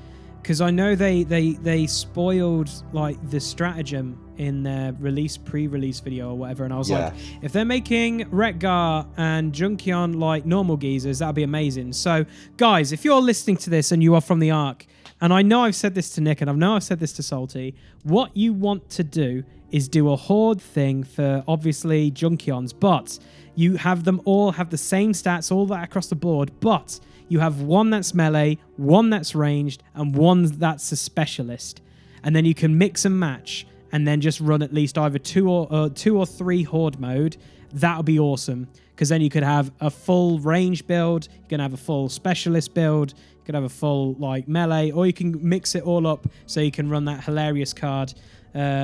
because I know they spoiled like the stratagem in their pre-release video or whatever, and I was like, if they're making Red-Gart and Junkion like normal geezers, that'd be amazing. So guys, if you're listening to this and you are from the ARK, and I know I've said this to Nick and I know I've said this to Salty, what you want to do is do a horde thing for obviously Junkions, but you have them all have the same stats, all that across the board, but you have one that's melee, one that's ranged, and one that's a specialist. And then you can mix and match and then just run at least either two or three horde mode. That would be awesome, because then you could have a full range build, you can have a full specialist build, you could have a full like melee, or you can mix it all up so you can run that hilarious card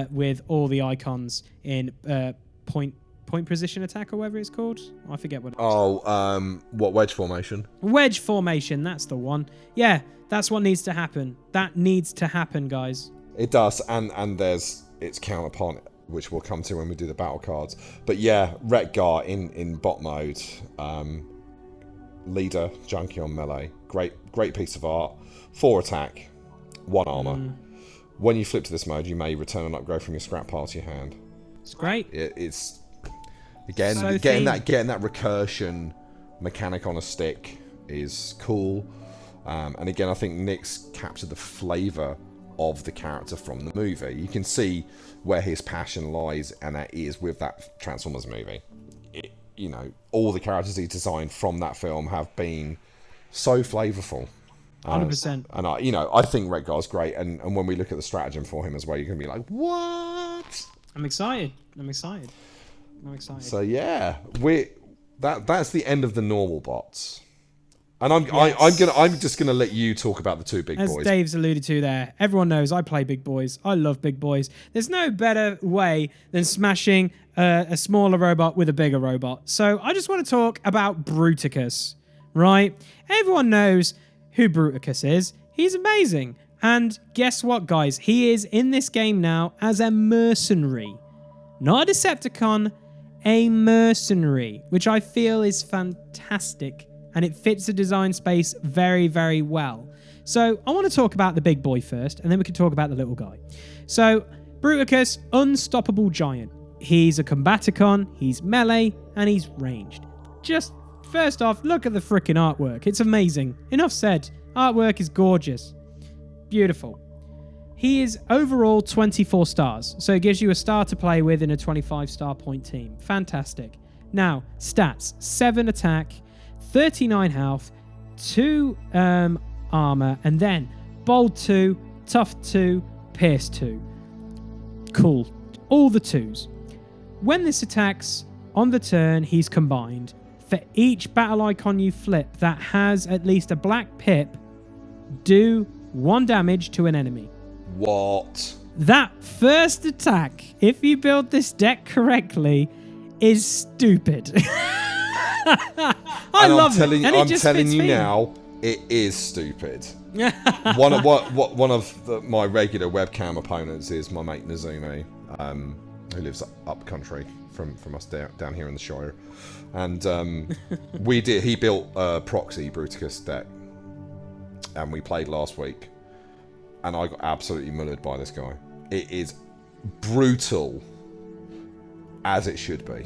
with all the icons in point position attack or whatever it's called. I forget what. What wedge formation? Wedge formation, that's the one. Yeah, that's what needs to happen. That needs to happen, guys. It does, and there's its counterpart, which we'll come to when we do the battle cards. But yeah, Red-Gart in bot mode, leader, Junkion melee, great piece of art. 4 attack, 1 armor. When you flip to this mode, you may return an upgrade from your scrap pile to your hand. It's great. It's again so getting that recursion mechanic on a stick is cool. And again, I think Nick's captured the flavour of the character from the movie. You can see where his passion lies, and that is with that Transformers movie. You know, all the characters he designed from that film have been so flavourful. 100%. And I think Red-Gart's great, and when we look at the stratagem for him as well, you're gonna be like, what? I'm excited. So yeah, that's the end of the normal bots. And I'm just gonna let you talk about the 2 big boys. As Dave's alluded to there, everyone knows I play big boys. I love big boys. There's no better way than smashing a smaller robot with a bigger robot. So I just want to talk about Bruticus, right? Everyone knows who Bruticus is. He's amazing. And guess what, guys? He is in this game now as a mercenary. Not a Decepticon, a mercenary, which I feel is fantastic. And it fits the design space very, very well. So I want to talk about the big boy first, and then we can talk about the little guy. So Bruticus, unstoppable giant. He's a Combaticon, he's melee, and he's ranged. Just first off, look at the freaking artwork. It's amazing. Enough said. Artwork is gorgeous. Beautiful. He is overall 24 stars, so it gives you a star to play with in a 25-star point team. Fantastic. Now, stats. 7 attack, 39 health, 2 armor, and then bold 2, tough 2, pierce 2. Cool. All the 2s. When this attacks on the turn, he's combined. For each battle icon you flip that has at least a black pip, do 1 damage to an enemy. What? That first attack, if you build this deck correctly, is stupid. I love it. And I'm telling you now, it is stupid. One of my regular webcam opponents is my mate Nazumi, who lives up country from us down here in the Shire, and he built a proxy Bruticus deck, and we played last week, and I got absolutely mullered by this guy. It is brutal as it should be.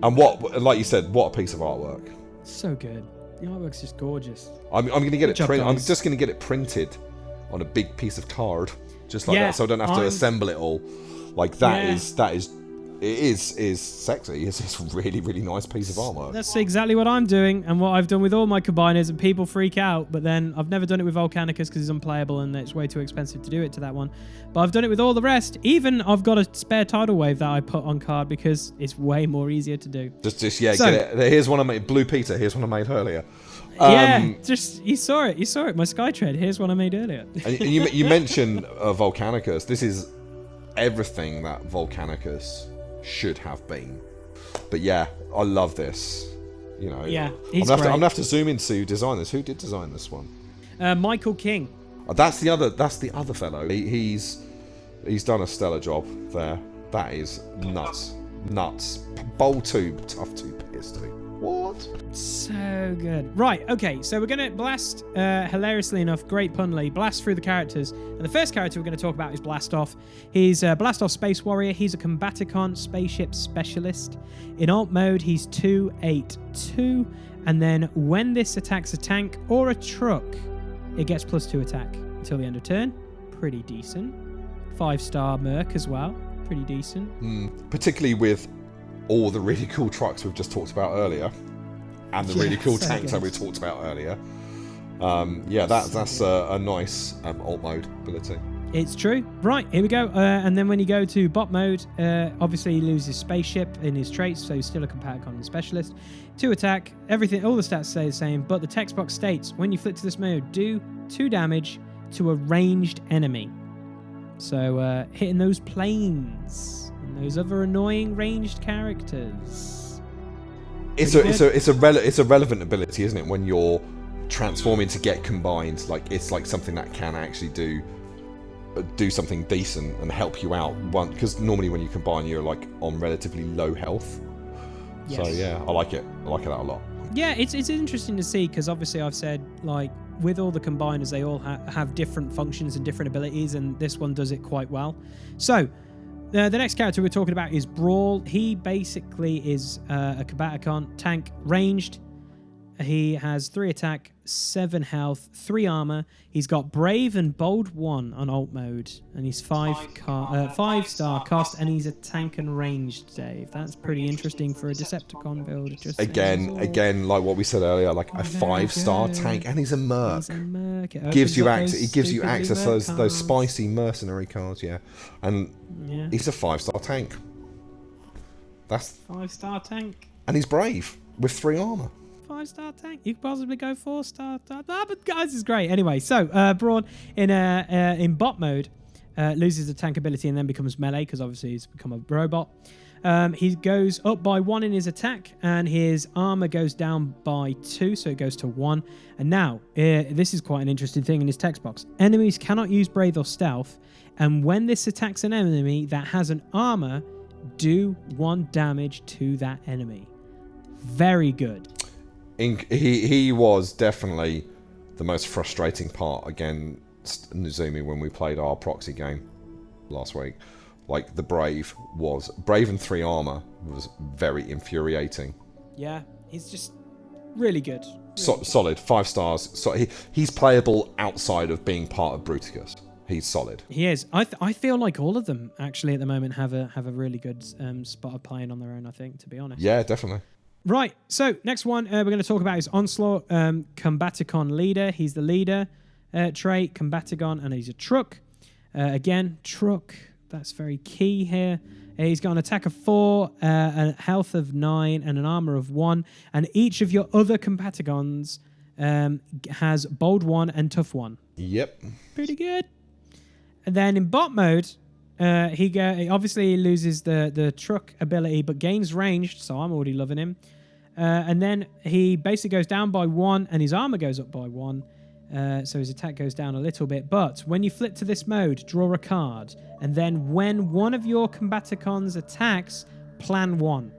And like you said, what a piece of artwork. So good. The artwork's just gorgeous. I'm going to get it printed. I'm just going to get it printed on a big piece of card, just like that, so I don't have to assemble it all. Like it is sexy. It's a really, really nice piece of artwork. That's exactly what I'm doing, and what I've done with all my combiners, and people freak out, but then I've never done it with Volcanicus because it's unplayable and it's way too expensive to do it to that one. But I've done it with all the rest. Even I've got a spare tidal wave that I put on card because it's way more easier to do. Get it. Here's one I made. Blue Peter. Here's one I made earlier. You saw it. My Skytread. Here's one I made earlier. And you mentioned Volcanicus. This is everything that Volcanicus should have been. But yeah, I love this. You know, he's I'm gonna have to zoom in to see who designed this. Who did design this one? Michael King. That's the other fellow. He's done a stellar job there. That is nuts. Bold 2, tough 2, pierce 2. What? So good. Right, okay, so we're going to blast, hilariously enough, great punly, blast through the characters. And the first character we're going to talk about is Blastoff. He's a Blastoff Space Warrior. He's a Combaticon Spaceship Specialist. In alt mode, he's 2/8/2. And then when this attacks a tank or a truck, it gets +2 attack until the end of turn. Pretty decent. 5-star Merc as well. Pretty decent. Particularly with all the really cool trucks we've just talked about earlier, and the really cool so tanks that we talked about earlier. That's a nice alt mode ability. It's true. Right, here we go. And then when you go to bot mode, obviously he loses spaceship in his traits, so he's still a Combaticon Specialist. 2 attack, everything, all the stats stay the same, but the text box states, when you flip to this mode, do 2 damage to a ranged enemy. So hitting those planes and those other annoying ranged characters. It's a relevant ability, isn't it? When you're transforming to get combined, like it's like something that can actually do something decent and help you out. Because normally when you combine, you're like on relatively low health. Yes. So yeah, I like it. I like that a lot. Yeah, it's interesting to see because obviously I've said like with all the combiners, they all have different functions and different abilities, and this one does it quite well. So the next character we're talking about is Brawl. He basically is a Combaticon tank, ranged. He has 3 attack, 7 health, 3 armor. He's got Brave and Bold 1 on alt mode, and he's 5-star cost, and he's a tank and ranged, Dave. That's pretty interesting for a Decepticon build. Just again, like what we said earlier, like a 5-star tank, and he's a merc. He gives you access to those spicy mercenary cards, and he's a 5-star tank. That's 5-star tank, and he's brave with 3 armor. 5-star tank. You could possibly go 4-star. But guys, it's great. Anyway, so Brawl in bot mode loses the tank ability and then becomes melee because obviously he's become a robot. He goes up by 1 in his attack and his armor goes down by 2, so it goes to 1. And now, this is quite an interesting thing in his text box. Enemies cannot use Brave or Stealth, and when this attacks an enemy that has an armor, do 1 damage to that enemy. Very good. He was definitely the most frustrating part against Nezumi when we played our proxy game last week. Like the Brave and 3 armor was very infuriating. Yeah, he's just really good. Solid, 5 stars. So he's playable outside of being part of Bruticus. He's solid. He is. I feel like all of them actually at the moment have a really good spot of playing on their own. I think, to be honest. Yeah, definitely. Right, so next one we're going to talk about is Onslaught, Combaticon Leader. He's the leader trait, Combaticon, and he's a truck. Again, truck, that's very key here. He's got an attack of 4, a health of 9, and an armor of 1. And each of your other Combaticons has Bold 1 and Tough 1. Yep. Pretty good. And then in bot mode, he obviously loses the truck ability, but gains ranged, so I'm already loving him. And then he basically goes down by 1, and his armor goes up by 1. So his attack goes down a little bit. But when you flip to this mode, draw a card. And then when one of your Combaticons attacks, plan 1.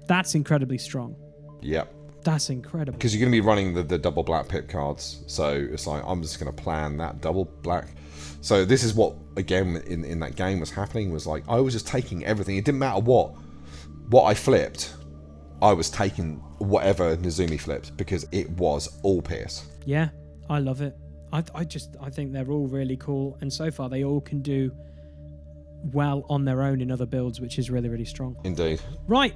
That's incredibly strong. Yep. That's incredible. Because you're going to be running the double black pip cards. So it's like, I'm just going to plan that double black. So this is what, again, in that game was happening. Was like, I was just taking everything. It didn't matter what I flipped. I was taking whatever Nezumi flipped because it was all pierce. Yeah, I love it. I think they're all really cool, and so far they all can do well on their own in other builds, which is really, really strong. Indeed. Right,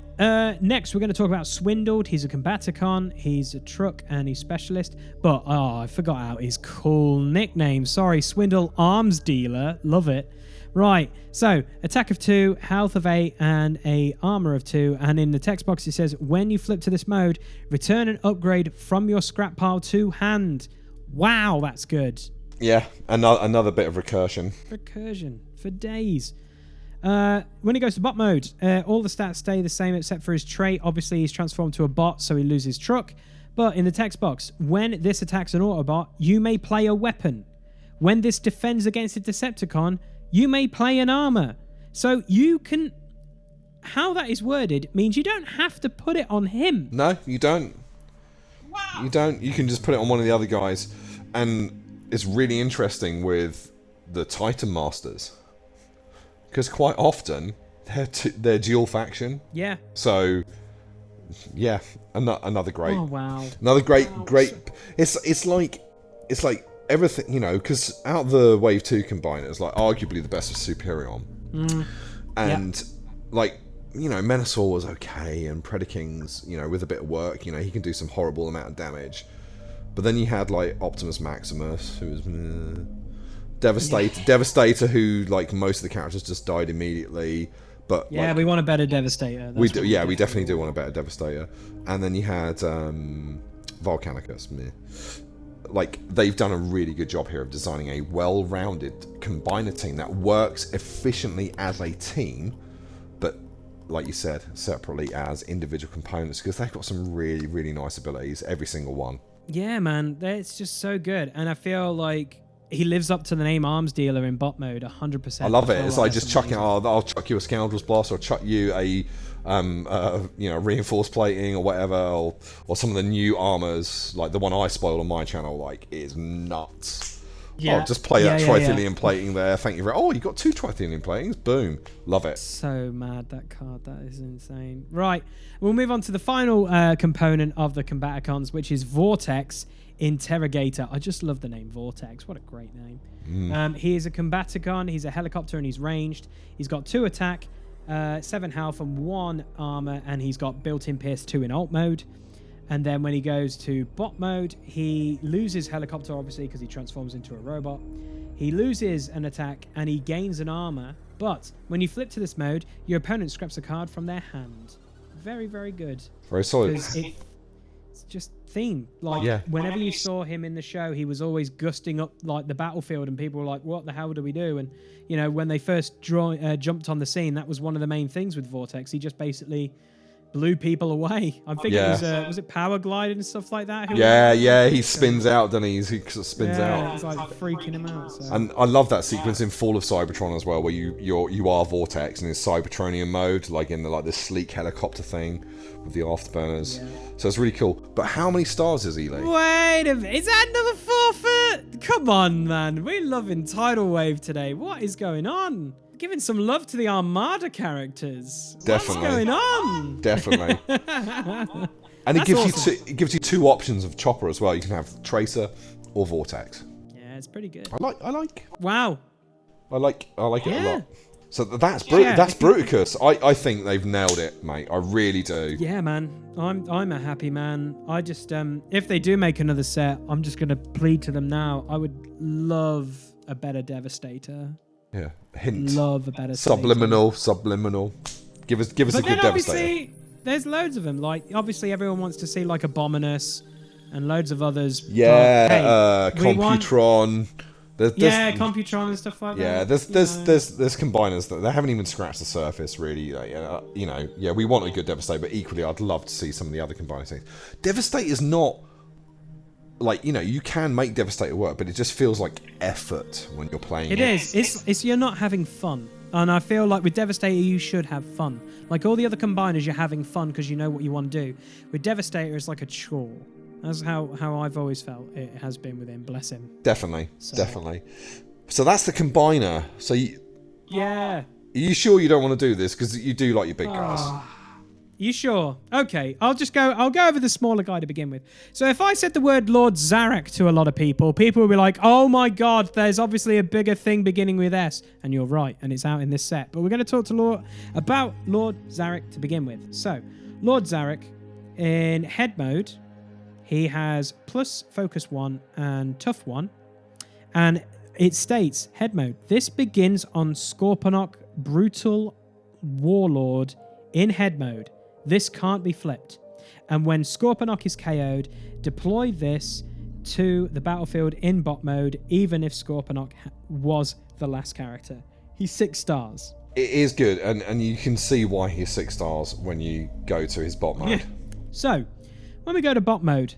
next we're going to talk about Swindled. He's a Combaticon, he's a truck, and he's specialist. But, I forgot out his cool nickname. Sorry, Swindle Arms Dealer. Love it. Right, so attack of 2, health of 8, and a armor of 2. And in the text box it says, when you flip to this mode, return an upgrade from your scrap pile to hand. Wow, that's good. Yeah, another bit of recursion. Recursion for days. When he goes to bot mode, all the stats stay the same except for his trait. Obviously, he's transformed to a bot, so he loses truck. But in the text box, when this attacks an Autobot, you may play a weapon. When this defends against a Decepticon, you may play an armor. So you can how that is worded means you don't have to put it on him. No, you don't. Wow. You don't. You can just put it on one of the other guys. And it's really interesting with the Titan Masters. Because quite often, they're dual faction. Yeah. So, yeah, another great. Oh, wow. Another great. It's like everything, you know, because out of the Wave 2 combiners, like, arguably the best of Superion. And, like, you know, Menasor was okay, and Predaking's, you know, with a bit of work, you know, he can do some horrible amount of damage. But then you had, like, Optimus Maximus, who was... Devastator, who, like, most of the characters just died immediately. But yeah, like, we want a better Devastator. We definitely do want a better Devastator. And then you had Volcanicus. Meh. Like, they've done a really good job here of designing a well-rounded combiner team that works efficiently as a team, but, like you said, separately as individual components, because they've got some really, really nice abilities, every single one. Yeah, man, it's just so good. And I feel like he lives up to the name Arms Dealer in bot mode 100%. I love it. It's like just chucking, I'll chuck you a Scoundrel's Blast, or chuck you a you know, reinforced plating or whatever, or some of the new armors, like the one I spoiled on my channel, like, is nuts. Yeah. Oh, just play that Trithelium plating there. Thank you very much. Oh, you got 2 Trithelium platings. Boom. Love it. So mad, that card. That is insane. Right. We'll move on to the final component of the Combaticons, which is Vortex Interrogator. I just love the name Vortex. What a great name. He is a Combaticon. He's a helicopter and he's ranged. He's got 2 attack, 7 health and 1 armor, and he's got built-in Pierce 2 in alt mode. And then when he goes to bot mode, he loses helicopter, obviously, because he transforms into a robot. He loses an attack and he gains an armor. But when you flip to this mode, your opponent scraps a card from their hand. Very, very good. Very solid. It's just theme. Like, whenever you saw him in the show, he was always gusting up, like, the battlefield, and people were like, what the hell do we do? And, you know, when they first jumped on the scene, that was one of the main things with Vortex. He just basically blew people away. I'm thinking was it Power Glide and stuff like that? He spins out, doesn't he? He sort of spins out. It's like freaking him out. So. And I love that sequence in Fall of Cybertron as well, where you are Vortex in his Cybertronian mode, like in the this sleek helicopter thing with the afterburners. So it's really cool. But how many stars is he, Lee? Wait a minute, is that another forfeit? Come on, man. We're loving Tidal Wave today. What is going on? Giving some love to the Armada characters. Definitely. What's going on? Definitely. And it gives you 2 options of chopper as well. You can have Tracer or Vortex. Yeah, it's pretty good. I like. Wow. I like it a lot. So that's Bruticus. I think they've nailed it, mate. I really do. Yeah, man. I'm a happy man. I just if they do make another set, I'm just gonna plead to them now. I would love a better Devastator. Yeah, hint. Love a better subliminal. Give us a good Devastator. There's loads of them. Like, obviously, everyone wants to see like Abominus and loads of others. Yeah, Computron. Computron and stuff like that. Yeah, there's combiners that they haven't even scratched the surface, really. You know, we want a good Devastator, but equally, I'd love to see some of the other combiner things. Devastator's not. Like, you know, you can make Devastator work, but it just feels like effort when you're playing it. It is. It's you're not having fun. And I feel like with Devastator, you should have fun. Like all the other combiners, you're having fun because you know what you want to do. With Devastator, it's like a chore. That's how I've always felt it has been with him. Bless him. Definitely. So that's the combiner. So are you sure you don't want to do this? Because you do like your big guys. You sure? Okay, I'll go over the smaller guy to begin with. So if I said the word Lord Zarek to a lot of people, people will be like, oh my god, there's obviously a bigger thing beginning with S. And you're right, and it's out in this set. But we're going to talk to about Lord Zarek to begin with. So, Lord Zarek, in head mode, he has plus focus 1 and tough 1. And it states, head mode, this begins on Scorponok Brutal Warlord in head mode. This can't be flipped. And when Scorponok is KO'd, deploy this to the battlefield in bot mode, even if Scorponok was the last character. He's 6 stars. It is good, and you can see why he's 6 stars when you go to his bot mode. Yeah. So, when we go to bot mode,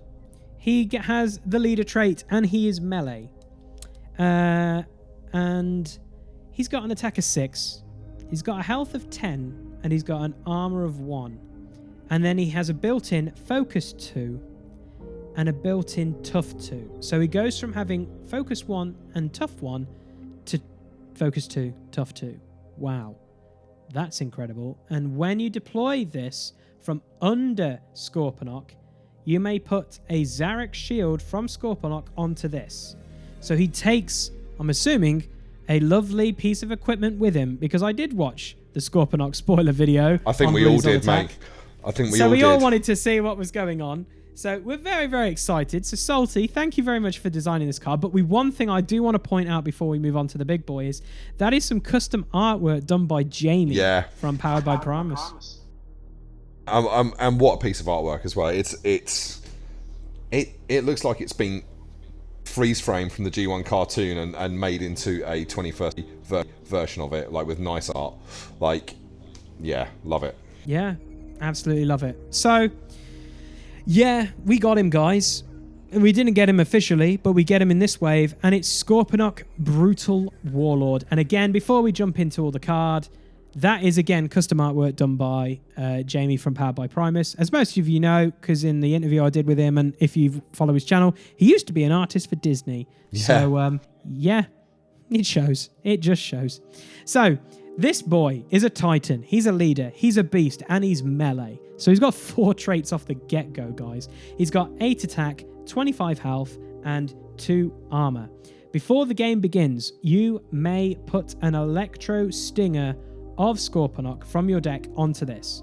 he has the leader trait, and he is melee. And he's got an attack of 6. He's got a health of 10. and he's got an armor of 1. And then he has a built-in Focus 2 and a built-in Tough 2. So he goes from having Focus 1 and Tough 1 to Focus 2, Tough 2. Wow. That's incredible. And when you deploy this from under Scorponok, you may put a Zarek shield from Scorponok onto this. So he takes, I'm assuming, a lovely piece of equipment with him, because I did watch the Scorponok spoiler video. I think we all did, mate. I think we all wanted to see what was going on. So we're very, very excited. So Salty, thank you very much for designing this card. But one thing I do want to point out before we move on to the big boy is that is some custom artwork done by Jamie from Powered by Primus. And what a piece of artwork as well. It looks like it's been freeze framed from the G1 cartoon and made into a 21st version of it, like with nice art. Like, yeah, love it. Yeah, absolutely love it. So, yeah, we got him, guys. We didn't get him officially, but we get him in this wave, and it's Scorponok Brutal Warlord. And again, before we jump into all the card, that is, again, custom artwork done by Jamie from Powered by Primus. As most of you know, because in the interview I did with him, and if you follow his channel, he used to be an artist for Disney. Yeah. So, yeah, it shows. It just shows. So, this boy is a Titan. He's a leader. He's a beast, and he's melee. So he's got 4 traits off the get-go, guys. He's got 8 attack, 25 health, and 2 armor. Before the game begins, you may put an Electro Stinger of Scorponok from your deck onto this.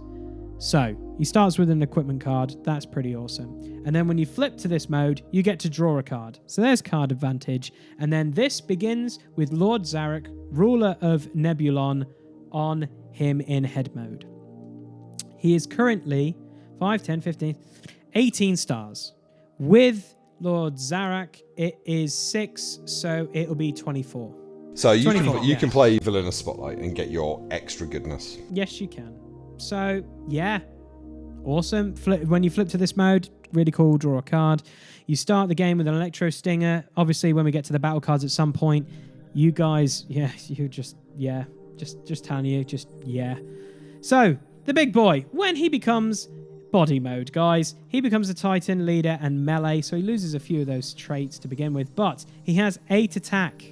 So he starts with an equipment card. That's pretty awesome. And then when you flip to this mode, you get to draw a card. So there's card advantage. And then this begins with Lord Zarek, ruler of Nebulon, on him in head mode. He is currently 5, 10, 15, 18 stars. With Lord Zarek, it is 6, so it'll be 24. So you can play Evil in a Spotlight and get your extra goodness. Yes, you can. So, yeah. Awesome. When you flip to this mode, really cool, draw a card. You start the game with an Electro Stinger. Obviously, when we get to the battle cards at some point, you guys, just telling you, So, the big boy, when he becomes body mode, guys, he becomes a Titan, leader, and melee, so he loses a few of those traits to begin with, but he has 8 attack,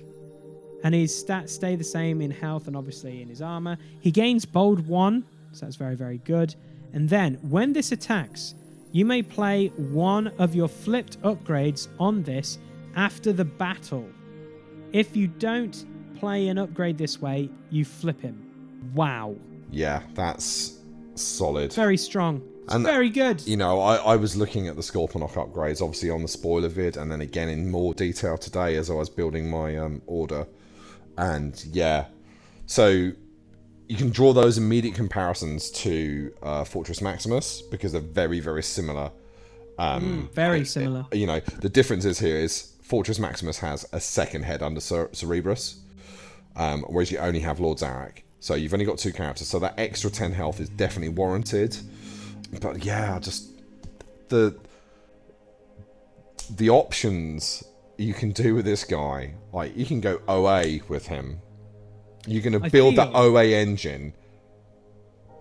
and his stats stay the same in health and obviously in his armor. He gains bold 1, so that's very, very good. And then, when this attacks, you may play one of your flipped upgrades on this after the battle. If you don't play an upgrade this way, you flip him. Wow. Yeah, that's solid. Very strong. It's very good. You know, I was looking at the Scorponok upgrades, obviously on the spoiler vid, and then again in more detail today as I was building my order. And yeah, so you can draw those immediate comparisons to Fortress Maximus because they're very, very similar. Very similar. You know, the difference here is Fortress Maximus has a second head under Cerebrus, whereas you only have Lord Zarek. So you've only got 2 characters, so that extra 10 health is definitely warranted. But yeah, just the options you can do with this guy, like you can go OA with him. You're going to build that OA engine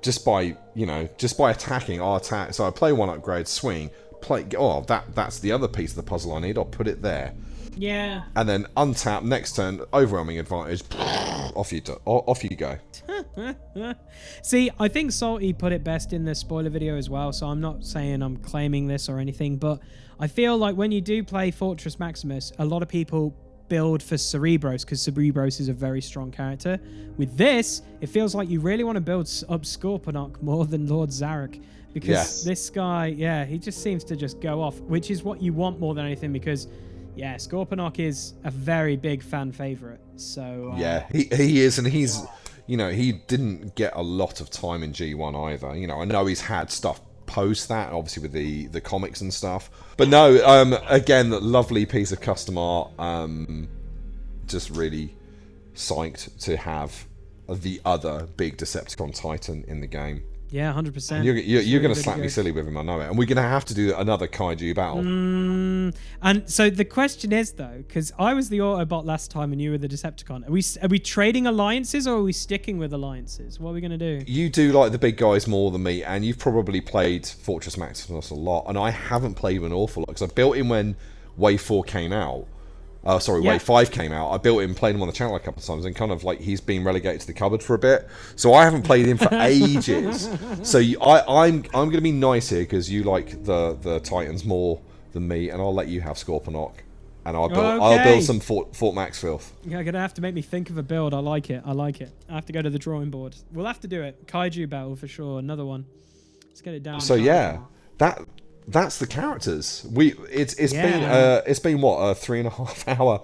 just by attacking our attack. So I play 1 upgrade, swing, play. Oh, that's the other piece of the puzzle I need. I'll put it there. Yeah. And then untap next turn, overwhelming advantage. Off you go. See, I think Salty put it best in the spoiler video as well, so I'm not saying I'm claiming this or anything, but I feel like when you do play Fortress Maximus, a lot of people build for Cerebros because Cerebros is a very strong character. With this, it feels like you really want to build up Scorponok more than Lord Zarek because this guy, he just seems to just go off, which is what you want more than anything because Scorponok is a very big fan favorite. So he is, and he's, you know, he didn't get a lot of time in G1 either. You know, I know he's had stuff post that, obviously with the comics and stuff. But no, again, that lovely piece of custom art. Just really psyched to have the other big Decepticon Titan in the game. Yeah, 100%. You're going to slap me silly with him, I know it. And we're going to have to do another kaiju battle. And so the question is, though, because I was the Autobot last time and you were the Decepticon. Are we trading alliances or are we sticking with alliances? What are we going to do? You do like the big guys more than me, and you've probably played Fortress Maximus a lot, and I haven't played an awful lot, because I built him when Wave 4 came out. Wave 5 came out. I built him, played him on the channel a couple of times, and kind of like he's been relegated to the cupboard for a bit. So I haven't played him for ages. So I'm going to be nice here because you like the Titans more than me, and I'll let you have Scorponok, and I'll build some Fort Max filth. You're gonna have to make me think of a build. I like it. I have to go to the drawing board. We'll have to do it. Kaiju battle for sure. Another one. Let's get it down. So yeah, that's the characters. It's been what, a 3.5 hour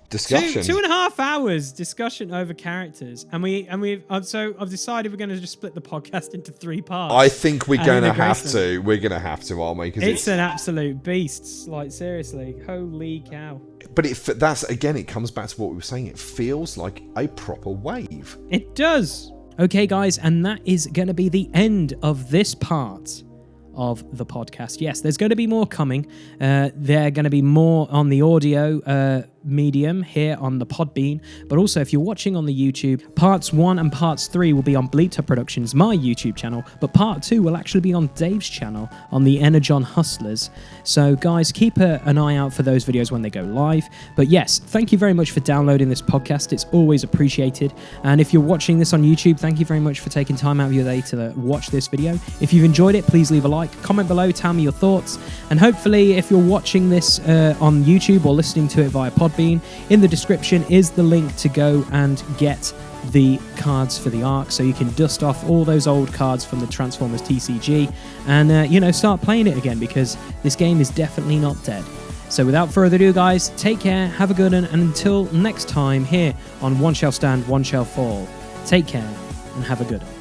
discussion. 2.5 hours discussion over characters, and I've decided we're going to just split the podcast into 3 parts. I think we're going to have to. We're going to have to, aren't we? Because it's an absolute beast. Like seriously, holy cow! But it comes back to what we were saying. It feels like a proper wave. It does. Okay, guys, and that is going to be the end of this part of the podcast. Yes, there's going to be more coming. There are going to be more on the audio medium here on the Podbean, but also if you're watching on the YouTube, parts 1 and parts 3 will be on Bleeped Up Productions, my YouTube channel, but part 2 will actually be on Dave's channel on the Energon Hustlers. So guys, keep an eye out for those videos when they go live. But yes, thank you very much for downloading this podcast. It's always appreciated. And if you're watching this on YouTube, thank you very much for taking time out of your day to watch this video. If you've enjoyed it, please leave a like, comment below, tell me your thoughts, and hopefully if you're watching this on YouTube or listening to it via Podbean, in the description is the link to go and get the cards for the ARK, so you can dust off all those old cards from the Transformers TCG and start playing it again, because this game is definitely not dead. So without further ado, guys, take care, have a good one, and until next time here on One Shall Stand, One Shall Fall, take care and have a good one.